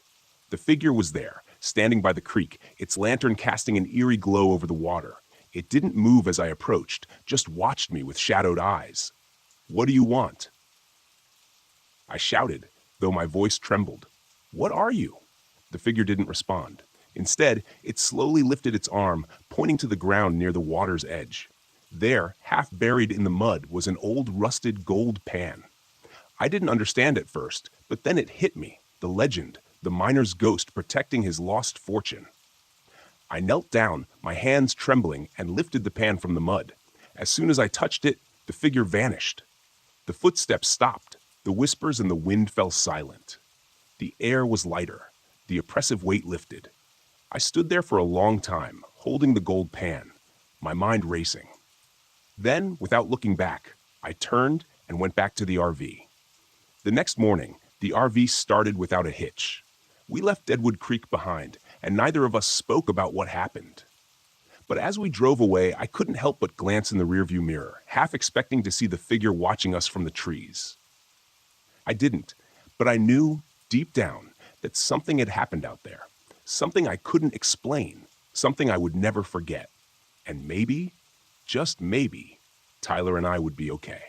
The figure was there, standing by the creek, its lantern casting an eerie glow over the water. It didn't move as I approached, just watched me with shadowed eyes. "What do you want?" I shouted, though my voice trembled. "What are you?" The figure didn't respond. Instead, it slowly lifted its arm, pointing to the ground near the water's edge. There, half buried in the mud, was an old rusted gold pan. I didn't understand at first, but then it hit me, the legend, the miner's ghost protecting his lost fortune. I knelt down, my hands trembling, and lifted the pan from the mud. As soon as I touched it, the figure vanished. The footsteps stopped, the whispers and the wind fell silent. The air was lighter, the oppressive weight lifted. I stood there for a long time, holding the gold pan, my mind racing. Then, without looking back, I turned and went back to the RV. The next morning, the RV started without a hitch. We left Deadwood Creek behind, and neither of us spoke about what happened. But as we drove away, I couldn't help but glance in the rearview mirror, half expecting to see the figure watching us from the trees. I didn't, but I knew, deep down, that something had happened out there. Something I couldn't explain, something I would never forget. And maybe, just maybe, Tyler and I would be okay.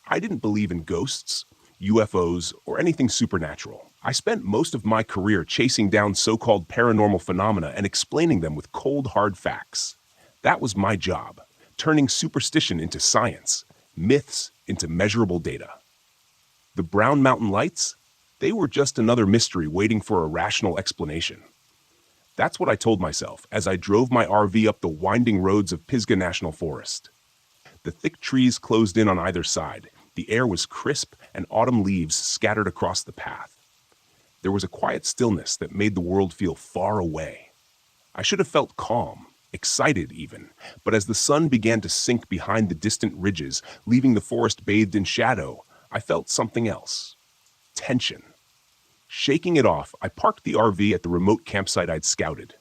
I didn't believe in ghosts, UFOs, or anything supernatural. I spent most of my career chasing down so-called paranormal phenomena and explaining them with cold, hard facts. That was my job, turning superstition into science, myths into measurable data. The Brown Mountain Lights? They were just another mystery waiting for a rational explanation. That's what I told myself as I drove my RV up the winding roads of Pisgah National Forest. The thick trees closed in on either side. The air was crisp and autumn leaves scattered across the path. There was a quiet stillness that made the world feel far away. I should have felt calm, excited even, but as the sun began to sink behind the distant ridges, leaving the forest bathed in shadow, I felt something else. Tension. Shaking it off, I parked the RV at the remote campsite I'd scouted.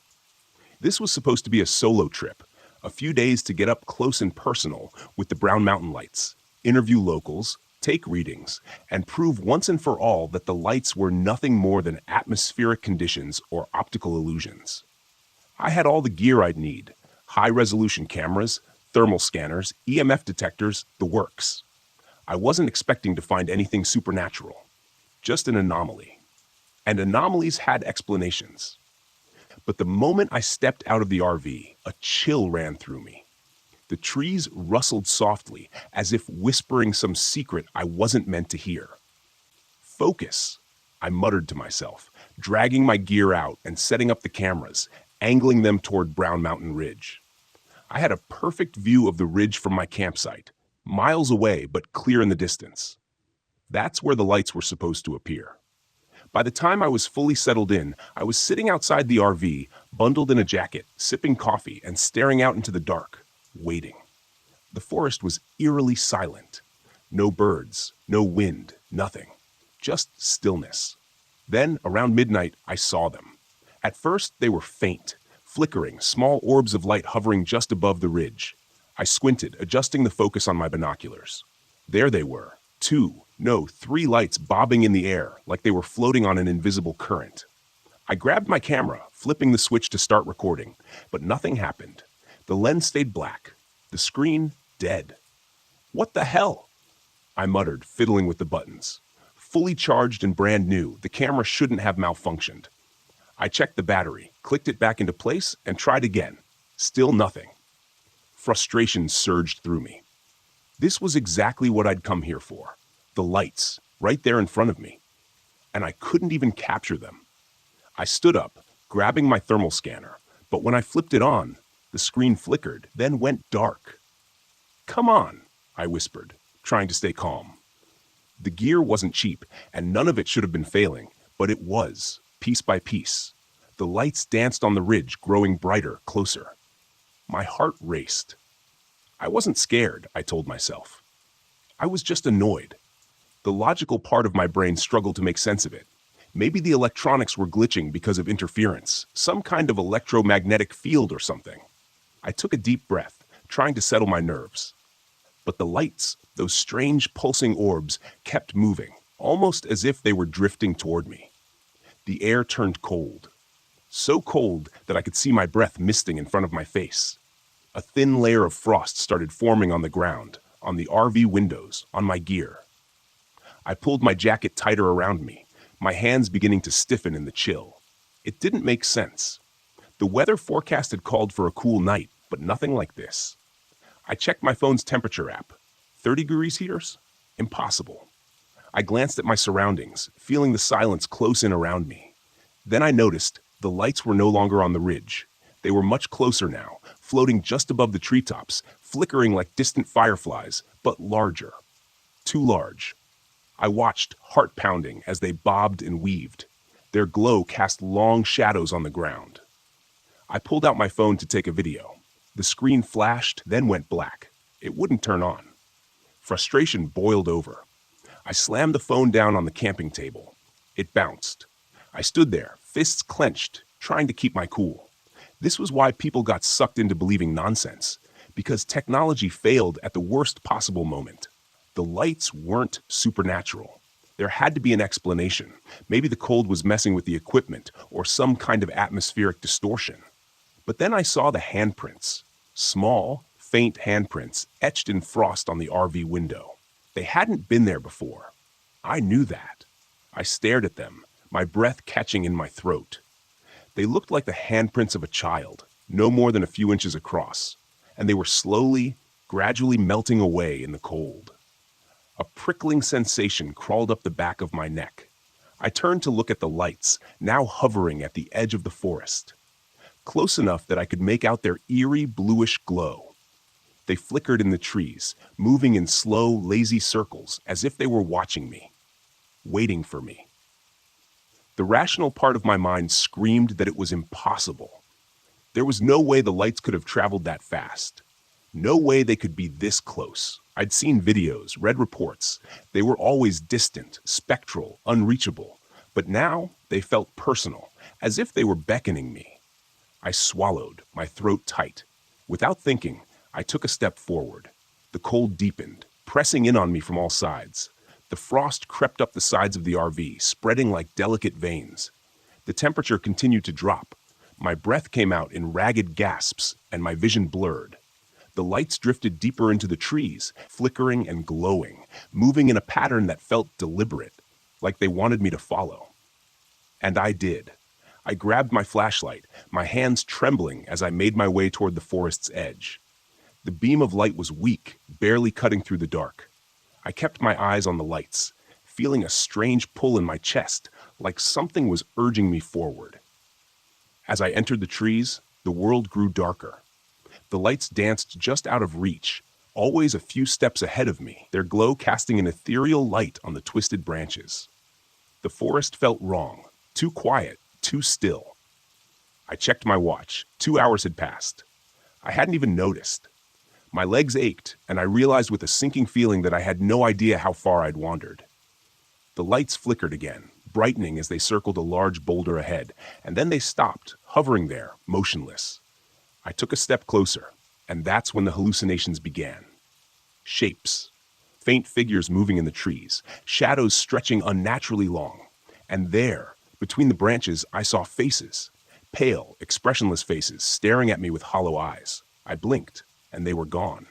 This was supposed to be a solo trip, a few days to get up close and personal with the Brown Mountain Lights, interview locals, take readings, and prove once and for all that the lights were nothing more than atmospheric conditions or optical illusions. I had all the gear I'd need: high-resolution cameras, thermal scanners, EMF detectors, the works. I wasn't expecting to find anything supernatural, just an anomaly. And anomalies had explanations. But the moment I stepped out of the RV, a chill ran through me. The trees rustled softly, as if whispering some secret I wasn't meant to hear. "Focus," I muttered to myself, dragging my gear out and setting up the cameras, angling them toward Brown Mountain Ridge. I had a perfect view of the ridge from my campsite, miles away but clear in the distance. That's where the lights were supposed to appear. By the time I was fully settled in, I was sitting outside the RV, bundled in a jacket, sipping coffee, and staring out into the dark, waiting. The forest was eerily silent. No birds, no wind, nothing. Just stillness. Then, around midnight, I saw them. At first, they were faint, flickering, small orbs of light hovering just above the ridge. I squinted, adjusting the focus on my binoculars. There they were, 3 lights bobbing in the air like they were floating on an invisible current. I grabbed my camera, flipping the switch to start recording, but nothing happened. The lens stayed black, the screen dead. "What the hell?" I muttered, fiddling with the buttons. Fully charged and brand new, the camera shouldn't have malfunctioned. I checked the battery, clicked it back into place, and tried again. Still nothing. Frustration surged through me. This was exactly what I'd come here for. The lights, right there in front of me. And I couldn't even capture them. I stood up, grabbing my thermal scanner, but when I flipped it on, the screen flickered, then went dark. "Come on," I whispered, trying to stay calm. The gear wasn't cheap, and none of it should have been failing, but it was, piece by piece. The lights danced on the ridge, growing brighter, closer. My heart raced. I wasn't scared, I told myself. I was just annoyed. The logical part of my brain struggled to make sense of it. Maybe the electronics were glitching because of interference, some kind of electromagnetic field or something. I took a deep breath, trying to settle my nerves. But the lights, those strange pulsing orbs, kept moving, almost as if they were drifting toward me. The air turned cold. So cold that I could see my breath misting in front of my face. A thin layer of frost started forming on the ground, on the RV windows, on my gear. I pulled my jacket tighter around me, my hands beginning to stiffen in the chill. It didn't make sense. The weather forecast had called for a cool night, but nothing like this. I checked my phone's temperature app. 30 degrees heaters? Impossible. I glanced at my surroundings, feeling the silence close in around me. Then I noticed the lights were no longer on the ridge. They were much closer now, floating just above the treetops, flickering like distant fireflies, but larger. Too large. I watched, heart pounding, as they bobbed and weaved. Their glow cast long shadows on the ground. I pulled out my phone to take a video. The screen flashed, then went black. It wouldn't turn on. Frustration boiled over. I slammed the phone down on the camping table. It bounced. I stood there, fists clenched, trying to keep my cool. This was why people got sucked into believing nonsense, because technology failed at the worst possible moment. The lights weren't supernatural. There had to be an explanation. Maybe the cold was messing with the equipment, or some kind of atmospheric distortion. But then I saw the handprints. Small, faint handprints etched in frost on the RV window. They hadn't been there before. I knew that. I stared at them, my breath catching in my throat. They looked like the handprints of a child, no more than a few inches across, and they were slowly, gradually melting away in the cold. A prickling sensation crawled up the back of my neck. I turned to look at the lights, now hovering at the edge of the forest. Close enough that I could make out their eerie bluish glow. They flickered in the trees, moving in slow, lazy circles, as if they were watching me, waiting for me. The rational part of my mind screamed that it was impossible. There was no way the lights could have traveled that fast. No way they could be this close. I'd seen videos, read reports. They were always distant, spectral, unreachable. But now they felt personal, as if they were beckoning me. I swallowed, my throat tight. Without thinking, I took a step forward. The cold deepened, pressing in on me from all sides. The frost crept up the sides of the RV, spreading like delicate veins. The temperature continued to drop. My breath came out in ragged gasps, and my vision blurred. The lights drifted deeper into the trees, flickering and glowing, moving in a pattern that felt deliberate, like they wanted me to follow. And I did. I grabbed my flashlight, my hands trembling as I made my way toward the forest's edge. The beam of light was weak, barely cutting through the dark. I kept my eyes on the lights, feeling a strange pull in my chest, like something was urging me forward. As I entered the trees, the world grew darker. The lights danced just out of reach, always a few steps ahead of me, their glow casting an ethereal light on the twisted branches. The forest felt wrong, too quiet, too still. I checked my watch. 2 hours had passed. I hadn't even noticed. My legs ached, and I realized with a sinking feeling that I had no idea how far I'd wandered. The lights flickered again, brightening as they circled a large boulder ahead, and then they stopped, hovering there, motionless. I took a step closer, and that's when the hallucinations began. Shapes. Faint figures moving in the trees, shadows stretching unnaturally long. And there, between the branches, I saw faces. Pale, expressionless faces staring at me with hollow eyes. I blinked, and they were gone.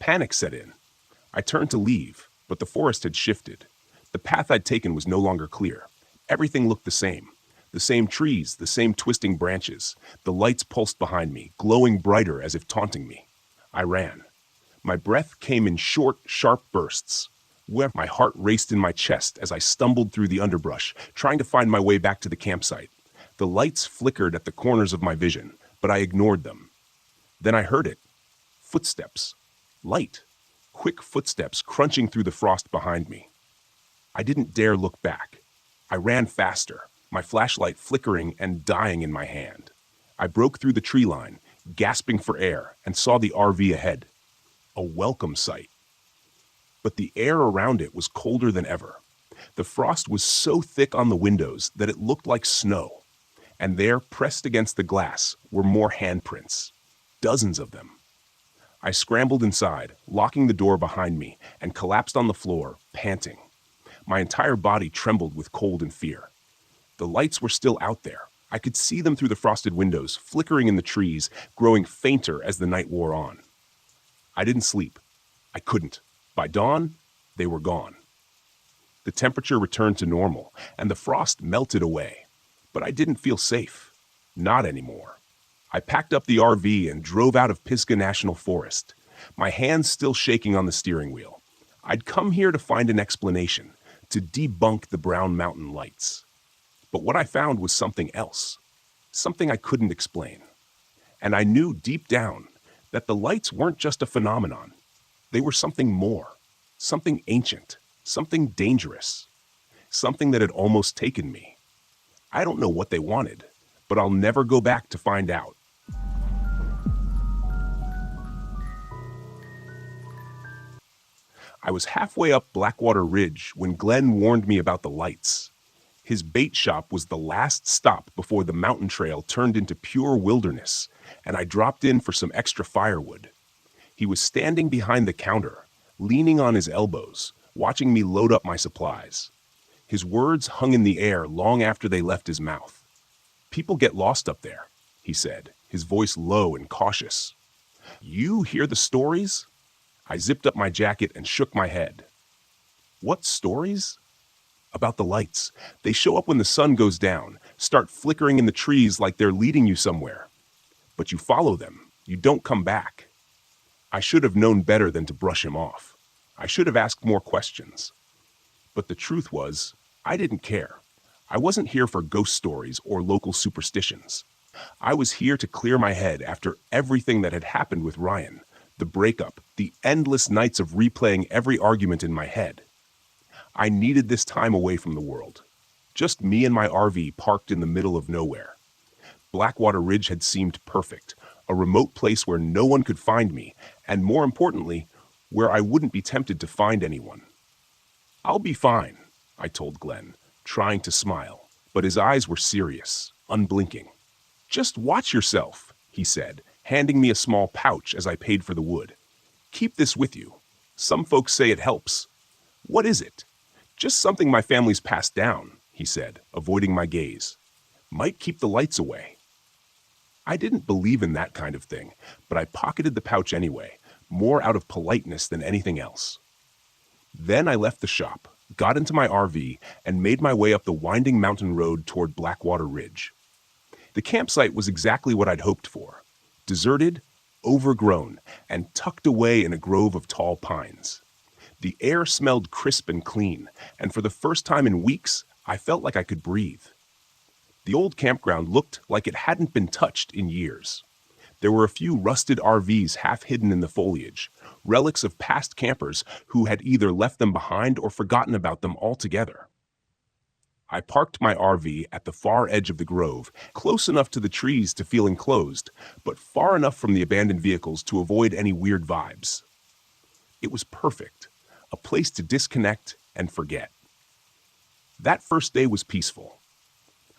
Panic set in. I turned to leave, but the forest had shifted. The path I'd taken was no longer clear. Everything looked the same. The same trees, the same twisting branches. The lights pulsed behind me, glowing brighter as if taunting me. I ran. My breath came in short, sharp bursts. Where my heart raced in my chest as I stumbled through the underbrush, trying to find my way back to the campsite. The lights flickered at the corners of my vision, but I ignored them. Then I heard it. Footsteps. Light. Quick footsteps crunching through the frost behind me. I didn't dare look back. I ran faster, my flashlight flickering and dying in my hand. I broke through the tree line, gasping for air, and saw the RV ahead. A welcome sight. But the air around it was colder than ever. The frost was so thick on the windows that it looked like snow. And there, pressed against the glass, were more handprints. Dozens of them. I scrambled inside, locking the door behind me, and collapsed on the floor, panting. My entire body trembled with cold and fear. The lights were still out there. I could see them through the frosted windows, flickering in the trees, growing fainter as the night wore on. I didn't sleep. I couldn't. By dawn, they were gone. The temperature returned to normal, and the frost melted away. But I didn't feel safe. Not anymore. I packed up the RV and drove out of Pisgah National Forest, my hands still shaking on the steering wheel. I'd come here to find an explanation, to debunk the Brown Mountain lights. But what I found was something else, something I couldn't explain. And I knew deep down that the lights weren't just a phenomenon. They were something more, something ancient, something dangerous, something that had almost taken me. I don't know what they wanted, but I'll never go back to find out. I was halfway up Blackwater Ridge when Glenn warned me about the lights. His bait shop was the last stop before the mountain trail turned into pure wilderness, and I dropped in for some extra firewood. He was standing behind the counter, leaning on his elbows, watching me load up my supplies. His words hung in the air long after they left his mouth. "People get lost up there," he said, his voice low and cautious. "You hear the stories?" I zipped up my jacket and shook my head. "What stories?" "About the lights. They show up when the sun goes down, start flickering in the trees like they're leading you somewhere. But you follow them. You don't come back." I should have known better than to brush him off. I should have asked more questions. But the truth was, I didn't care. I wasn't here for ghost stories or local superstitions. I was here to clear my head after everything that had happened with Ryan, the breakup, the endless nights of replaying every argument in my head. I needed this time away from the world. Just me and my RV parked in the middle of nowhere. Blackwater Ridge had seemed perfect, a remote place where no one could find me, and more importantly, where I wouldn't be tempted to find anyone. "I'll be fine," I told Glenn, trying to smile, but his eyes were serious, unblinking. "Just watch yourself," he said, handing me a small pouch as I paid for the wood. "Keep this with you. Some folks say it helps." "What is it?" "Just something my family's passed down," he said, avoiding my gaze. "Might keep the lights away." I didn't believe in that kind of thing, but I pocketed the pouch anyway, more out of politeness than anything else. Then I left the shop, got into my RV, and made my way up the winding mountain road toward Blackwater Ridge. The campsite was exactly what I'd hoped for. Deserted, overgrown, and tucked away in a grove of tall pines. The air smelled crisp and clean, and for the first time in weeks, I felt like I could breathe. The old campground looked like it hadn't been touched in years. There were a few rusted RVs half hidden in the foliage, relics of past campers who had either left them behind or forgotten about them altogether. I parked my RV at the far edge of the grove, close enough to the trees to feel enclosed, but far enough from the abandoned vehicles to avoid any weird vibes. It was perfect, a place to disconnect and forget. That first day was peaceful.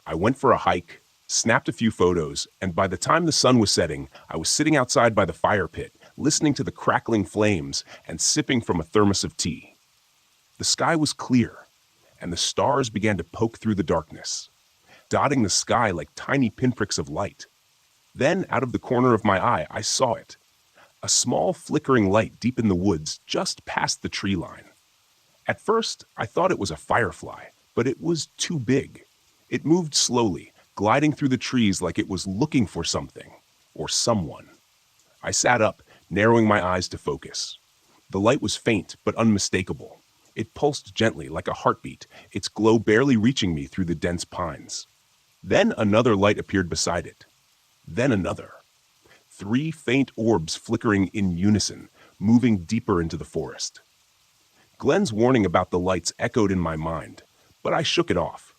I went for a hike, snapped a few photos, and by the time the sun was setting, I was sitting outside by the fire pit, listening to the crackling flames and sipping from a thermos of tea. The sky was clear, and the stars began to poke through the darkness, dotting the sky like tiny pinpricks of light. Then, out of the corner of my eye, I saw it. A small flickering light deep in the woods just past the tree line. At first, I thought it was a firefly, but it was too big. It moved slowly, gliding through the trees like it was looking for something or someone. I sat up, narrowing my eyes to focus. The light was faint but unmistakable. It pulsed gently like a heartbeat, its glow barely reaching me through the dense pines. Then another light appeared beside it. Then another. 3 faint orbs flickering in unison, moving deeper into the forest. Glenn's warning about the lights echoed in my mind, but I shook it off.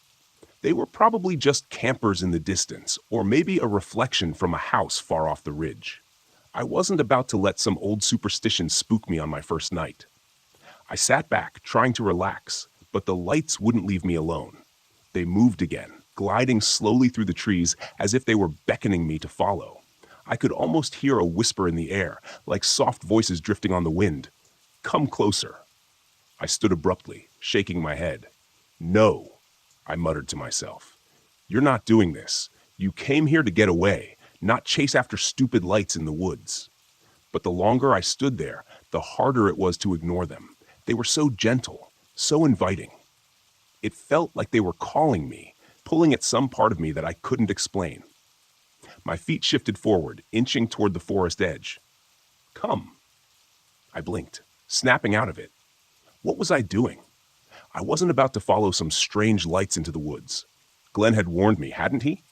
They were probably just campers in the distance, or maybe a reflection from a house far off the ridge. I wasn't about to let some old superstition spook me on my first night. I sat back, trying to relax, but the lights wouldn't leave me alone. They moved again, gliding slowly through the trees as if they were beckoning me to follow. I could almost hear a whisper in the air, like soft voices drifting on the wind. "Come closer." I stood abruptly, shaking my head. "No," I muttered to myself. "You're not doing this. You came here to get away, not chase after stupid lights in the woods." But the longer I stood there, the harder it was to ignore them. They were so gentle, so inviting. It felt like they were calling me, pulling at some part of me that I couldn't explain. My feet shifted forward, inching toward the forest edge. "Come." I blinked, snapping out of it. What was I doing? I wasn't about to follow some strange lights into the woods. Glenn had warned me, hadn't he?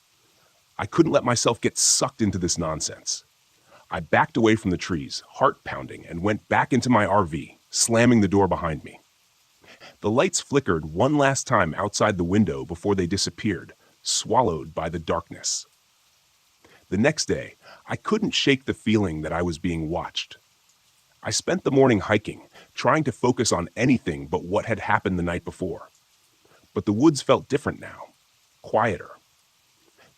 I couldn't let myself get sucked into this nonsense. I backed away from the trees, heart pounding, and went back into my RV, slamming the door behind me. The lights flickered one last time outside the window before they disappeared, swallowed by the darkness. The next day, I couldn't shake the feeling that I was being watched. I spent the morning hiking, trying to focus on anything but what had happened the night before. But the woods felt different now, quieter.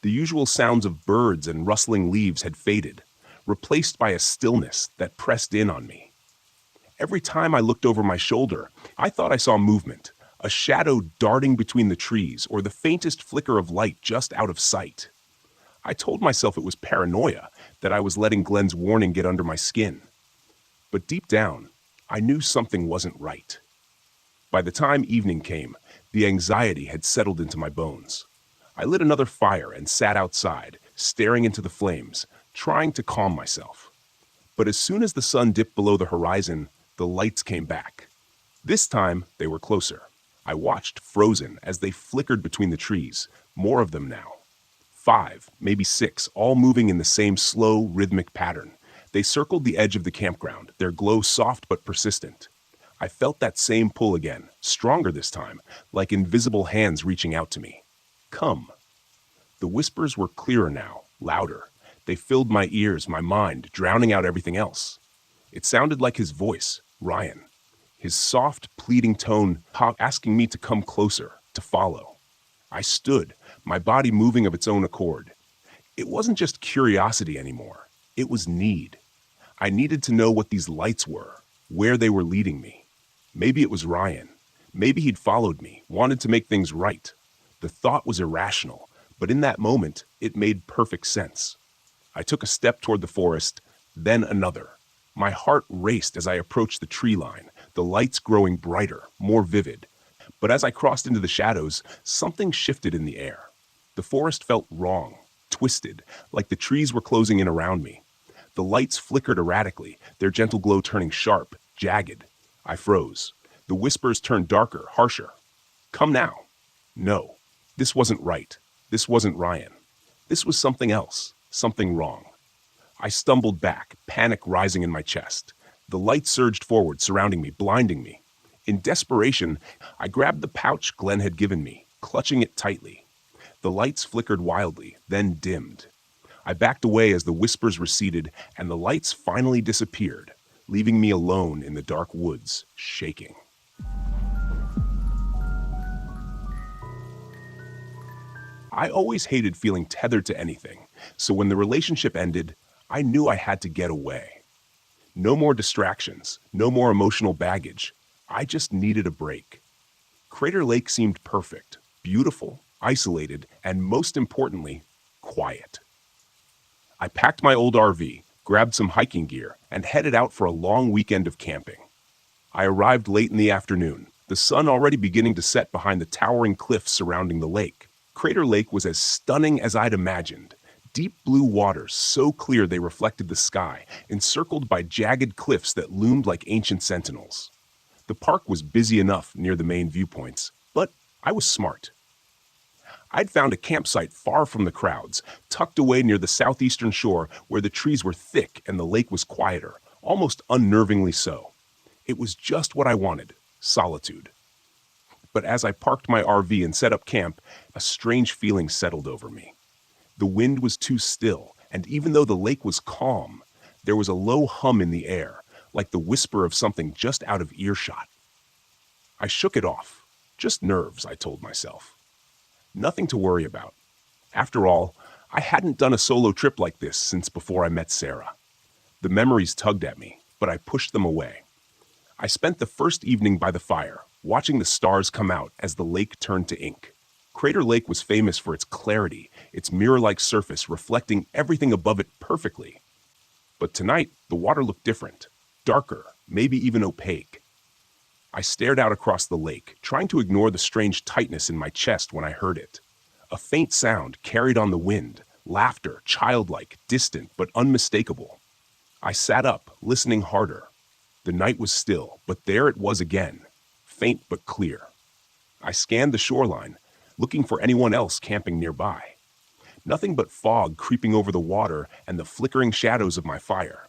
The usual sounds of birds and rustling leaves had faded, replaced by a stillness that pressed in on me. Every time I looked over my shoulder, I thought I saw movement, a shadow darting between the trees or the faintest flicker of light just out of sight. I told myself it was paranoia, that I was letting Glenn's warning get under my skin. But deep down, I knew something wasn't right. By the time evening came, the anxiety had settled into my bones. I lit another fire and sat outside, staring into the flames, trying to calm myself. But as soon as the sun dipped below the horizon, the lights came back. This time, they were closer. I watched, frozen, as they flickered between the trees, more of them now. 5, maybe 6, all moving in the same slow, rhythmic pattern. They circled the edge of the campground, their glow soft but persistent. I felt that same pull again, stronger this time, like invisible hands reaching out to me. "Come." The whispers were clearer now, louder. They filled my ears, my mind, drowning out everything else. It sounded like his voice, Ryan. His soft, pleading tone asking me to come closer, to follow. I stood, my body moving of its own accord. It wasn't just curiosity anymore. It was need. I needed to know what these lights were, where they were leading me. Maybe it was Ryan. Maybe he'd followed me, wanted to make things right. The thought was irrational, but in that moment, it made perfect sense. I took a step toward the forest, then another. My heart raced as I approached the tree line, the lights growing brighter, more vivid. But as I crossed into the shadows, something shifted in the air. The forest felt wrong, twisted, like the trees were closing in around me. The lights flickered erratically, their gentle glow turning sharp, jagged. I froze. The whispers turned darker, harsher. "Come now." No, this wasn't right. This wasn't Ryan. This was something else, something wrong. I stumbled back, panic rising in my chest. The light surged forward, surrounding me, blinding me. In desperation, I grabbed the pouch Glenn had given me, clutching it tightly. The lights flickered wildly, then dimmed. I backed away as the whispers receded and the lights finally disappeared, leaving me alone in the dark woods, shaking. I always hated feeling tethered to anything, so when the relationship ended, I knew I had to get away. No more distractions, no more emotional baggage. I just needed a break. Crater Lake seemed perfect, beautiful, isolated, and most importantly, quiet. I packed my old RV, grabbed some hiking gear, and headed out for a long weekend of camping. I arrived late in the afternoon, the sun already beginning to set behind the towering cliffs surrounding the lake. Crater Lake was as stunning as I'd imagined. Deep blue waters so clear they reflected the sky, encircled by jagged cliffs that loomed like ancient sentinels. The park was busy enough near the main viewpoints, but I was smart. I'd found a campsite far from the crowds, tucked away near the southeastern shore where the trees were thick and the lake was quieter, almost unnervingly so. It was just what I wanted, solitude. But as I parked my RV and set up camp, a strange feeling settled over me. The wind was too still, and even though the lake was calm, there was a low hum in the air, like the whisper of something just out of earshot. I shook it off. Just nerves, I told myself. Nothing to worry about. After all, I hadn't done a solo trip like this since before I met Sarah. The memories tugged at me, but I pushed them away. I spent the first evening by the fire, watching the stars come out as the lake turned to ink. Crater Lake was famous for its clarity, its mirror-like surface reflecting everything above it perfectly. But tonight, the water looked different, darker, maybe even opaque. I stared out across the lake, trying to ignore the strange tightness in my chest when I heard it. A faint sound carried on the wind, laughter, childlike, distant, but unmistakable. I sat up, listening harder. The night was still, but there it was again, faint but clear. I scanned the shoreline, looking for anyone else camping nearby. Nothing but fog creeping over the water and the flickering shadows of my fire.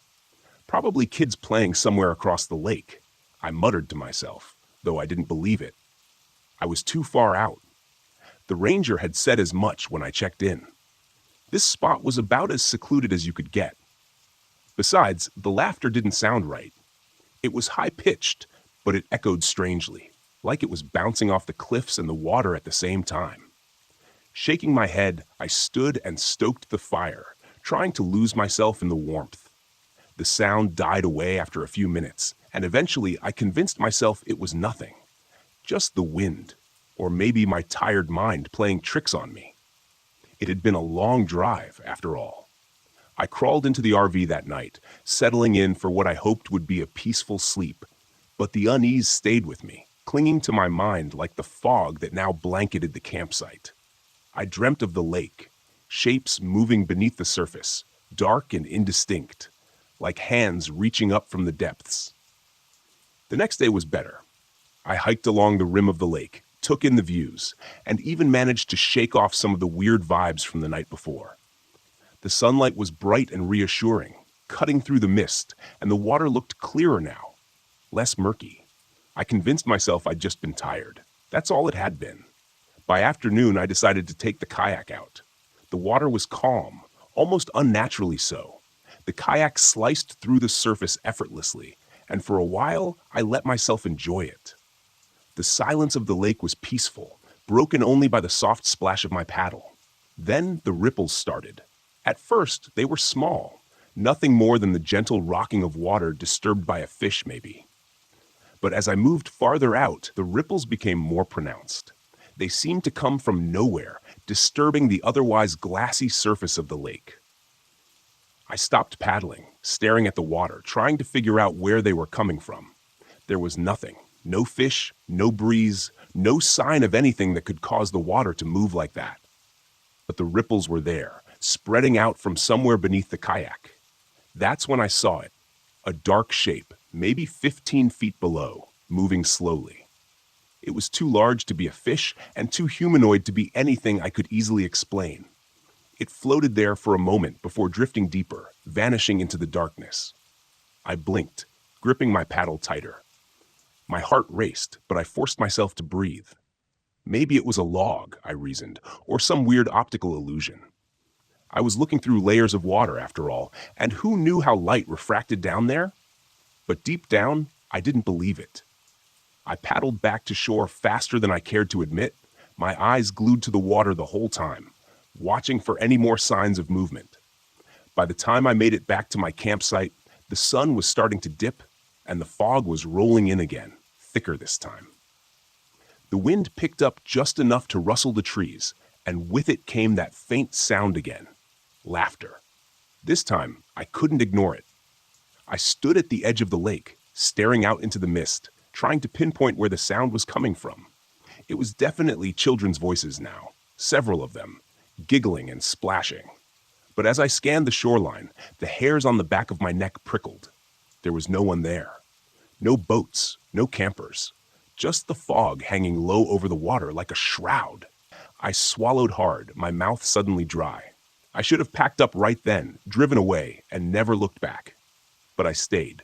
Probably kids playing somewhere across the lake, I muttered to myself, though I didn't believe it. I was too far out. The ranger had said as much when I checked in. This spot was about as secluded as you could get. Besides, the laughter didn't sound right. It was high-pitched, but it echoed strangely, like it was bouncing off the cliffs and the water at the same time. Shaking my head, I stood and stoked the fire, trying to lose myself in the warmth. The sound died away after a few minutes, and eventually I convinced myself it was nothing. Just the wind, or maybe my tired mind playing tricks on me. It had been a long drive, after all. I crawled into the RV that night, settling in for what I hoped would be a peaceful sleep. But the unease stayed with me, clinging to my mind like the fog that now blanketed the campsite. I dreamt of the lake, shapes moving beneath the surface, dark and indistinct, like hands reaching up from the depths. The next day was better. I hiked along the rim of the lake, took in the views, and even managed to shake off some of the weird vibes from the night before. The sunlight was bright and reassuring, cutting through the mist, and the water looked clearer now, less murky. I convinced myself I'd just been tired. That's all it had been. By afternoon, I decided to take the kayak out. The water was calm, almost unnaturally so. The kayak sliced through the surface effortlessly, and for a while, I let myself enjoy it. The silence of the lake was peaceful, broken only by the soft splash of my paddle. Then the ripples started. At first, they were small, nothing more than the gentle rocking of water disturbed by a fish, maybe. But as I moved farther out, the ripples became more pronounced. They seemed to come from nowhere, disturbing the otherwise glassy surface of the lake. I stopped paddling, staring at the water, trying to figure out where they were coming from. There was nothing. No fish, no breeze, no sign of anything that could cause the water to move like that. But the ripples were there, spreading out from somewhere beneath the kayak. That's when I saw it. A dark shape, maybe 15 feet below, moving slowly. It was too large to be a fish and too humanoid to be anything I could easily explain. It floated there for a moment before drifting deeper, vanishing into the darkness. I blinked, gripping my paddle tighter. My heart raced, but I forced myself to breathe. Maybe it was a log, I reasoned, or some weird optical illusion. I was looking through layers of water, after all, and who knew how light refracted down there? But deep down, I didn't believe it. I paddled back to shore faster than I cared to admit, my eyes glued to the water the whole time, watching for any more signs of movement. By the time I made it back to my campsite, the sun was starting to dip, and the fog was rolling in again, thicker this time. The wind picked up just enough to rustle the trees, and with it came that faint sound again. Laughter. This time, I couldn't ignore it. I stood at the edge of the lake, staring out into the mist, trying to pinpoint where the sound was coming from. It was definitely children's voices now, several of them, giggling and splashing. But as I scanned the shoreline, the hairs on the back of my neck prickled. There was no one there. No boats, no campers. Just the fog hanging low over the water like a shroud. I swallowed hard, my mouth suddenly dry. I should have packed up right then, driven away, and never looked back. But I stayed.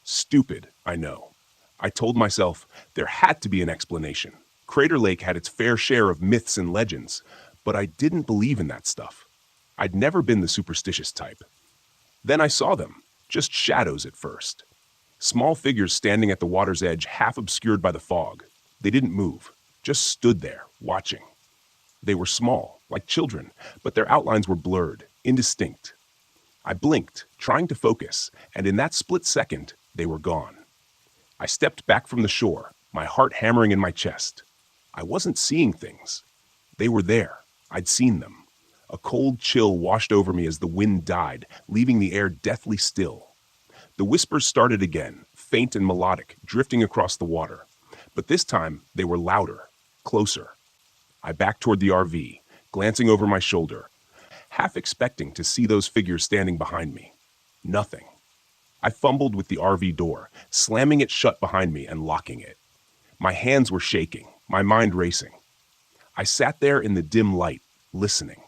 Stupid, I know. I told myself there had to be an explanation. Crater Lake had its fair share of myths and legends, but I didn't believe in that stuff. I'd never been the superstitious type. Then I saw them, just shadows at first. Small figures standing at the water's edge, half obscured by the fog. They didn't move, just stood there, watching. They were small, like children, but their outlines were blurred, indistinct. I blinked, trying to focus, and in that split second, they were gone. I stepped back from the shore, my heart hammering in my chest. I wasn't seeing things. They were there. I'd seen them. A cold chill washed over me as the wind died, leaving the air deathly still. The whispers started again, faint and melodic, drifting across the water. But this time, they were louder, closer. I backed toward the RV, glancing over my shoulder, half expecting to see those figures standing behind me. Nothing. I fumbled with the RV door, slamming it shut behind me and locking it. My hands were shaking, my mind racing. I sat there in the dim light, listening.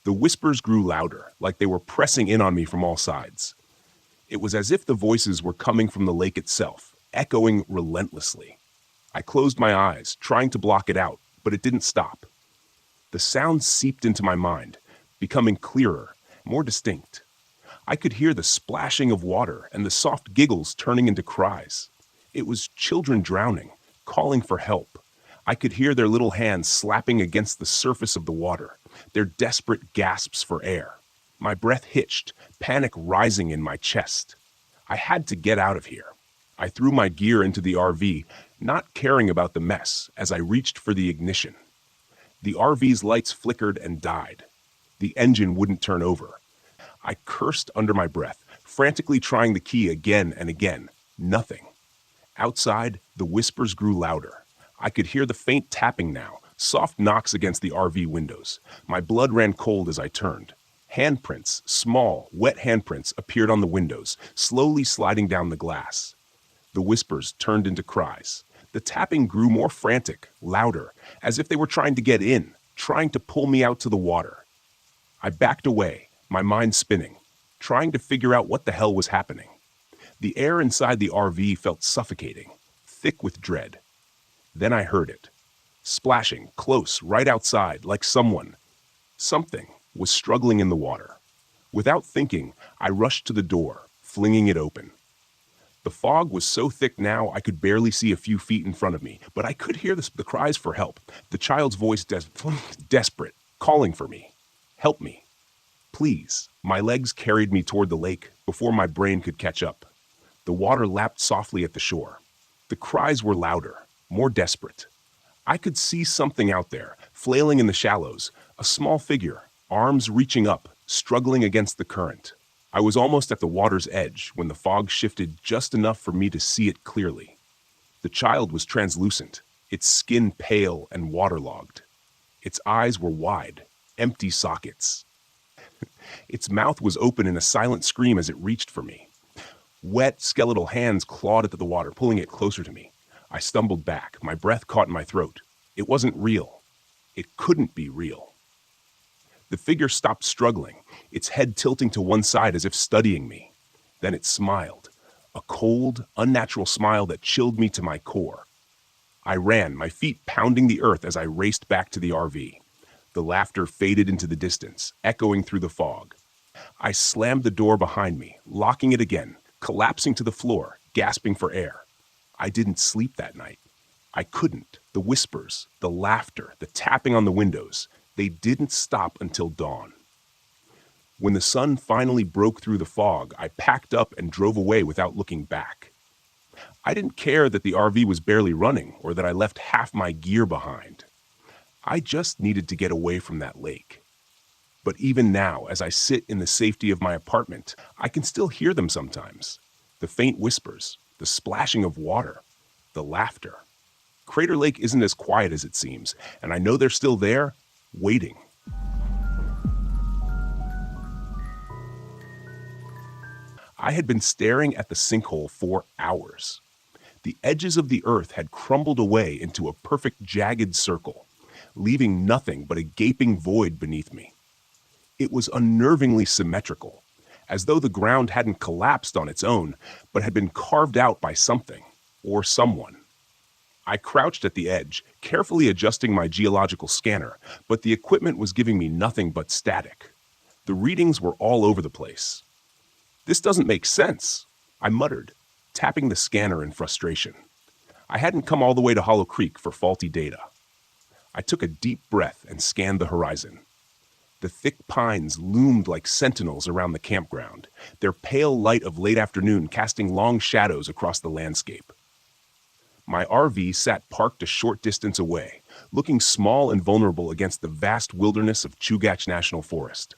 The whispers grew louder, like they were pressing in on me from all sides. It was as if the voices were coming from the lake itself, echoing relentlessly. I closed my eyes, trying to block it out, but it didn't stop. The sound seeped into my mind, becoming clearer, more distinct. I could hear the splashing of water and the soft giggles turning into cries. It was children drowning, calling for help. I could hear their little hands slapping against the surface of the water, their desperate gasps for air. My breath hitched, panic rising in my chest. I had to get out of here. I threw my gear into the RV, not caring about the mess, as I reached for the ignition. The RV's lights flickered and died. The engine wouldn't turn over. I cursed under my breath, frantically trying the key again and again. Nothing. Outside, the whispers grew louder. I could hear the faint tapping now, soft knocks against the RV windows. My blood ran cold as I turned. Handprints, small, wet handprints, appeared on the windows, slowly sliding down the glass. The whispers turned into cries. The tapping grew more frantic, louder, as if they were trying to get in, trying to pull me out to the water. I backed away, my mind spinning, trying to figure out what the hell was happening. The air inside the RV felt suffocating, thick with dread. Then I heard it, splashing close right outside, like something was struggling in the water. Without thinking, I rushed to the door, flinging it open. The fog was so thick now I could barely see a few feet in front of me, but I could hear the cries for help, the child's voice desperate, calling for me. Help me. Please. My legs carried me toward the lake before my brain could catch up. The water lapped softly at the shore. The cries were louder, more desperate. I could see something out there, flailing in the shallows, a small figure, arms reaching up, struggling against the current. I was almost at the water's edge when the fog shifted just enough for me to see it clearly. The child was translucent, its skin pale and waterlogged. Its eyes were wide, empty sockets. Its mouth was open in a silent scream as it reached for me. Wet, skeletal hands clawed at the water, pulling it closer to me. I stumbled back, my breath caught in my throat. It wasn't real. It couldn't be real. The figure stopped struggling, its head tilting to one side as if studying me. Then it smiled, a cold, unnatural smile that chilled me to my core. I ran, my feet pounding the earth as I raced back to the RV. The laughter faded into the distance, echoing through the fog. I slammed the door behind me, locking it again, collapsing to the floor, gasping for air. I didn't sleep that night. I couldn't. The whispers, the laughter, the tapping on the windows, they didn't stop until dawn. When the sun finally broke through the fog, I packed up and drove away without looking back. I didn't care that the RV was barely running or that I left half my gear behind. I just needed to get away from that lake. But even now, as I sit in the safety of my apartment, I can still hear them sometimes. The faint whispers, the splashing of water, the laughter. Crater Lake isn't as quiet as it seems, and I know they're still there, waiting. I had been staring at the sinkhole for hours. The edges of the earth had crumbled away into a perfect jagged circle, leaving nothing but a gaping void beneath me. It was unnervingly symmetrical, as though the ground hadn't collapsed on its own, but had been carved out by something or someone. I crouched at the edge, carefully adjusting my geological scanner, but the equipment was giving me nothing but static. The readings were all over the place. "This doesn't make sense," I muttered, tapping the scanner in frustration. I hadn't come all the way to Hollow Creek for faulty data. I took a deep breath and scanned the horizon. The thick pines loomed like sentinels around the campground, their pale light of late afternoon casting long shadows across the landscape. My RV sat parked a short distance away, looking small and vulnerable against the vast wilderness of Chugach National Forest.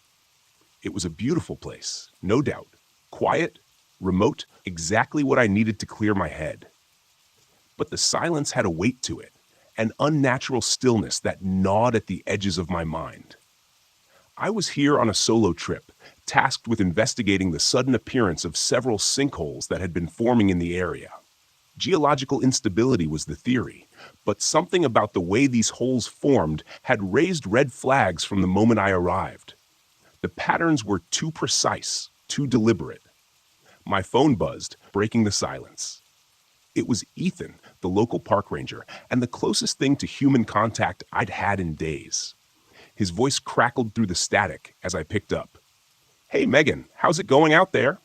It was a beautiful place, no doubt. Quiet, remote, exactly what I needed to clear my head. But the silence had a weight to it, an unnatural stillness that gnawed at the edges of my mind. I was here on a solo trip, tasked with investigating the sudden appearance of several sinkholes that had been forming in the area. Geological instability was the theory, but something about the way these holes formed had raised red flags from the moment I arrived. The patterns were too precise, too deliberate. My phone buzzed, breaking the silence. It was Ethan, the local park ranger, and the closest thing to human contact I'd had in days. His voice crackled through the static as I picked up. "Hey, Megan, how's it going out there?"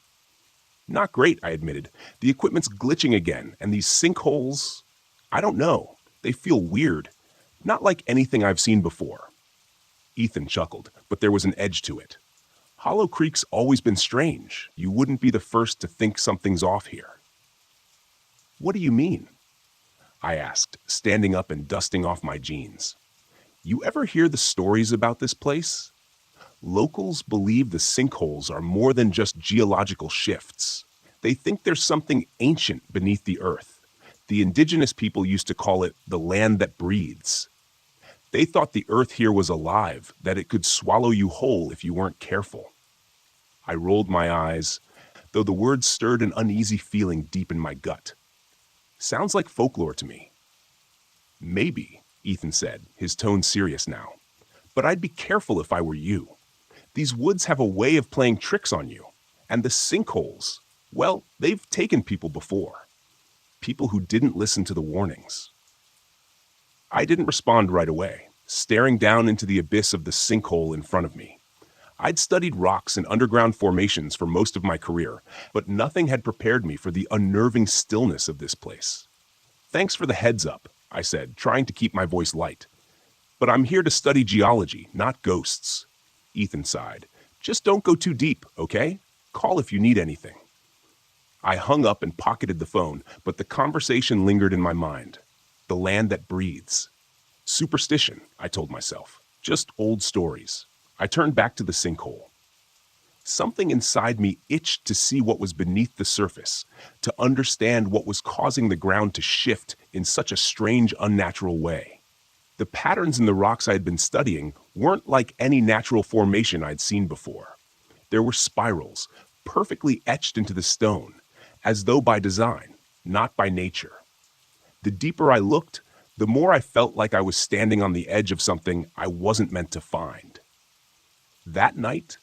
"Not great," I admitted. "The equipment's glitching again, and these sinkholes, I don't know. They feel weird. Not like anything I've seen before." Ethan chuckled, but there was an edge to it. "Hollow Creek's always been strange. You wouldn't be the first to think something's off here." "What do you mean?" I asked, standing up and dusting off my jeans. "You ever hear the stories about this place? Locals believe the sinkholes are more than just geological shifts. They think there's something ancient beneath the earth. The indigenous people used to call it the land that breathes. They thought the earth here was alive, that it could swallow you whole if you weren't careful." I rolled my eyes, though the words stirred an uneasy feeling deep in my gut. "Sounds like folklore to me." "Maybe," Ethan said, his tone serious now. "But I'd be careful if I were you. These woods have a way of playing tricks on you. And the sinkholes, well, they've taken people before. People who didn't listen to the warnings." I didn't respond right away, staring down into the abyss of the sinkhole in front of me. I'd studied rocks and underground formations for most of my career, but nothing had prepared me for the unnerving stillness of this place. "Thanks for the heads up," I said, trying to keep my voice light. "But I'm here to study geology, not ghosts." Ethan sighed. "Just don't go too deep, okay? Call if you need anything." I hung up and pocketed the phone, but the conversation lingered in my mind. The land that breathes. Superstition, I told myself. Just old stories. I turned back to the sinkhole. Something inside me itched to see what was beneath the surface, to understand what was causing the ground to shift in such a strange, unnatural way. The patterns in the rocks I had been studying weren't like any natural formation I'd seen before. There were spirals, perfectly etched into the stone, as though by design, not by nature. The deeper I looked, the more I felt like I was standing on the edge of something I wasn't meant to find. That night,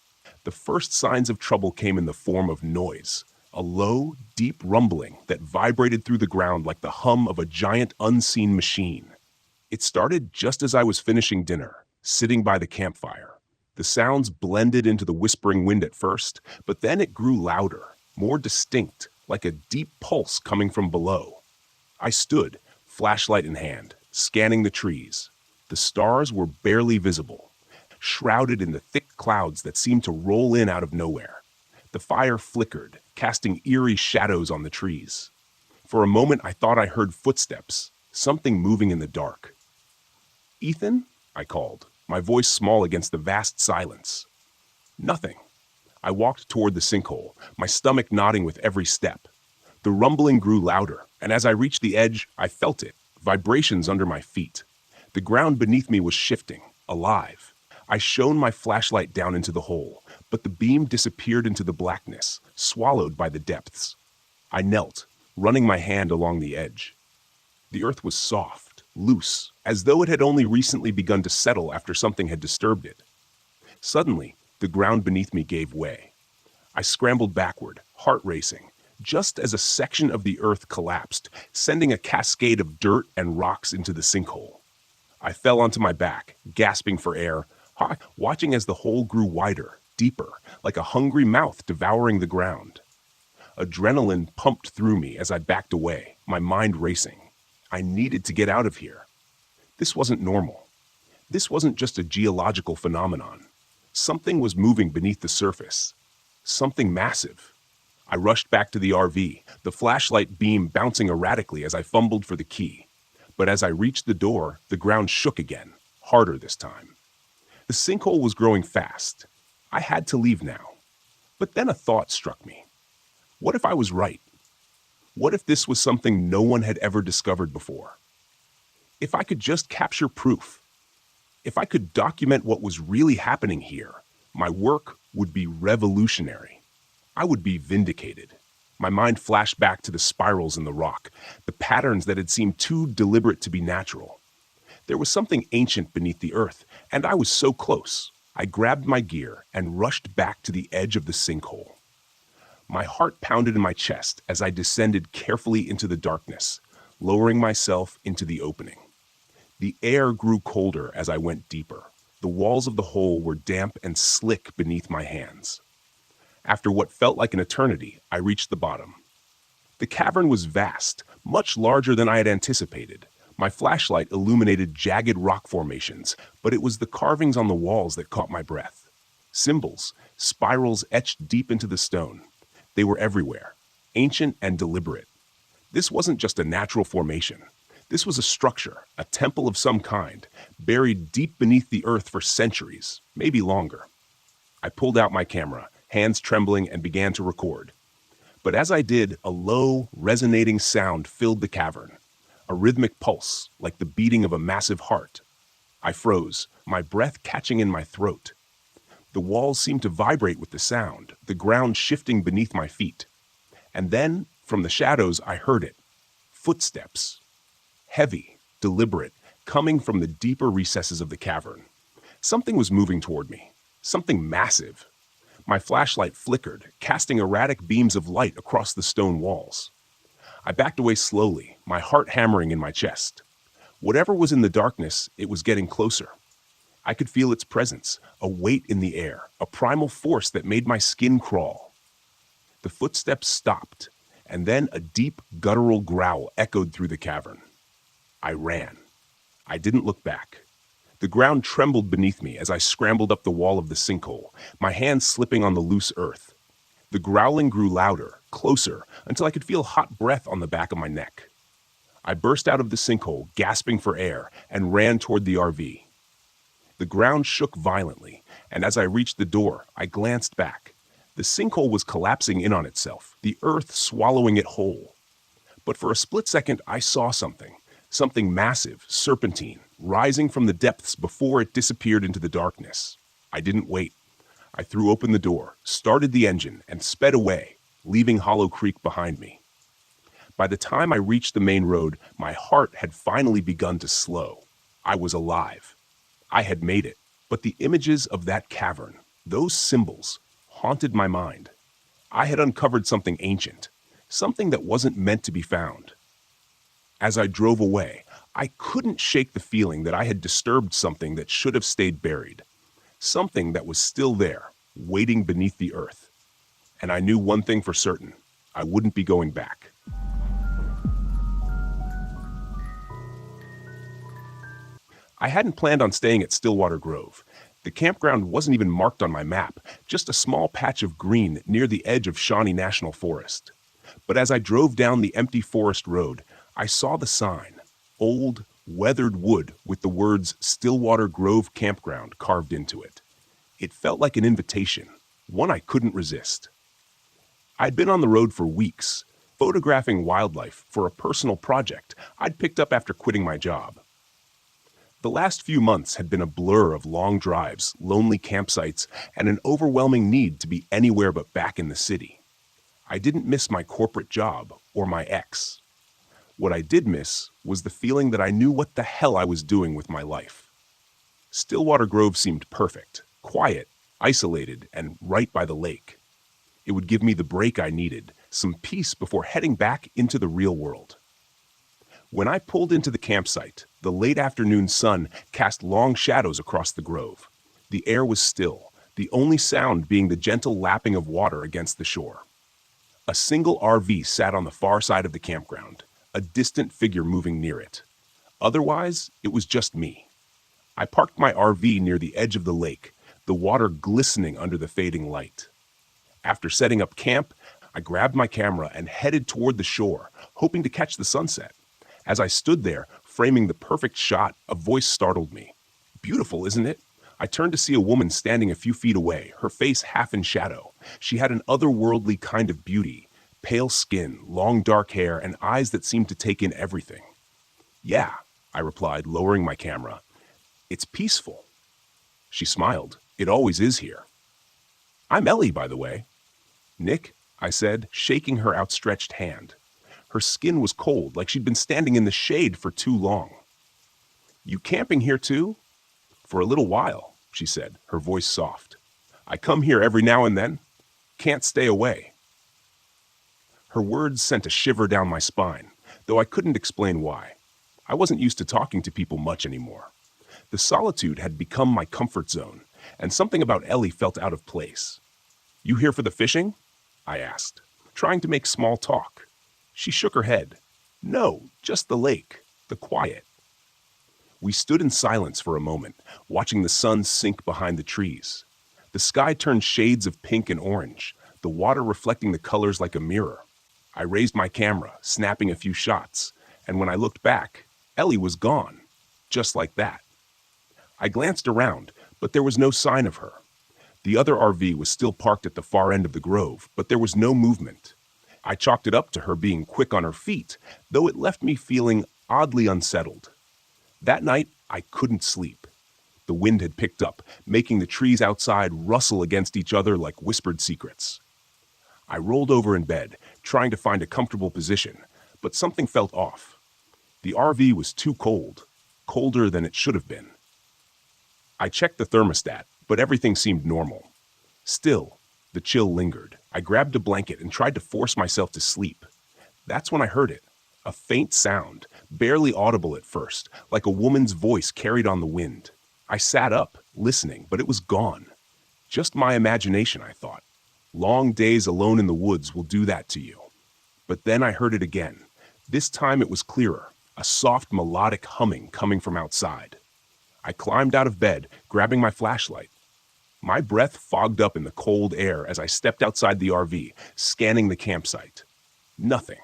the first signs of trouble came in the form of noise, a low, deep rumbling that vibrated through the ground like the hum of a giant unseen machine. It started just as I was finishing dinner, sitting by the campfire. The sounds blended into the whispering wind at first, but then it grew louder, more distinct, like a deep pulse coming from below. I stood, flashlight in hand, scanning the trees. The stars were barely visible, shrouded in the thick clouds that seemed to roll in out of nowhere. The fire flickered, casting eerie shadows on the trees. For a moment, I thought I heard footsteps, something moving in the dark. "Ethan?" I called, my voice small against the vast silence. Nothing. I walked toward the sinkhole, my stomach nodding with every step. The rumbling grew louder, and as I reached the edge, I felt it, vibrations under my feet. The ground beneath me was shifting, alive. I shone my flashlight down into the hole, but the beam disappeared into the blackness, swallowed by the depths. I knelt, running my hand along the edge. The earth was soft, loose, as though it had only recently begun to settle after something had disturbed it. Suddenly, the ground beneath me gave way. I scrambled backward, heart racing, just as a section of the earth collapsed, sending a cascade of dirt and rocks into the sinkhole. I fell onto my back, gasping for air, watching as the hole grew wider, deeper, like a hungry mouth devouring the ground. Adrenaline pumped through me as I backed away, my mind racing. I needed to get out of here. This wasn't normal. This wasn't just a geological phenomenon. Something was moving beneath the surface. Something massive. I rushed back to the RV, the flashlight beam bouncing erratically as I fumbled for the key. But as I reached the door, the ground shook again, harder this time. The sinkhole was growing fast. I had to leave now. But then a thought struck me. What if I was right? What if this was something no one had ever discovered before? If I could just capture proof, if I could document what was really happening here, my work would be revolutionary. I would be vindicated. My mind flashed back to the spirals in the rock, the patterns that had seemed too deliberate to be natural. There was something ancient beneath the earth, and I was so close. I grabbed my gear and rushed back to the edge of the sinkhole. My heart pounded in my chest as I descended carefully into the darkness, lowering myself into the opening. The air grew colder as I went deeper. The walls of the hole were damp and slick beneath my hands. After what felt like an eternity, I reached the bottom. The cavern was vast, much larger than I had anticipated. My flashlight illuminated jagged rock formations, but it was the carvings on the walls that caught my breath. Symbols, spirals etched deep into the stone. They were everywhere, ancient and deliberate. This wasn't just a natural formation. This was a structure, a temple of some kind, buried deep beneath the earth for centuries, maybe longer. I pulled out my camera, hands trembling, and began to record. But as I did, a low, resonating sound filled the cavern, a rhythmic pulse, like the beating of a massive heart. I froze, my breath catching in my throat. The walls seemed to vibrate with the sound, the ground shifting beneath my feet. And then, from the shadows, I heard it. Footsteps. Heavy, deliberate, coming from the deeper recesses of the cavern. Something was moving toward me. Something massive. My flashlight flickered, casting erratic beams of light across the stone walls. I backed away slowly, my heart hammering in my chest. Whatever was in the darkness, it was getting closer. I could feel its presence, a weight in the air, a primal force that made my skin crawl. The footsteps stopped, and then a deep, guttural growl echoed through the cavern. I ran. I didn't look back. The ground trembled beneath me as I scrambled up the wall of the sinkhole, my hands slipping on the loose earth. The growling grew louder, closer, until I could feel hot breath on the back of my neck. I burst out of the sinkhole, gasping for air, and ran toward the RV. The ground shook violently, and as I reached the door, I glanced back. The sinkhole was collapsing in on itself, the earth swallowing it whole. But for a split second, I saw something massive, serpentine, rising from the depths before it disappeared into the darkness. I didn't wait. I threw open the door, started the engine, and sped away, leaving Hollow Creek behind me. By the time I reached the main road, my heart had finally begun to slow. I was alive. I had made it, but the images of that cavern, those symbols, haunted my mind. I had uncovered something ancient, something that wasn't meant to be found. As I drove away, I couldn't shake the feeling that I had disturbed something that should have stayed buried, something that was still there, waiting beneath the earth. And I knew one thing for certain: I wouldn't be going back. I hadn't planned on staying at Stillwater Grove. The campground wasn't even marked on my map, just a small patch of green near the edge of Shawnee National Forest. But as I drove down the empty forest road, I saw the sign, old, weathered wood with the words Stillwater Grove Campground carved into it. It felt like an invitation, one I couldn't resist. I'd been on the road for weeks, photographing wildlife for a personal project I'd picked up after quitting my job. The last few months had been a blur of long drives, lonely campsites, and an overwhelming need to be anywhere but back in the city. I didn't miss my corporate job or my ex. What I did miss was the feeling that I knew what the hell I was doing with my life. Stillwater Grove seemed perfect, quiet, isolated, and right by the lake. It would give me the break I needed, some peace before heading back into the real world. When I pulled into the campsite, the late afternoon sun cast long shadows across the grove. The air was still, the only sound being the gentle lapping of water against the shore. A single RV sat on the far side of the campground, a distant figure moving near it. Otherwise, it was just me. I parked my RV near the edge of the lake, the water glistening under the fading light. After setting up camp, I grabbed my camera and headed toward the shore, hoping to catch the sunset. As I stood there, framing the perfect shot, a voice startled me. "Beautiful, isn't it?" I turned to see a woman standing a few feet away, her face half in shadow. She had an otherworldly kind of beauty, pale skin, long dark hair, and eyes that seemed to take in everything. "Yeah," I replied, lowering my camera. "It's peaceful." She smiled. "It always is here." "I'm Ellie, by the way." "Nick," I said, shaking her outstretched hand. Her skin was cold, like she'd been standing in the shade for too long. "You camping here too?" "For a little while," she said, her voice soft. "I come here every now and then. Can't stay away." Her words sent a shiver down my spine, though I couldn't explain why. I wasn't used to talking to people much anymore. The solitude had become my comfort zone, and something about Ellie felt out of place. "You here for the fishing?" I asked, trying to make small talk. She shook her head. "No, just the lake, the quiet." We stood in silence for a moment, watching the sun sink behind the trees. The sky turned shades of pink and orange, the water reflecting the colors like a mirror. I raised my camera, snapping a few shots, and when I looked back, Ellie was gone, just like that. I glanced around, but there was no sign of her. The other RV was still parked at the far end of the grove, but there was no movement. I chalked it up to her being quick on her feet, though it left me feeling oddly unsettled. That night, I couldn't sleep. The wind had picked up, making the trees outside rustle against each other like whispered secrets. I rolled over in bed, trying to find a comfortable position, but something felt off. The RV was too cold, colder than it should have been. I checked the thermostat, but everything seemed normal. Still, the chill lingered. I grabbed a blanket and tried to force myself to sleep. That's when I heard it. A faint sound, barely audible at first, like a woman's voice carried on the wind. I sat up, listening, but it was gone. Just my imagination, I thought. Long days alone in the woods will do that to you. But then I heard it again. This time it was clearer, a soft melodic humming coming from outside. I climbed out of bed, grabbing my flashlight. My breath fogged up in the cold air as I stepped outside the RV, scanning the campsite. Nothing.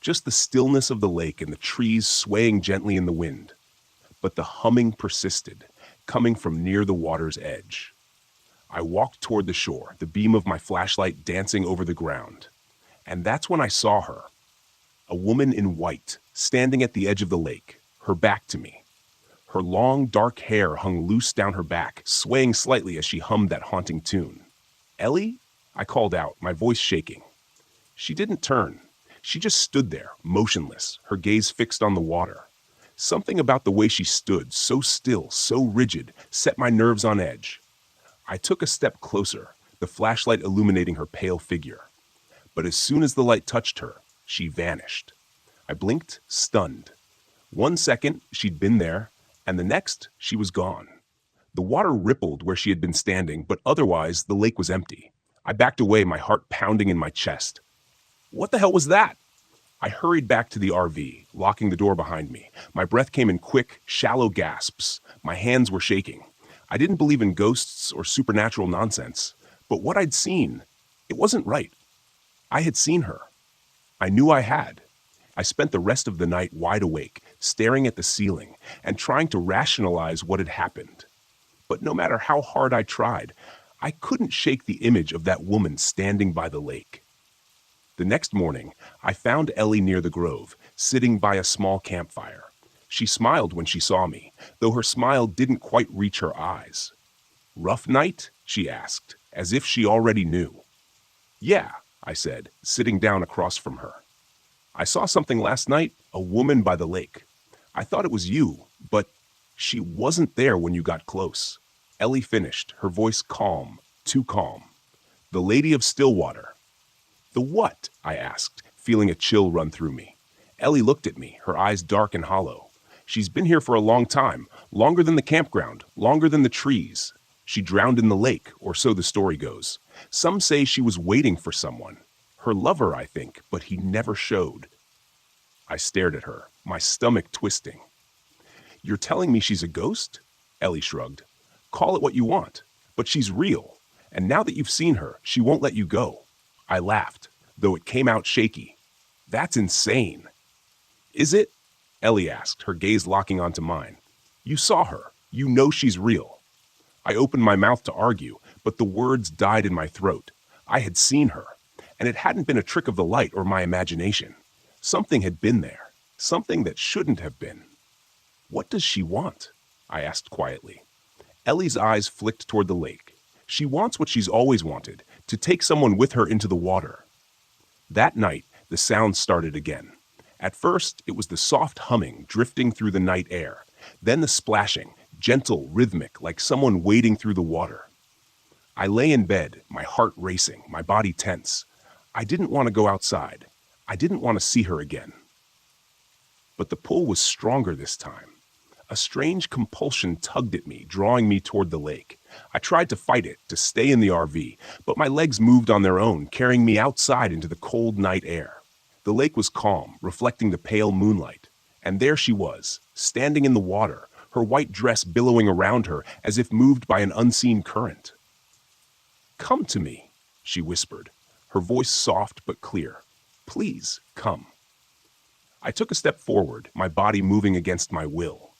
Just the stillness of the lake and the trees swaying gently in the wind. But the humming persisted, coming from near the water's edge. I walked toward the shore, the beam of my flashlight dancing over the ground. And that's when I saw her. A woman in white, standing at the edge of the lake, her back to me. Her long, dark hair hung loose down her back, swaying slightly as she hummed that haunting tune. "Ellie?" I called out, my voice shaking. She didn't turn. She just stood there, motionless, her gaze fixed on the water. Something about the way she stood, so still, so rigid, set my nerves on edge. I took a step closer, the flashlight illuminating her pale figure. But as soon as the light touched her, she vanished. I blinked, stunned. 1 second, she'd been there, and the next, she was gone. The water rippled where she had been standing, but otherwise, the lake was empty. I backed away, my heart pounding in my chest. What the hell was that? I hurried back to the RV, locking the door behind me. My breath came in quick, shallow gasps. My hands were shaking. I didn't believe in ghosts or supernatural nonsense, but what I'd seen, it wasn't right. I had seen her. I knew I had. I spent the rest of the night wide awake, staring at the ceiling and trying to rationalize what had happened. But no matter how hard I tried, I couldn't shake the image of that woman standing by the lake. The next morning, I found Ellie near the grove, sitting by a small campfire. She smiled when she saw me, though her smile didn't quite reach her eyes. "Rough night?" she asked, as if she already knew. "Yeah," I said, sitting down across from her. "I saw something last night, a woman by the lake. I thought it was you, but she wasn't there when you got close." Ellie finished, her voice calm, too calm. "The Lady of Stillwater." "The what?" I asked, feeling a chill run through me. Ellie looked at me, her eyes dark and hollow. "She's been here for a long time, longer than the campground, longer than the trees. She drowned in the lake, or so the story goes. Some say she was waiting for someone. Her lover, I think, but he never showed." I stared at her, my stomach twisting. "You're telling me she's a ghost?" Ellie shrugged. "Call it what you want, but she's real. And now that you've seen her, she won't let you go." I laughed, though it came out shaky. "That's insane." "Is it?" Ellie asked, her gaze locking onto mine. "You saw her. You know she's real." I opened my mouth to argue, but the words died in my throat. I had seen her, and it hadn't been a trick of the light or my imagination. Something had been there, something that shouldn't have been. "What does she want?" I asked quietly. Ellie's eyes flicked toward the lake. "She wants what she's always wanted, to take someone with her into the water." That night, the sound started again. At first, it was the soft humming drifting through the night air, then the splashing, gentle, rhythmic, like someone wading through the water. I lay in bed, my heart racing, my body tense. I didn't want to go outside. I didn't want to see her again. But the pull was stronger this time. A strange compulsion tugged at me, drawing me toward the lake. I tried to fight it, to stay in the RV, but my legs moved on their own, carrying me outside into the cold night air. The lake was calm, reflecting the pale moonlight. And there she was, standing in the water, her white dress billowing around her as if moved by an unseen current. "Come to me," she whispered, her voice soft but clear. "Please, come." I took a step forward, my body moving against my will.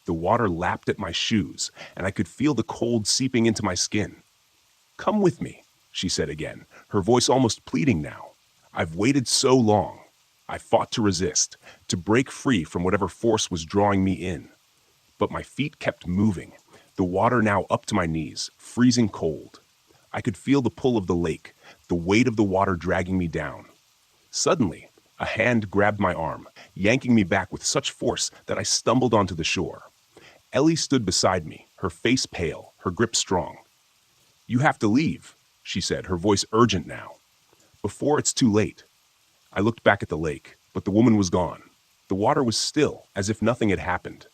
The water lapped at my shoes, and I could feel the cold seeping into my skin. "Come with me," she said again, her voice almost pleading now. "I've waited so long. I fought to resist, to break free from whatever force was drawing me in. But my feet kept moving, the water now up to my knees, freezing cold. I could feel the pull of the lake, the weight of the water dragging me down. Suddenly, a hand grabbed my arm, yanking me back with such force that I stumbled onto the shore. Ellie stood beside me, her face pale, her grip strong. "You have to leave," she said, her voice urgent now. "Before it's too late." I looked back at the lake, but the woman was gone. The water was still, as if nothing had happened.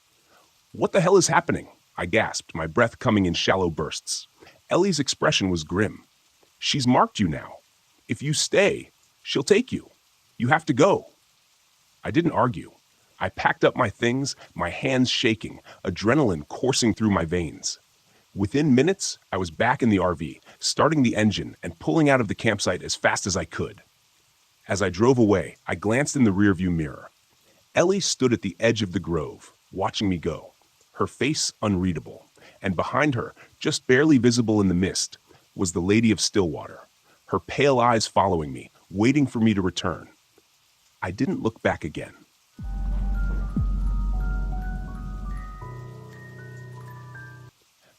"What the hell is happening?" I gasped, my breath coming in shallow bursts. Ellie's expression was grim. "She's marked you now. If you stay, she'll take you. You have to go." I didn't argue. I packed up my things, my hands shaking, adrenaline coursing through my veins. Within minutes, I was back in the RV, starting the engine and pulling out of the campsite as fast as I could. As I drove away, I glanced in the rearview mirror. Ellie stood at the edge of the grove, watching me go, her face unreadable, and behind her, just barely visible in the mist, was the Lady of Stillwater, her pale eyes following me, waiting for me to return. I didn't look back again.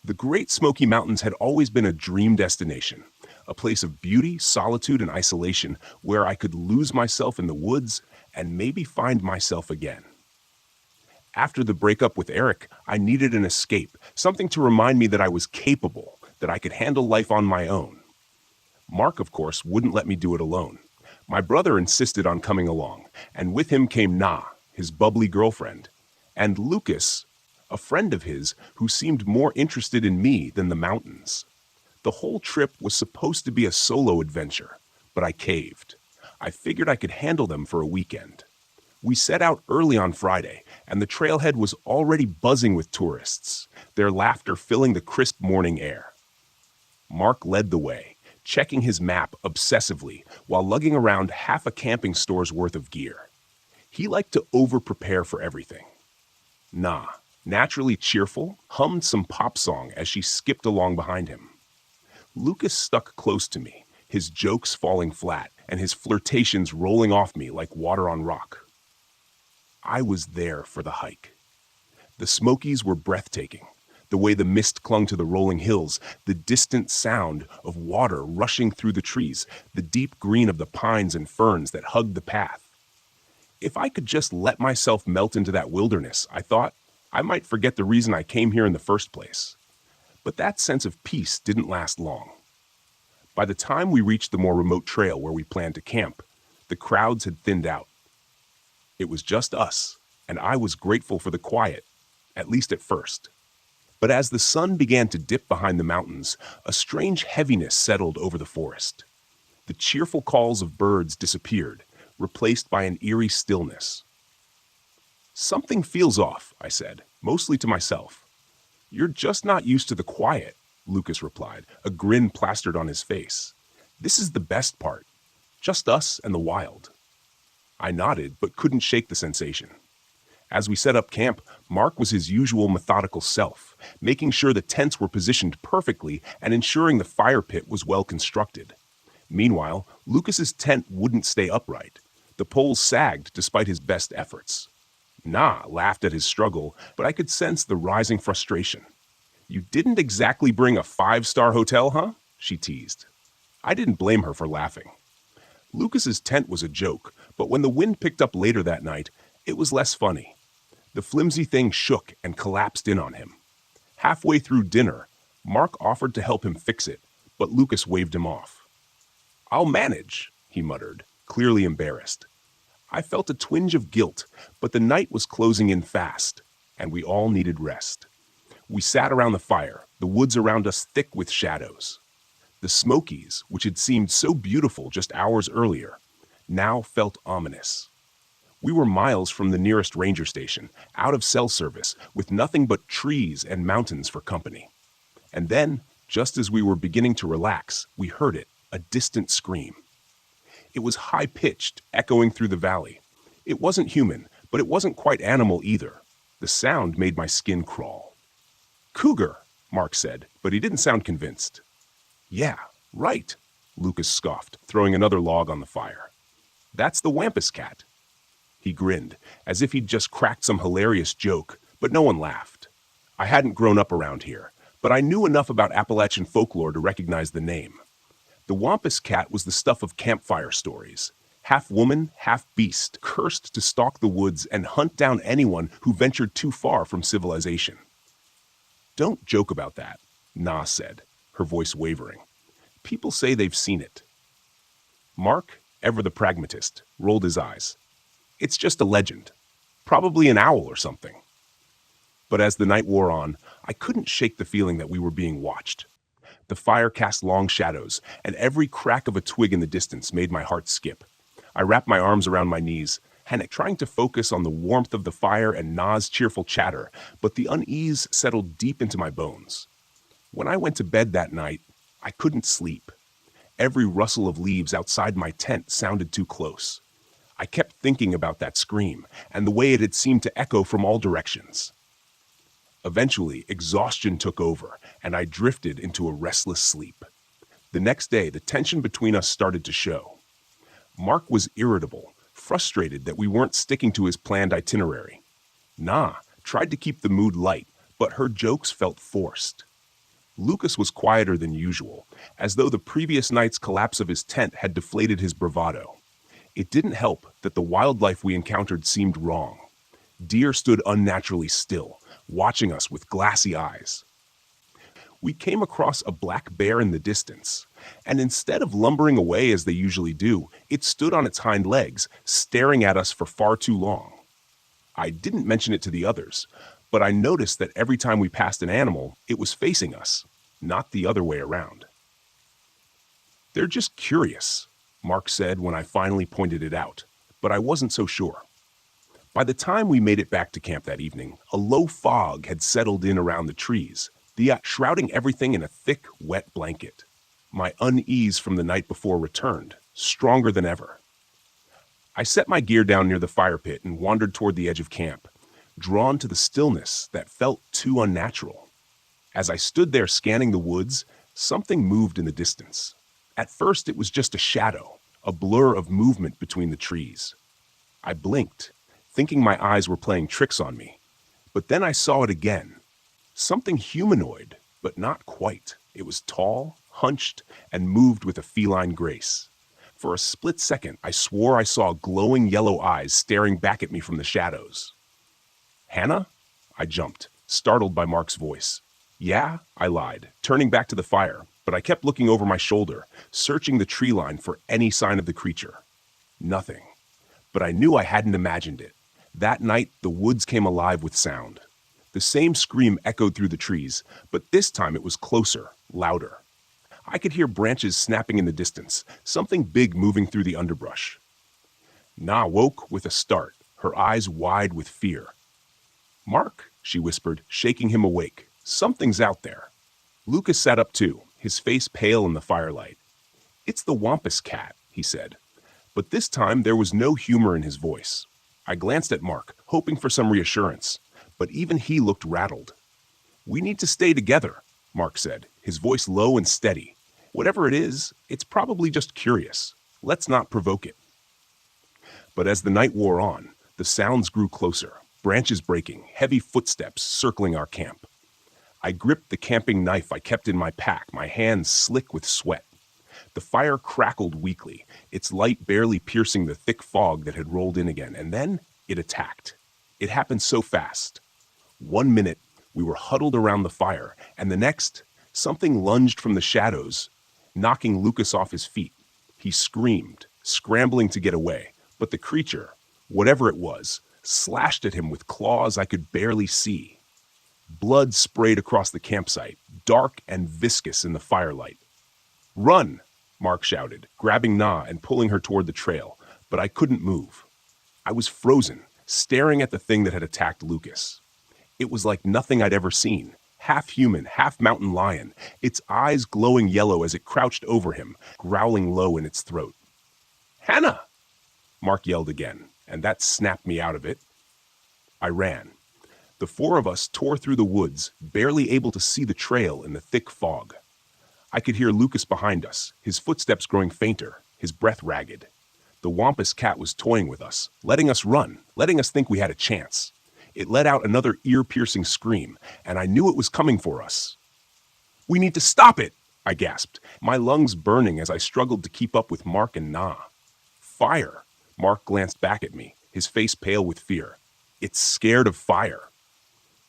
The Great Smoky Mountains had always been a dream destination, a place of beauty, solitude, and isolation where I could lose myself in the woods and maybe find myself again. After the breakup with Eric, I needed an escape, something to remind me that I was capable, that I could handle life on my own. Mark, of course, wouldn't let me do it alone. My brother insisted on coming along, and with him came Na, his bubbly girlfriend, and Lucas, a friend of his who seemed more interested in me than the mountains. The whole trip was supposed to be a solo adventure, but I caved. I figured I could handle them for a weekend. We set out early on Friday, and the trailhead was already buzzing with tourists, their laughter filling the crisp morning air. Mark led the way, checking his map obsessively while lugging around half a camping store's worth of gear. He liked to over-prepare for everything. Na, naturally cheerful, hummed some pop song as she skipped along behind him. Lucas stuck close to me, his jokes falling flat and his flirtations rolling off me like water on rock. I was there for the hike. The Smokies were breathtaking. The way the mist clung to the rolling hills, the distant sound of water rushing through the trees, the deep green of the pines and ferns that hugged the path. If I could just let myself melt into that wilderness, I thought, I might forget the reason I came here in the first place. But that sense of peace didn't last long. By the time we reached the more remote trail where we planned to camp, the crowds had thinned out. It was just us, and I was grateful for the quiet, at least at first. But as the sun began to dip behind the mountains, a strange heaviness settled over the forest. The cheerful calls of birds disappeared, replaced by an eerie stillness. "Something feels off," I said, mostly to myself. "You're just not used to the quiet," Lucas replied, a grin plastered on his face. "This is the best part. Just us and the wild." I nodded, but couldn't shake the sensation. As we set up camp, Mark was his usual methodical self, making sure the tents were positioned perfectly and ensuring the fire pit was well constructed. Meanwhile, Lucas's tent wouldn't stay upright. The poles sagged despite his best efforts. Na laughed at his struggle, but I could sense the rising frustration. "You didn't exactly bring a 5-star hotel, huh?" she teased. I didn't blame her for laughing. Lucas's tent was a joke, but when the wind picked up later that night, it was less funny. The flimsy thing shook and collapsed in on him. Halfway through dinner, Mark offered to help him fix it, but Lucas waved him off. "I'll manage," he muttered, clearly embarrassed. I felt a twinge of guilt, but the night was closing in fast, and we all needed rest. We sat around the fire, the woods around us thick with shadows. The Smokies, which had seemed so beautiful just hours earlier, now felt ominous. We were miles from the nearest ranger station, out of cell service, with nothing but trees and mountains for company. And then, just as we were beginning to relax, we heard it, a distant scream. It was high-pitched, echoing through the valley. It wasn't human, but it wasn't quite animal either. The sound made my skin crawl. "Cougar," Mark said, but he didn't sound convinced. "Yeah, right," Lucas scoffed, throwing another log on the fire. "That's the Wampus cat." He grinned, as if he'd just cracked some hilarious joke, but no one laughed. I hadn't grown up around here, but I knew enough about Appalachian folklore to recognize the name. The Wampus cat was the stuff of campfire stories. Half woman, half beast, cursed to stalk the woods and hunt down anyone who ventured too far from civilization. "Don't joke about that," Na said, her voice wavering. "People say they've seen it." Mark, ever the pragmatist, rolled his eyes. "It's just a legend. Probably an owl or something." But as the night wore on, I couldn't shake the feeling that we were being watched. The fire cast long shadows, and every crack of a twig in the distance made my heart skip. I wrapped my arms around my knees, trying to focus on the warmth of the fire and Na's cheerful chatter, but the unease settled deep into my bones. When I went to bed that night, I couldn't sleep. Every rustle of leaves outside my tent sounded too close. I kept thinking about that scream and the way it had seemed to echo from all directions. Eventually, exhaustion took over, and I drifted into a restless sleep. The next day, the tension between us started to show. Mark was irritable, frustrated that we weren't sticking to his planned itinerary. Na tried to keep the mood light, but her jokes felt forced. Lucas was quieter than usual, as though the previous night's collapse of his tent had deflated his bravado. It didn't help that the wildlife we encountered seemed wrong. Deer stood unnaturally still, watching us with glassy eyes. We came across a black bear in the distance, and instead of lumbering away as they usually do, it stood on its hind legs, staring at us for far too long. I didn't mention it to the others, but I noticed that every time we passed an animal, it was facing us, not the other way around. "They're just curious," Mark said when I finally pointed it out, but I wasn't so sure. By the time we made it back to camp that evening, a low fog had settled in around the trees, shrouding everything in a thick, wet blanket. My unease from the night before returned, stronger than ever. I set my gear down near the fire pit and wandered toward the edge of camp, drawn to the stillness that felt too unnatural. As I stood there scanning the woods, something moved in the distance. At first, it was just a shadow, a blur of movement between the trees. I blinked, thinking my eyes were playing tricks on me, But then I saw it again. Something humanoid, but not quite. It was tall, hunched, and moved with a feline grace. For a split second, I swore I saw glowing yellow eyes staring back at me from the shadows. Hannah? I jumped, startled by Mark's voice. Yeah, I lied, turning back to the fire, but I kept looking over my shoulder, searching the tree line for any sign of the creature. Nothing. But I knew I hadn't imagined it. That night, the woods came alive with sound. The same scream echoed through the trees, but this time it was closer, louder. I could hear branches snapping in the distance, something big moving through the underbrush. Na woke with a start, her eyes wide with fear. Mark, she whispered, shaking him awake. Something's out there. Lucas sat up too, his face pale in the firelight. It's the Wampus cat, he said. But this time there was no humor in his voice. I glanced at Mark, hoping for some reassurance, but even he looked rattled. We need to stay together, Mark said, his voice low and steady. Whatever it is, it's probably just curious. Let's not provoke it. But as the night wore on, the sounds grew closer, branches breaking, heavy footsteps circling our camp. I gripped the camping knife I kept in my pack, my hands slick with sweat. The fire crackled weakly, its light barely piercing the thick fog that had rolled in again, and then it attacked. It happened so fast. 1 minute, we were huddled around the fire, and the next, something lunged from the shadows, knocking Lucas off his feet. He screamed, scrambling to get away, but the creature, whatever it was, slashed at him with claws I could barely see. Blood sprayed across the campsite, dark and viscous in the firelight. Run, Mark shouted, grabbing Na and pulling her toward the trail, but I couldn't move. I was frozen, staring at the thing that had attacked Lucas. It was like nothing I'd ever seen, half human, half mountain lion, its eyes glowing yellow as it crouched over him, growling low in its throat. Hannah! Mark yelled again, and that snapped me out of it. I ran. The four of us tore through the woods, barely able to see the trail in the thick fog. I could hear Lucas behind us, his footsteps growing fainter, his breath ragged. The Wampus cat was toying with us, letting us run, letting us think we had a chance. It let out another ear-piercing scream, and I knew it was coming for us. We need to stop it, I gasped, my lungs burning as I struggled to keep up with Mark and Na. Fire! Mark glanced back at me, his face pale with fear. It's scared of fire.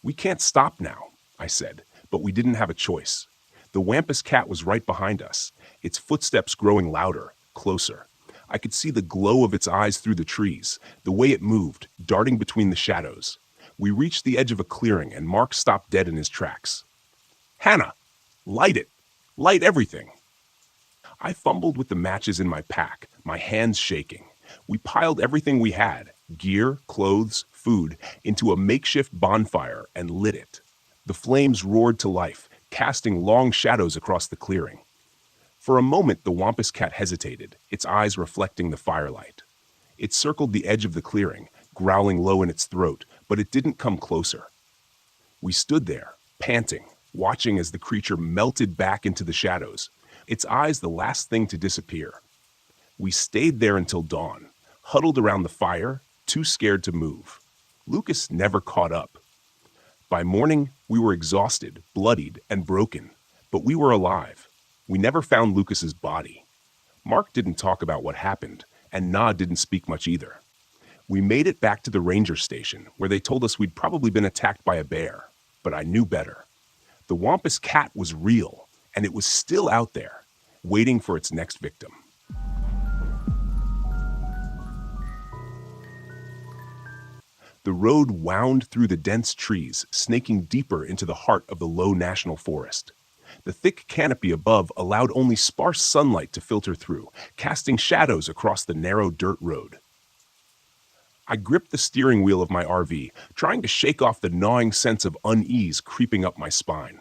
We can't stop now, I said, but we didn't have a choice. The Wampus cat was right behind us, its footsteps growing louder, closer. I could see the glow of its eyes through the trees, the way it moved, darting between the shadows. We reached the edge of a clearing, and Mark stopped dead in his tracks. Hannah, light it! Light everything! I fumbled with the matches in my pack, my hands shaking. We piled everything we had, gear, clothes, food, into a makeshift bonfire and lit it. The flames roared to life, casting long shadows across the clearing. For a moment, the Wampus cat hesitated, its eyes reflecting the firelight. It circled the edge of the clearing, growling low in its throat, but it didn't come closer. We stood there, panting, watching as the creature melted back into the shadows, its eyes the last thing to disappear. We stayed there until dawn, huddled around the fire, too scared to move. Lucas never caught up. By morning, we were exhausted, bloodied, and broken, but we were alive. We never found Lucas's body. Mark didn't talk about what happened, and Na didn't speak much either. We made it back to the ranger station, where they told us we'd probably been attacked by a bear, but I knew better. The Wampus cat was real, and it was still out there, waiting for its next victim. The road wound through the dense trees, snaking deeper into the heart of the low national forest. The thick canopy above allowed only sparse sunlight to filter through, casting shadows across the narrow dirt road. I gripped the steering wheel of my RV, trying to shake off the gnawing sense of unease creeping up my spine.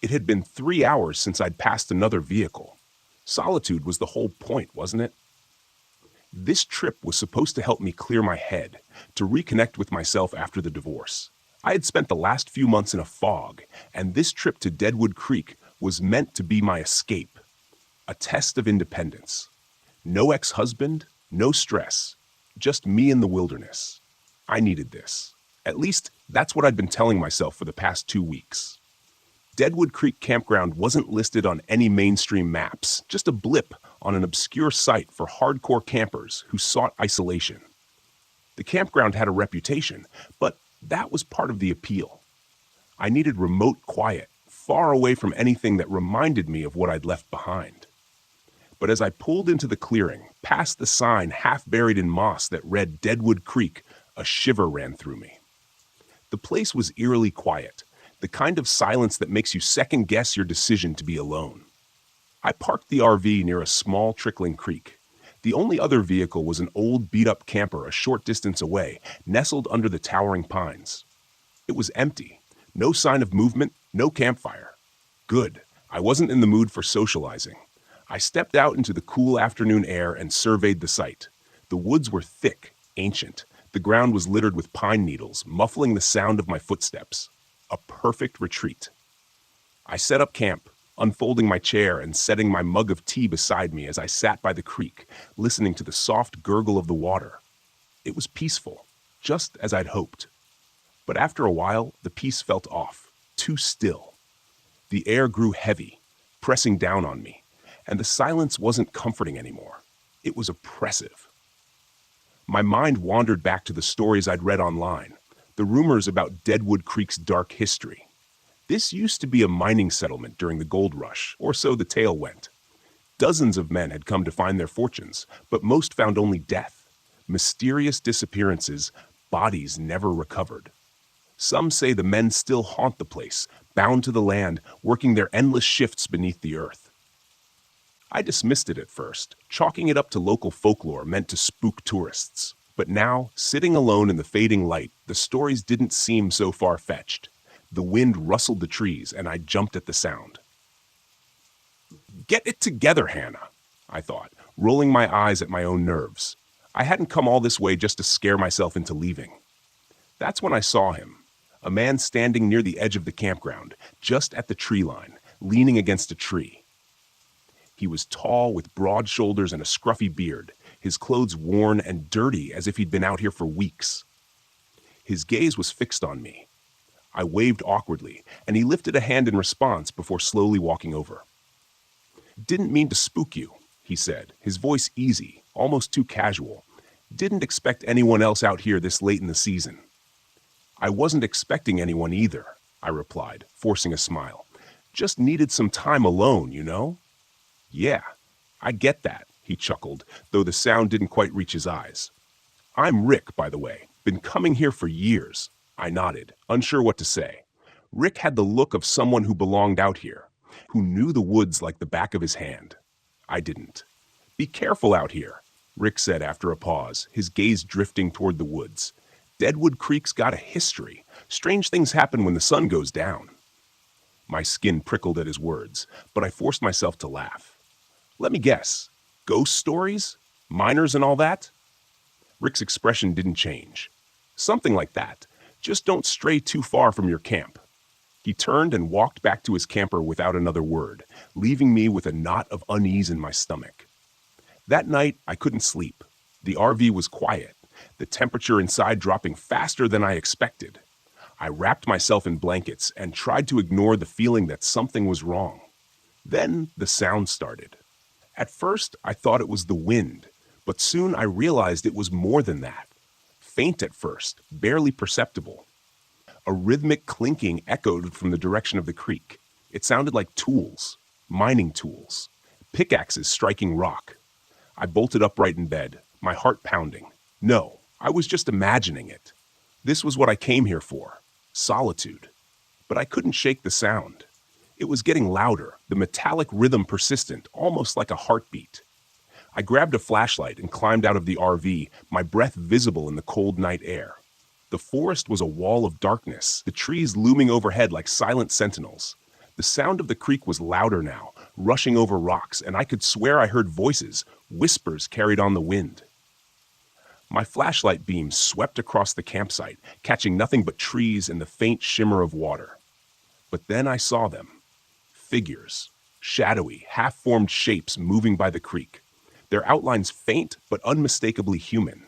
It had been 3 hours since I'd passed another vehicle. Solitude was the whole point, wasn't it? This trip was supposed to help me clear my head, to reconnect with myself after the divorce. I had spent the last few months in a fog, and this trip to Deadwood Creek was meant to be my escape. A test of independence. No ex-husband, no stress, just me in the wilderness. I needed this. At least, that's what I'd been telling myself for the past 2 weeks. Deadwood Creek Campground wasn't listed on any mainstream maps, just a blip on an obscure site for hardcore campers who sought isolation. The campground had a reputation, but that was part of the appeal. I needed remote quiet, far away from anything that reminded me of what I'd left behind. But as I pulled into the clearing, past the sign half buried in moss that read Deadwood Creek, a shiver ran through me. The place was eerily quiet, the kind of silence that makes you second-guess your decision to be alone. I parked the RV near a small trickling creek. The only other vehicle was an old beat-up camper a short distance away, nestled under the towering pines. It was empty. No sign of movement, no campfire. Good. I wasn't in the mood for socializing. I stepped out into the cool afternoon air and surveyed the site. The woods were thick, ancient. The ground was littered with pine needles, muffling the sound of my footsteps. A perfect retreat. I set up camp, unfolding my chair and setting my mug of tea beside me as I sat by the creek, listening to the soft gurgle of the water. It was peaceful, just as I'd hoped. But after a while, the peace felt off, too still. The air grew heavy, pressing down on me, and the silence wasn't comforting anymore. It was oppressive. My mind wandered back to the stories I'd read online, the rumors about Deadwood Creek's dark history. This used to be a mining settlement during the gold rush, or so the tale went. Dozens of men had come to find their fortunes, but most found only death. Mysterious disappearances, bodies never recovered. Some say the men still haunt the place, bound to the land, working their endless shifts beneath the earth. I dismissed it at first, chalking it up to local folklore meant to spook tourists. But now, sitting alone in the fading light, the stories didn't seem so far-fetched. The wind rustled the trees, and I jumped at the sound. Get it together, Hannah, I thought, rolling my eyes at my own nerves. I hadn't come all this way just to scare myself into leaving. That's when I saw him, a man standing near the edge of the campground, just at the tree line, leaning against a tree. He was tall, with broad shoulders and a scruffy beard, his clothes worn and dirty as if he'd been out here for weeks. His gaze was fixed on me. I waved awkwardly, and he lifted a hand in response before slowly walking over. Didn't mean to spook you, he said, his voice easy, almost too casual. Didn't expect anyone else out here this late in the season. I wasn't expecting anyone either, I replied, forcing a smile. Just needed some time alone, you know? Yeah, I get that, he chuckled, though the sound didn't quite reach his eyes. I'm Rick, by the way. Been coming here for years. I nodded, unsure what to say. Rick had the look of someone who belonged out here, who knew the woods like the back of his hand. I didn't. Be careful out here, Rick said after a pause, his gaze drifting toward the woods. Deadwood Creek's got a history. Strange things happen when the sun goes down. My skin prickled at his words, but I forced myself to laugh. Let me guess. Ghost stories? Miners and all that? Rick's expression didn't change. Something like that. Just don't stray too far from your camp. He turned and walked back to his camper without another word, leaving me with a knot of unease in my stomach. That night, I couldn't sleep. The RV was quiet, the temperature inside dropping faster than I expected. I wrapped myself in blankets and tried to ignore the feeling that something was wrong. Then the sound started. At first, I thought it was the wind, but soon I realized it was more than that. Faint at first, barely perceptible. A rhythmic clinking echoed from the direction of the creek. It sounded like tools, mining tools, pickaxes striking rock. I bolted upright in bed, my heart pounding. No, I was just imagining it. This was what I came here for, solitude. But I couldn't shake the sound. It was getting louder, the metallic rhythm persistent, almost like a heartbeat. I grabbed a flashlight and climbed out of the RV, my breath visible in the cold night air. The forest was a wall of darkness, the trees looming overhead like silent sentinels. The sound of the creek was louder now, rushing over rocks, and I could swear I heard voices, whispers carried on the wind. My flashlight beam swept across the campsite, catching nothing but trees and the faint shimmer of water. But then I saw them. Figures, shadowy, half-formed shapes moving by the creek. Their outlines faint but unmistakably human.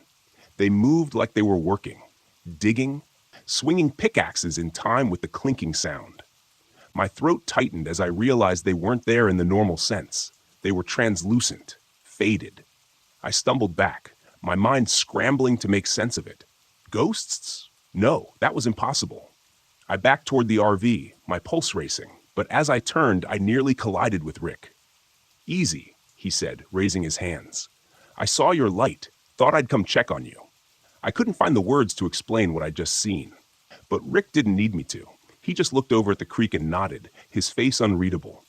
They moved like they were working, digging, swinging pickaxes in time with the clinking sound. My throat tightened as I realized they weren't there in the normal sense. They were translucent, faded. I stumbled back, my mind scrambling to make sense of it. Ghosts? No, that was impossible. I backed toward the RV, my pulse racing, but as I turned, I nearly collided with Rick. "Easy," he said, raising his hands. "I saw your light, thought I'd come check on you." I couldn't find the words to explain what I'd just seen. But Rick didn't need me to. He just looked over at the creek and nodded, his face unreadable.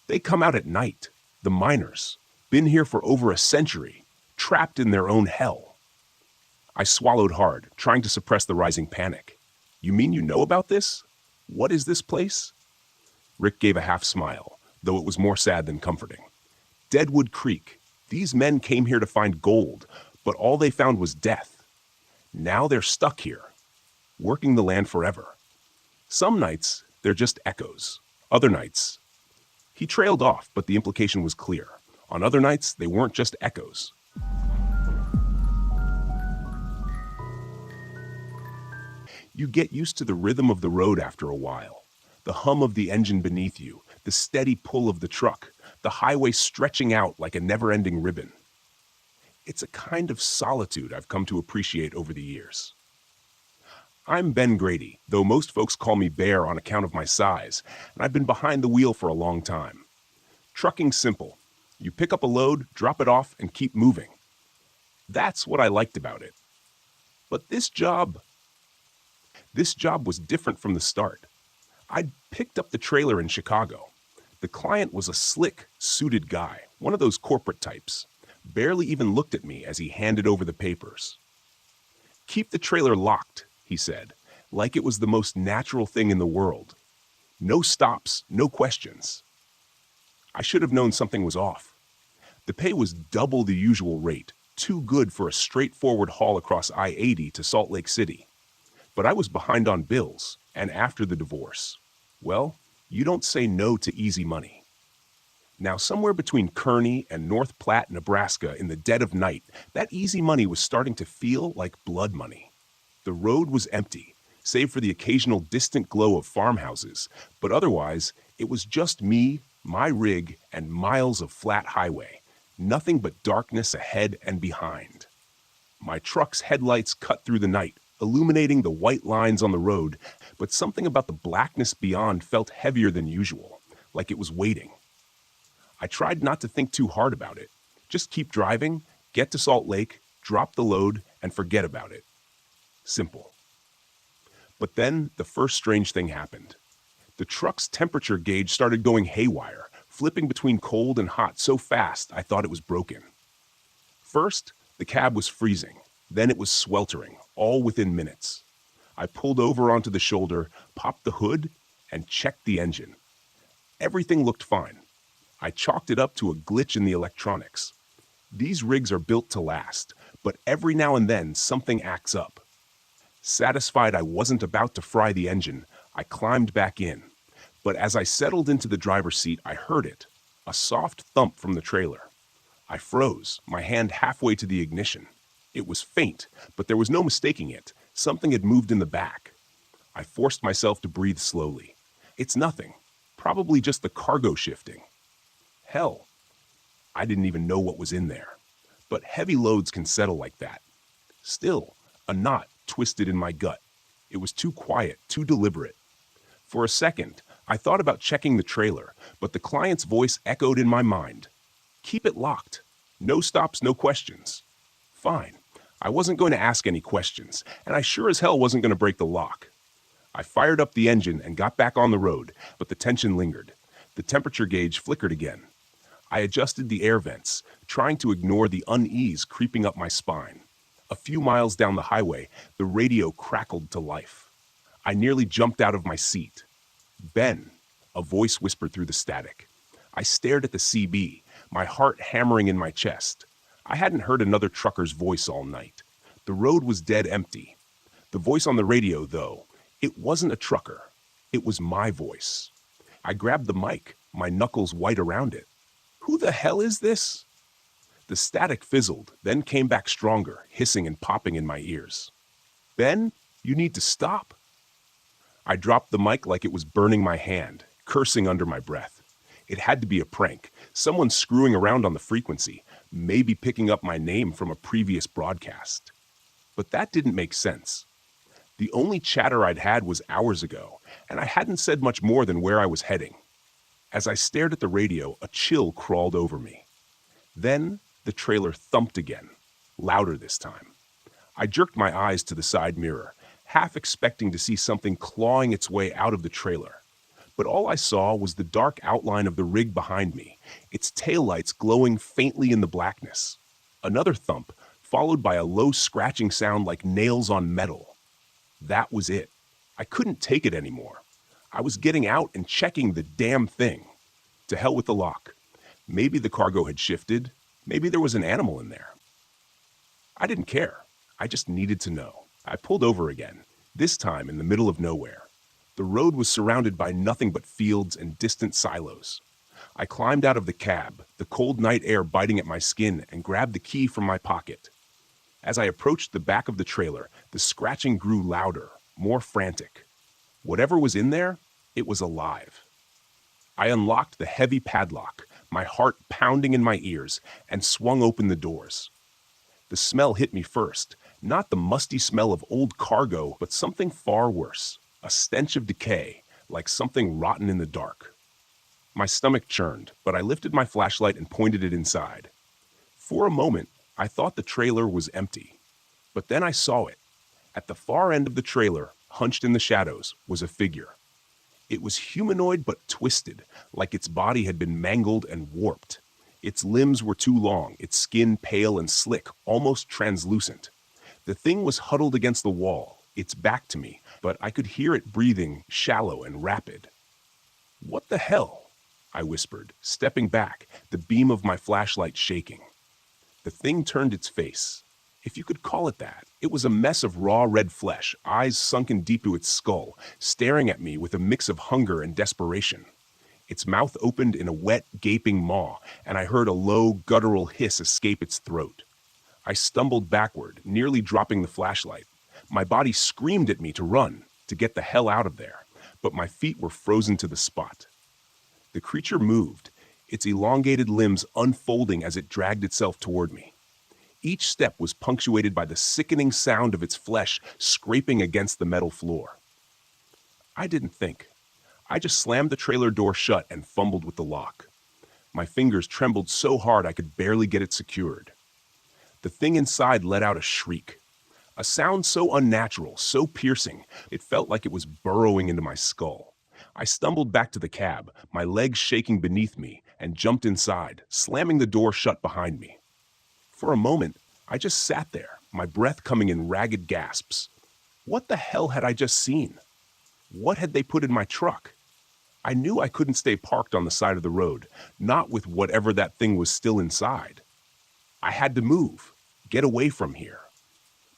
"They come out at night, the miners. Been here for over a century, trapped in their own hell." I swallowed hard, trying to suppress the rising panic. "You mean you know about this? What is this place?" Rick gave a half smile, though it was more sad than comforting. "Deadwood Creek. These men came here to find gold, but all they found was death. Now they're stuck here, working the land forever. Some nights, they're just echoes. Other nights..." He trailed off, but the implication was clear. On other nights, they weren't just echoes. You get used to the rhythm of the road after a while. The hum of the engine beneath you, the steady pull of the truck, the highway stretching out like a never-ending ribbon. It's a kind of solitude I've come to appreciate over the years. I'm Ben Grady, though most folks call me Bear on account of my size, and I've been behind the wheel for a long time. Trucking's simple. You pick up a load, drop it off, and keep moving. That's what I liked about it. But this job was different from the start. I'd picked up the trailer in Chicago. The client was a slick, suited guy, one of those corporate types. Barely even looked at me as he handed over the papers. "Keep the trailer locked," he said, like it was the most natural thing in the world. No stops, no questions. I should have known something was off. The pay was double the usual rate, too good for a straightforward haul across I-80 to Salt Lake City. But I was behind on bills, and after the divorce. Well, you don't say no to easy money. Now, somewhere between Kearney and North Platte, Nebraska, in the dead of night, that easy money was starting to feel like blood money. The road was empty, save for the occasional distant glow of farmhouses, but otherwise, it was just me, my rig, and miles of flat highway. Nothing but darkness ahead and behind. My truck's headlights cut through the night, illuminating the white lines on the road, but something about the blackness beyond felt heavier than usual, like it was waiting. I tried not to think too hard about it. Just keep driving, get to Salt Lake, drop the load, and forget about it. Simple. But then the first strange thing happened. The truck's temperature gauge started going haywire, flipping between cold and hot so fast I thought it was broken. First, the cab was freezing. Then it was sweltering, all within minutes. I pulled over onto the shoulder, popped the hood, and checked the engine. Everything looked fine. I chalked it up to a glitch in the electronics. These rigs are built to last, but every now and then something acts up. Satisfied I wasn't about to fry the engine, I climbed back in. But as I settled into the driver's seat, I heard it, a soft thump from the trailer. I froze, my hand halfway to the ignition. It was faint, but there was no mistaking it. Something had moved in the back. I forced myself to breathe slowly. It's nothing, probably just the cargo shifting. Hell, I didn't even know what was in there. But heavy loads can settle like that. Still, a knot twisted in my gut. It was too quiet, too deliberate. For a second, I thought about checking the trailer, but the client's voice echoed in my mind. "Keep it locked. No stops, no questions." Fine. I wasn't going to ask any questions, and I sure as hell wasn't going to break the lock. I fired up the engine and got back on the road, but the tension lingered. The temperature gauge flickered again. I adjusted the air vents, trying to ignore the unease creeping up my spine. A few miles down the highway, the radio crackled to life. I nearly jumped out of my seat. "Ben," a voice whispered through the static. I stared at the CB, my heart hammering in my chest. I hadn't heard another trucker's voice all night. The road was dead empty. The voice on the radio, though, it wasn't a trucker. It was my voice. I grabbed the mic, my knuckles white around it. "Who the hell is this?" The static fizzled, then came back stronger, hissing and popping in my ears. "Ben, You need to stop." I dropped the mic like it was burning my hand, cursing under my breath. It had to be a prank, someone screwing around on the frequency, maybe picking up my name from a previous broadcast. But that didn't make sense. The only chatter I'd had was hours ago, and I hadn't said much more than where I was heading. As I stared at the radio, a chill crawled over me. Then the trailer thumped again, louder this time. I jerked my eyes to the side mirror, half expecting to see something clawing its way out of the trailer. But all I saw was the dark outline of the rig behind me, its taillights glowing faintly in the blackness. Another thump, followed by a low scratching sound like nails on metal. That was it. I couldn't take it anymore. I was getting out and checking the damn thing. To hell with the lock. Maybe the cargo had shifted. Maybe there was an animal in there. I didn't care. I just needed to know. I pulled over again, this time in the middle of nowhere. The road was surrounded by nothing but fields and distant silos. I climbed out of the cab, the cold night air biting at my skin, and grabbed the key from my pocket. As I approached the back of the trailer, the scratching grew louder, more frantic. Whatever was in there, it was alive. I unlocked the heavy padlock, my heart pounding in my ears, and swung open the doors. The smell hit me first, not the musty smell of old cargo, but something far worse, a stench of decay, like something rotten in the dark. My stomach churned, but I lifted my flashlight and pointed it inside. For a moment, I thought the trailer was empty, but then I saw it. At the far end of the trailer, hunched in the shadows, was a figure. It was humanoid but twisted, like its body had been mangled and warped. Its limbs were too long, its skin pale and slick, almost translucent. The thing was huddled against the wall, its back to me, but I could hear it breathing, shallow and rapid. "What the hell?" I whispered, stepping back, the beam of my flashlight shaking. The thing turned its face. If you could call it that, it was a mess of raw red flesh, eyes sunken deep to its skull, staring at me with a mix of hunger and desperation. Its mouth opened in a wet, gaping maw, and I heard a low, guttural hiss escape its throat. I stumbled backward, nearly dropping the flashlight. My body screamed at me to run, to get the hell out of there, but my feet were frozen to the spot. The creature moved, its elongated limbs unfolding as it dragged itself toward me. Each step was punctuated by the sickening sound of its flesh scraping against the metal floor. I didn't think. I just slammed the trailer door shut and fumbled with the lock. My fingers trembled so hard I could barely get it secured. The thing inside let out a shriek. A sound so unnatural, so piercing, it felt like it was burrowing into my skull. I stumbled back to the cab, my legs shaking beneath me, and jumped inside, slamming the door shut behind me. For a moment, I just sat there, my breath coming in ragged gasps. What the hell had I just seen? What had they put in my truck? I knew I couldn't stay parked on the side of the road, not with whatever that thing was still inside. I had to move, get away from here.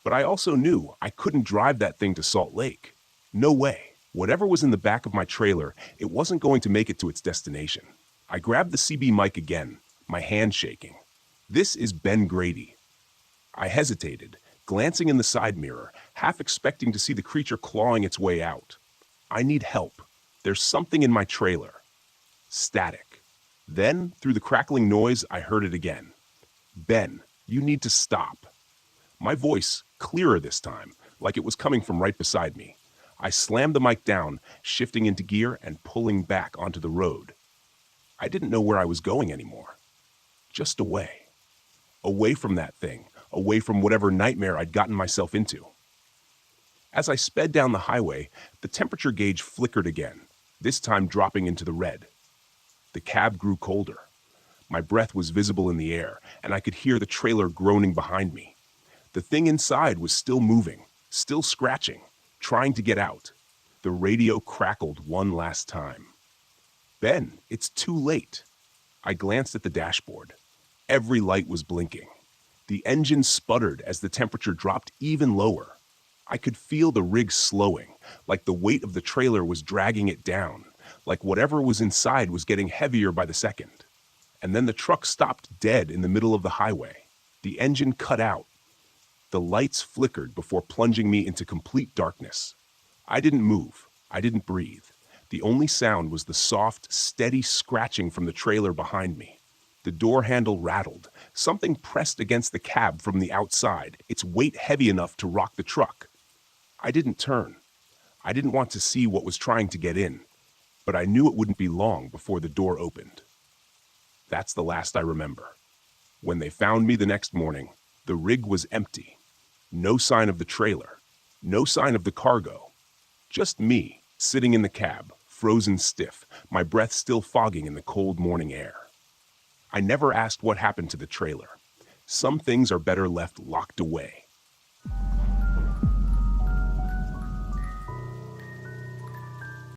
But I also knew I couldn't drive that thing to Salt Lake. No way. Whatever was in the back of my trailer, it wasn't going to make it to its destination. I grabbed the CB mic again, my hand shaking. "This is Ben Grady." I hesitated, glancing in the side mirror, half expecting to see the creature clawing its way out. "I need help. There's something in my trailer." Static. Then, through the crackling noise, I heard it again. "Ben, you need to stop." My voice, clearer this time, like it was coming from right beside me. I slammed the mic down, shifting into gear and pulling back onto the road. I didn't know where I was going anymore. Just away. Away from that thing, away from whatever nightmare I'd gotten myself into. As I sped down the highway, the temperature gauge flickered again, this time dropping into the red. The cab grew colder. My breath was visible in the air, and I could hear the trailer groaning behind me. The thing inside was still moving, still scratching, trying to get out. The radio crackled one last time. "Ben, it's too late." I glanced at the dashboard. Every light was blinking. The engine sputtered as the temperature dropped even lower. I could feel the rig slowing, like the weight of the trailer was dragging it down, like whatever was inside was getting heavier by the second. And then the truck stopped dead in the middle of the highway. The engine cut out. The lights flickered before plunging me into complete darkness. I didn't move. I didn't breathe. The only sound was the soft, steady scratching from the trailer behind me. The door handle rattled. Something pressed against the cab from the outside, its weight heavy enough to rock the truck. I didn't turn. I didn't want to see what was trying to get in, but I knew it wouldn't be long before the door opened. That's the last I remember. When they found me the next morning, the rig was empty. No sign of the trailer. No sign of the cargo. Just me, sitting in the cab, frozen stiff, my breath still fogging in the cold morning air. I never asked what happened to the trailer. Some things are better left locked away.